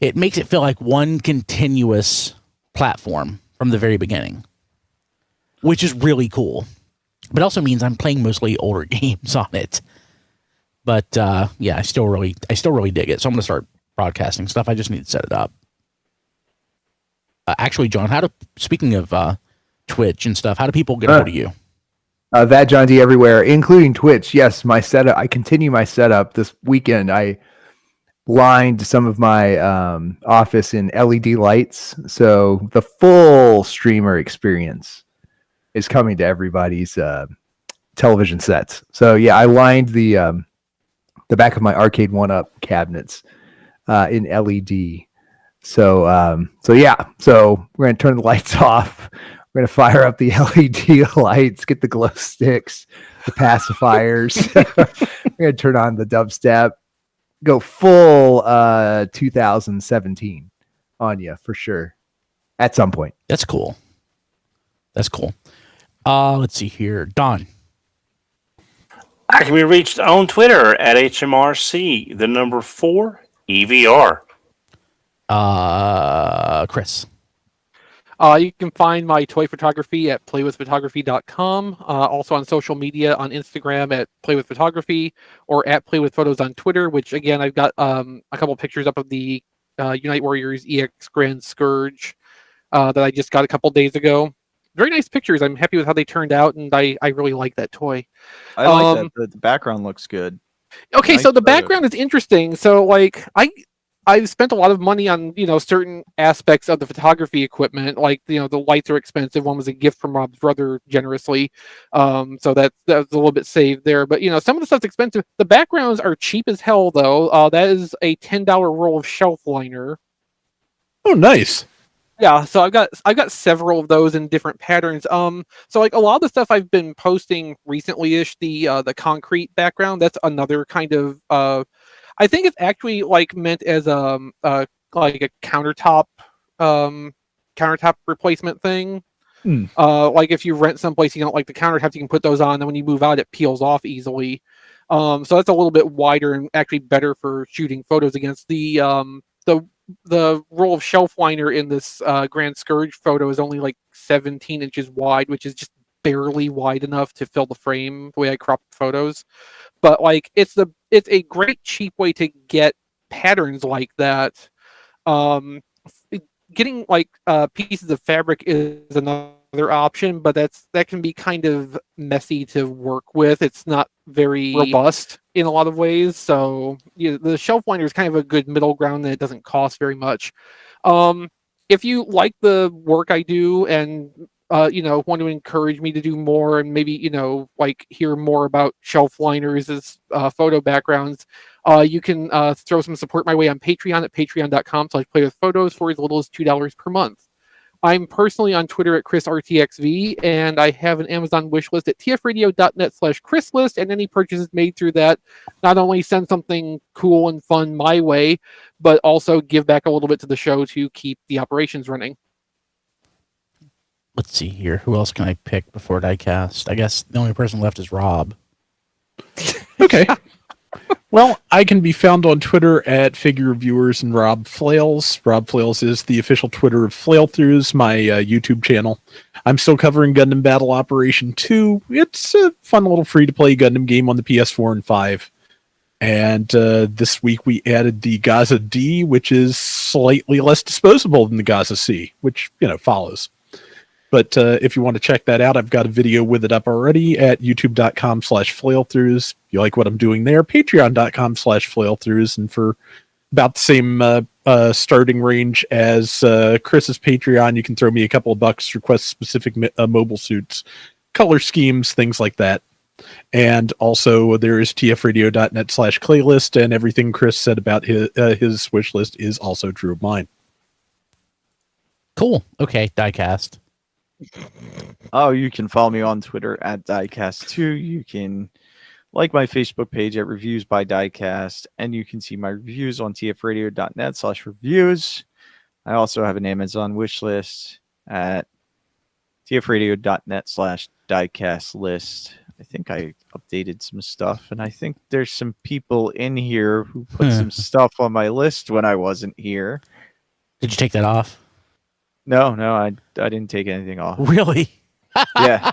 It makes it feel like one continuous platform from the very beginning, which is really cool. But it also means I'm playing mostly older games on it. But yeah, I still really dig it. So I'm going to start broadcasting stuff. I just need to set it up. Actually, John, speaking of Twitch and stuff, how do people get a hold of you? That John D everywhere, including Twitch. Yes, my setup. I continue my setup this weekend. I lined some of my office in LED lights, so the full streamer experience is coming to everybody's television sets. So yeah, I lined the back of my Arcade 1-Up cabinets in LED. So yeah, so we're gonna turn the lights off. We're gonna fire up the LED lights, get the glow sticks, the pacifiers. We're gonna turn on the dubstep, go full 2017 on you for sure at some point. That's cool. Let's see here, Don. I can be reached on Twitter at HMRC, the number 4 EVR. Chris. You can find my toy photography at playwithphotography.com. Also on social media on Instagram at playwithphotography or at playwithphotos on Twitter, which again, I've got a couple pictures up of the Unite Warriors EX Grand Scourge that I just got a couple days ago. Very nice pictures. I'm happy with how they turned out, and I really like that toy. I like that. The background looks good. Okay, Nice so the photo. background is interesting. So like I've spent a lot of money on certain aspects of the photography equipment. Like the lights are expensive. One was a gift from Rob's brother generously, so that was a little bit saved there. But some of the stuff's expensive. The backgrounds are cheap as hell though. That is a $10 roll of shelf liner. Oh, nice. Yeah, so I've got several of those in different patterns. So like a lot of the stuff I've been posting recently-ish, the concrete background, that's another kind of I think it's actually like meant as like a countertop replacement thing. Like if you rent someplace you don't like the countertops, you can put those on, and when you move out, it peels off easily. So that's a little bit wider and actually better for shooting photos against. The roll of shelf liner in this Grand Scourge photo is only like 17 inches wide, which is just barely wide enough to fill the frame the way I crop photos. But like it's a great cheap way to get patterns like that. Getting like pieces of fabric is another option, but that can be kind of messy to work with. It's not very robust in a lot of ways. So the shelf liner is kind of a good middle ground, and it doesn't cost very much. If you like the work I do and want to encourage me to do more and maybe like hear more about shelf liners as photo backgrounds, you can throw some support my way on Patreon at patreon.com/playwithphotos for as little as $2 per month. I'm personally on Twitter at ChrisRTXV, and I have an Amazon wish list at tfradio.net/ChrisList, and any purchases made through that not only send something cool and fun my way, but also give back a little bit to the show to keep the operations running. Let's see here. Who else can I pick before diecast? I guess the only person left is Rob. Okay. Well, I can be found on Twitter at Figure Reviewers and Rob Flails. Rob Flails is the official Twitter of Flailthroughs, my YouTube channel. I'm still covering Gundam Battle Operation 2. It's a fun little free-to-play Gundam game on the PS4 and 5. And this week we added the Gaza D, which is slightly less disposable than the Gaza C, which, follows. But if you want to check that out, I've got a video with it up already at youtube.com/flailthroughs. If you like what I'm doing there, patreon.com/flailthroughs. And for about the same starting range as Chris's Patreon, you can throw me a couple of bucks, request specific mobile suits, color schemes, things like that. And also there is tfradio.net/playlist, and everything Chris said about his wish list is also true of mine. Cool. Okay, diecast. Oh, you can follow me on Twitter at diecast2. You can like my Facebook page at Reviews by Diecast, and you can see my reviews on tfradio.net/reviews. I also have an Amazon wish list at tfradio.net/diecast list. I think I updated some stuff, and I think there's some people in here who put some stuff on my list when I wasn't here. Did you take that off? No, I didn't take anything off. Really? Yeah.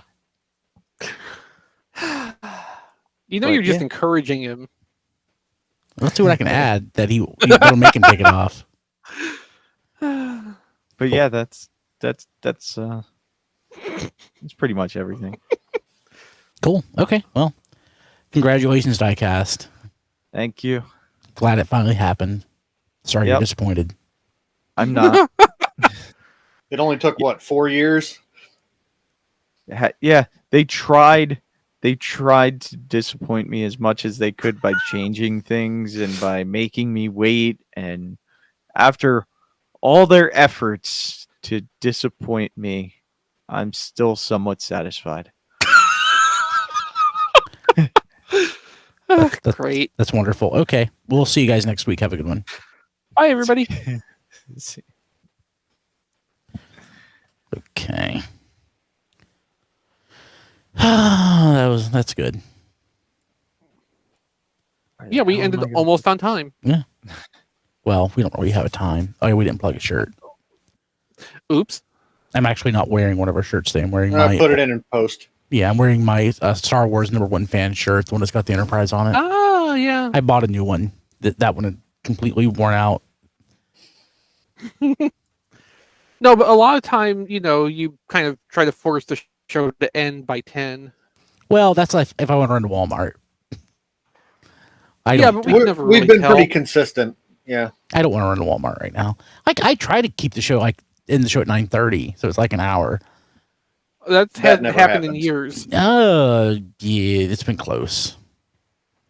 You're just encouraging him. Let's see what I can add that'll make him take it off. But yeah, that's pretty much everything. Cool. Okay. Well, congratulations, diecast. Thank you. Glad it finally happened. Sorry you're disappointed. I'm not. It only took 4 years? Yeah, they tried to disappoint me as much as they could by changing things and by making me wait, and after all their efforts to disappoint me, I'm still somewhat satisfied. That's Great. That's wonderful. Okay. We'll see you guys next week. Have a good one. Bye, everybody. Okay. That's good. Yeah, we ended almost on time. Yeah. Well, we don't really have a time. Oh, yeah, we didn't plug a shirt. Oops. I'm actually not wearing one of our shirts today. I'm wearing I put it in post. Yeah, I'm wearing my Star Wars #1 fan shirt, the one that's got the Enterprise on it. Oh, yeah. I bought a new one. That one had completely worn out. No, but a lot of time, you kind of try to force the show to end by 10. Well, that's like if I want to run to Walmart. But we've been pretty consistent. Yeah. I don't want to run to Walmart right now. I try to keep the show in the show at 9:30, so it's like an hour. That hasn't happened in years. Yeah, it's been close.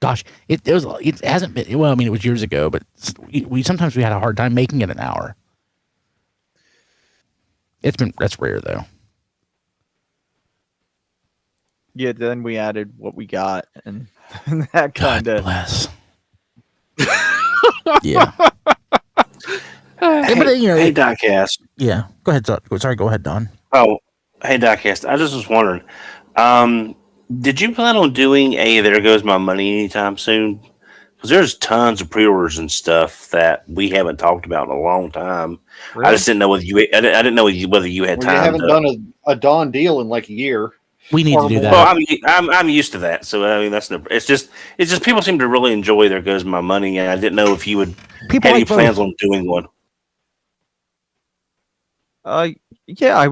Gosh, it hasn't been. Well, I mean, it was years ago, but we sometimes had a hard time making it an hour. That's rare though. Yeah, then we added what we got, and that kind of bless. Yeah. Hey, Diecast. Yeah, go ahead. Sorry, go ahead, Don. Oh, hey, Diecast. I just was wondering, did you plan on doing a There Goes My Money anytime soon? Because there's tons of pre-orders and stuff that we haven't talked about in a long time. Really? I just didn't know whether you. I didn't know whether you had time. You haven't done a Dawn deal in like a year. We need to do that. Well, I'm used to that, so I mean that's no. It's just people seem to really enjoy There Goes My Money, and I didn't know if you would have any plans on doing one. Yeah,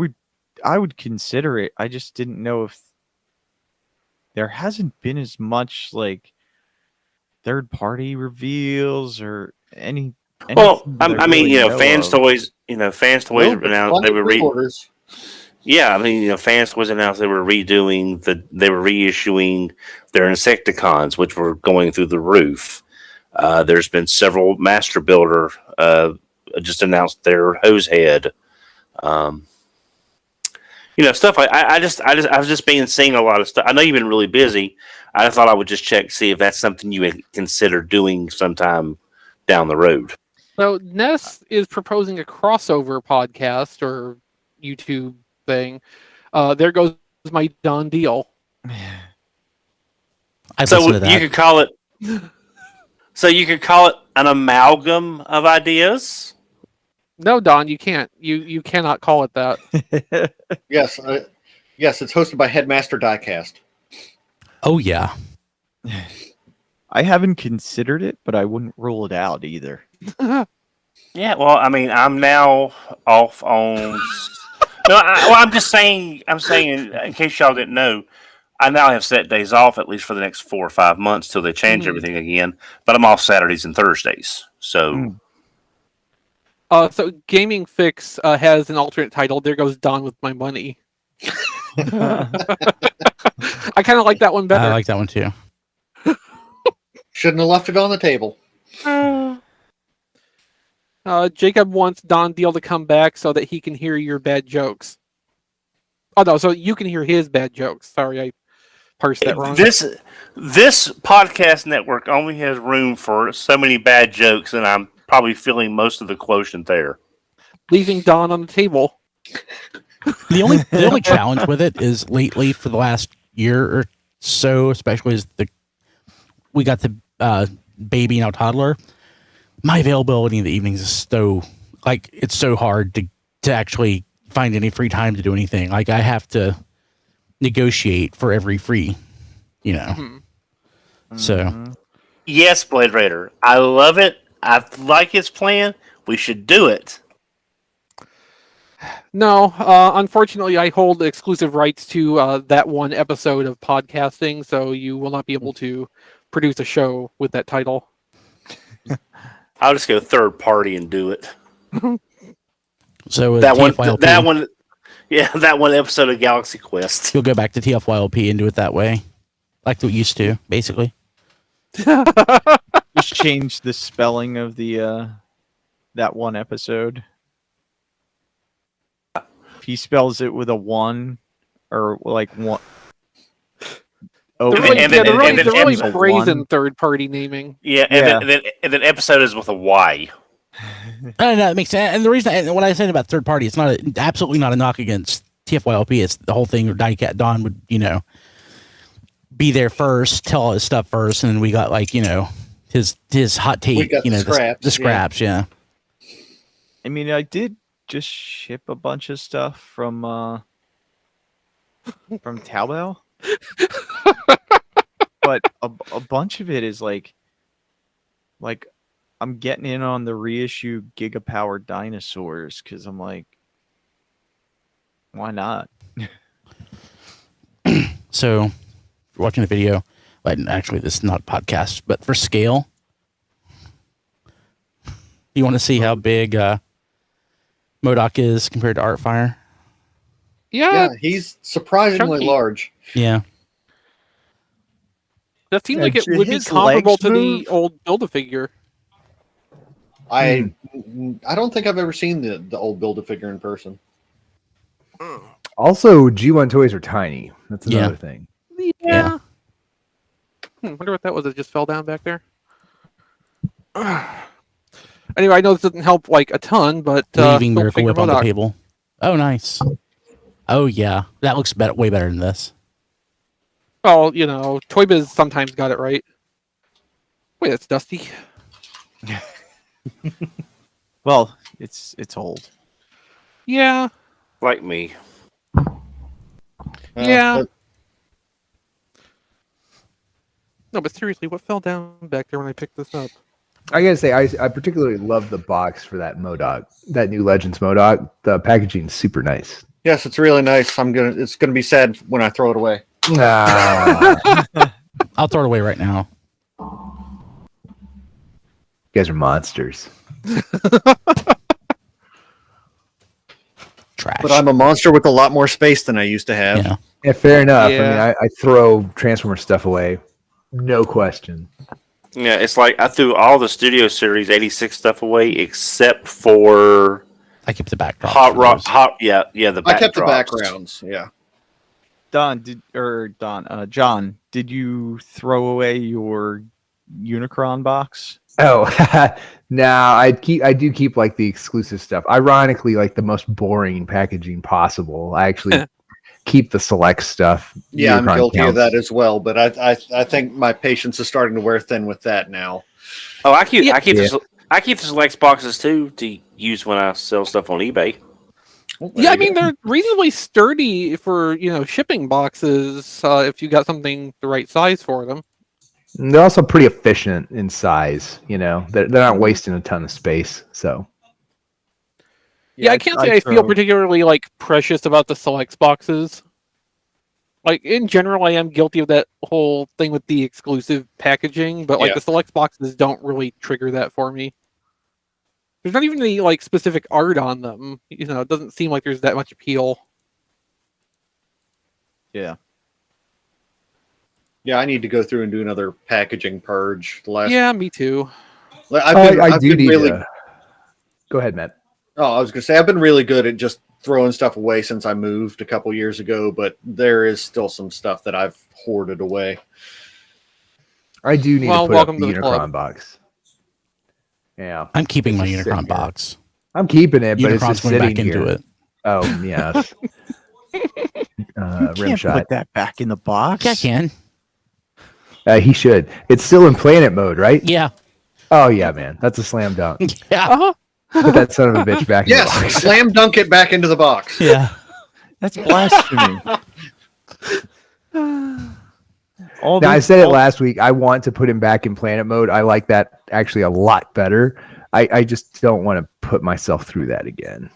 I would consider it. I just didn't know if there hasn't been as much like third party reveals or any. Well, I mean, Fans Toys announced they were Yeah, I mean, Fans Toys announced they were reissuing their Insecticons, which were going through the roof. There's been several Master Builder just announced their hose head. stuff like I've just been seeing a lot of stuff. I know you've been really busy. I thought I would just check see if that's something you would consider doing sometime down the road. So Ness is proposing a crossover podcast or YouTube thing. There goes my done deal. I So listen to that. you could call it. So you could call it an amalgam of ideas. No, Don, you can't. You cannot call it that. Yes, yes, it's hosted by Headmaster Diecast. Oh yeah. I haven't considered it, but I wouldn't rule it out either. Yeah, well, I mean, I'm now off on. No, I'm just saying. I'm saying in case y'all didn't know, I now have set days off at least for the next 4 or 5 months till they change everything again. But I'm off Saturdays and Thursdays, so. So Gaming Fix has an alternate title. There goes Don with my money. I kind of like that one better. I like that one too. Shouldn't have left it on the table. Jacob wants Don Deal to come back so that he can hear your bad jokes. Oh no, so you can hear his bad jokes. Sorry, I parsed that wrong. This podcast network only has room for so many bad jokes, and I'm probably filling most of the quotient there. Leaving Don on the table. The only challenge with it is lately for the last year or so, especially is we got the baby now toddler. My availability in the evenings is so it's so hard to actually find any free time to do anything. Like I have to negotiate for every free, So Yes, Blade Raider, I love it. I like his plan. We should do it. No, unfortunately, I hold exclusive rights to that one episode of podcasting, so you will not be able to produce a show with that title. I'll just go third party and do it. So with That TFYLP, one, yeah, that one episode of Galaxy Quest. you'll go back to TFYLP and do it that way, like we used to, basically. Just change the spelling of the that one episode. If he spells it with a 1 or like 1. Oh, They're really, and then- they're really, and then they're really episode brazen one. third-party naming. Yeah, and then episode is with a Y. No, it makes sense. And the reason, and what I said about third party, it's absolutely not a knock against TFYLP. It's the whole thing where Don would, be there first, tell all his stuff first, and then we got his hot take, We got the scraps, the scraps, yeah. I mean, I did just ship a bunch of stuff from Taobao, but a bunch of it is like I'm getting in on the reissue Gigapower dinosaurs because I'm like, why not? So, if you're watching the video, but actually this is not a podcast, but for scale, you want to see how big MODOK is compared to Artfire? Yeah, he's surprisingly chunky. large. Yeah. That seems Yeah, like it did would be his comparable legs to move? the old Build-A-Figure. I don't think I've ever seen the old Build-A-Figure in person. Also, G1 toys are tiny. That's another thing. Yeah. Wonder what that was. It just fell down back there. Anyway, I know this doesn't help a ton, but Leaving Build Miracle Figure Whip on the MODOK. table. Oh, nice. Oh, yeah. That looks way better than this. Well, Toy Biz sometimes got it right. Wait, that's Dusty. Well, it's old. Yeah. Like me. Yeah. But No, but seriously, what fell down back there when I picked this up? I gotta say, I particularly love the box for that MODOK, that new Legends MODOK. The packaging's super nice. yes, it's really nice. It's gonna be sad when I throw it away. Ah, you I'll throw it away right now. guys are monsters. Trash. But I'm a monster with a lot more space than I used to have. Yeah. Yeah, fair enough. Yeah. I mean, I throw Transformer stuff away, no question. Yeah, it's like I threw all the Studio Series 86 stuff away except for I keep the backdrop. Hot rock, yeah, the I kept the backdrops. backgrounds. Yeah. John, did you throw away your Unicron box? Oh, now I do keep like the exclusive stuff. Ironically, like the most boring packaging possible. I actually keep the select stuff. Yeah, I'm Unicron guilty of counts. that as well. But I think my patience is starting to wear thin with that now. Oh, I keep Yeah. I keep the select boxes too to use when I sell stuff on eBay. Oh, there Yeah, I you mean go. they're reasonably sturdy for shipping boxes if you got something the right size for them. And they're also pretty efficient in size. They're not wasting a ton of space. So Yeah, I can't say I feel particularly like precious about the selects boxes. Like in general, I am guilty of that whole thing with the exclusive packaging, but like Yeah. the selects boxes don't really trigger that for me. There's not even any like specific art on them. It doesn't seem like there's that much appeal. Yeah. Yeah, I need to go through and do another packaging purge. Yeah, me too. I've do been need really. to. Go ahead, Matt. Oh, I was gonna say I've been really good at just throwing stuff away since I moved a couple years ago, but there is still some stuff that I've hoarded away. I do need Well, to put up welcome the to the Unicron club. box. Yeah, I'm keeping my It's just sitting Unicron here. box. I'm keeping it, but it's Unicron's just going sitting back here. into it. Oh yes. Rim Can't shot. put that back in the box. Yeah, I can. He should. It's still in planet mode, right? Yeah. Oh yeah, man. That's a slam dunk. Yeah. Uh-huh. Put that son of a bitch back in the box. Yes, slam dunk it back into the box. Yeah. That's blasphemy. Now, I said it last week. I want to put him back in planet mode. I like that actually a lot better. I just don't want to put myself through that again.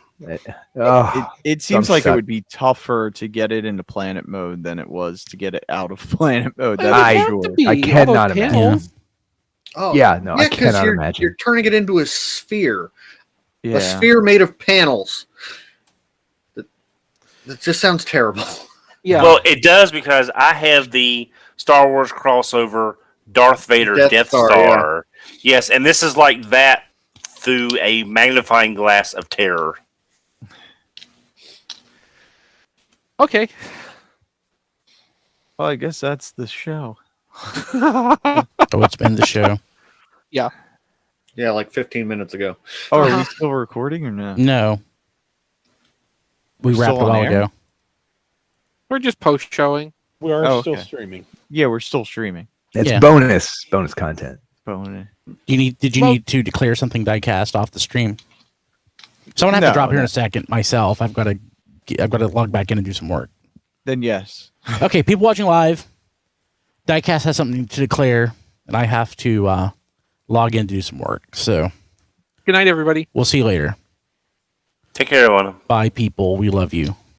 It seems I'm like it stuck. would be tougher to get it into planet mode than it was to get it out of planet mode. It would That's have for to sure. be, I all those cannot imagine. panels. Oh, Yeah, no, I 'cause cannot you're, imagine. You're turning it into a sphere. A Yeah. sphere made of panels. That just sounds terrible. Yeah. Well, it does because I have the Star Wars crossover Darth Vader Death Star, Star. Yes, and this is like that through a magnifying glass of terror. Okay. Well, I guess that's the show. Oh, it's been the show. Yeah, like 15 minutes ago. Oh, are we still recording or no? No. We We're wrapped still a on while air? ago. We're just post showing. We are Oh, still okay. streaming. Yeah, we're still streaming. It's Yeah. bonus content. Bonus. Did you Well- need to declare something diecast off the stream? So I'm gonna have to No, drop here in no. a second myself. I've got to log back in and do some work. Then yes. Okay, people watching live, diecast has something to declare, and I have to log in to do some work. So Good night, everybody. we'll see you later. Take care, everyone. Bye, people. We love you.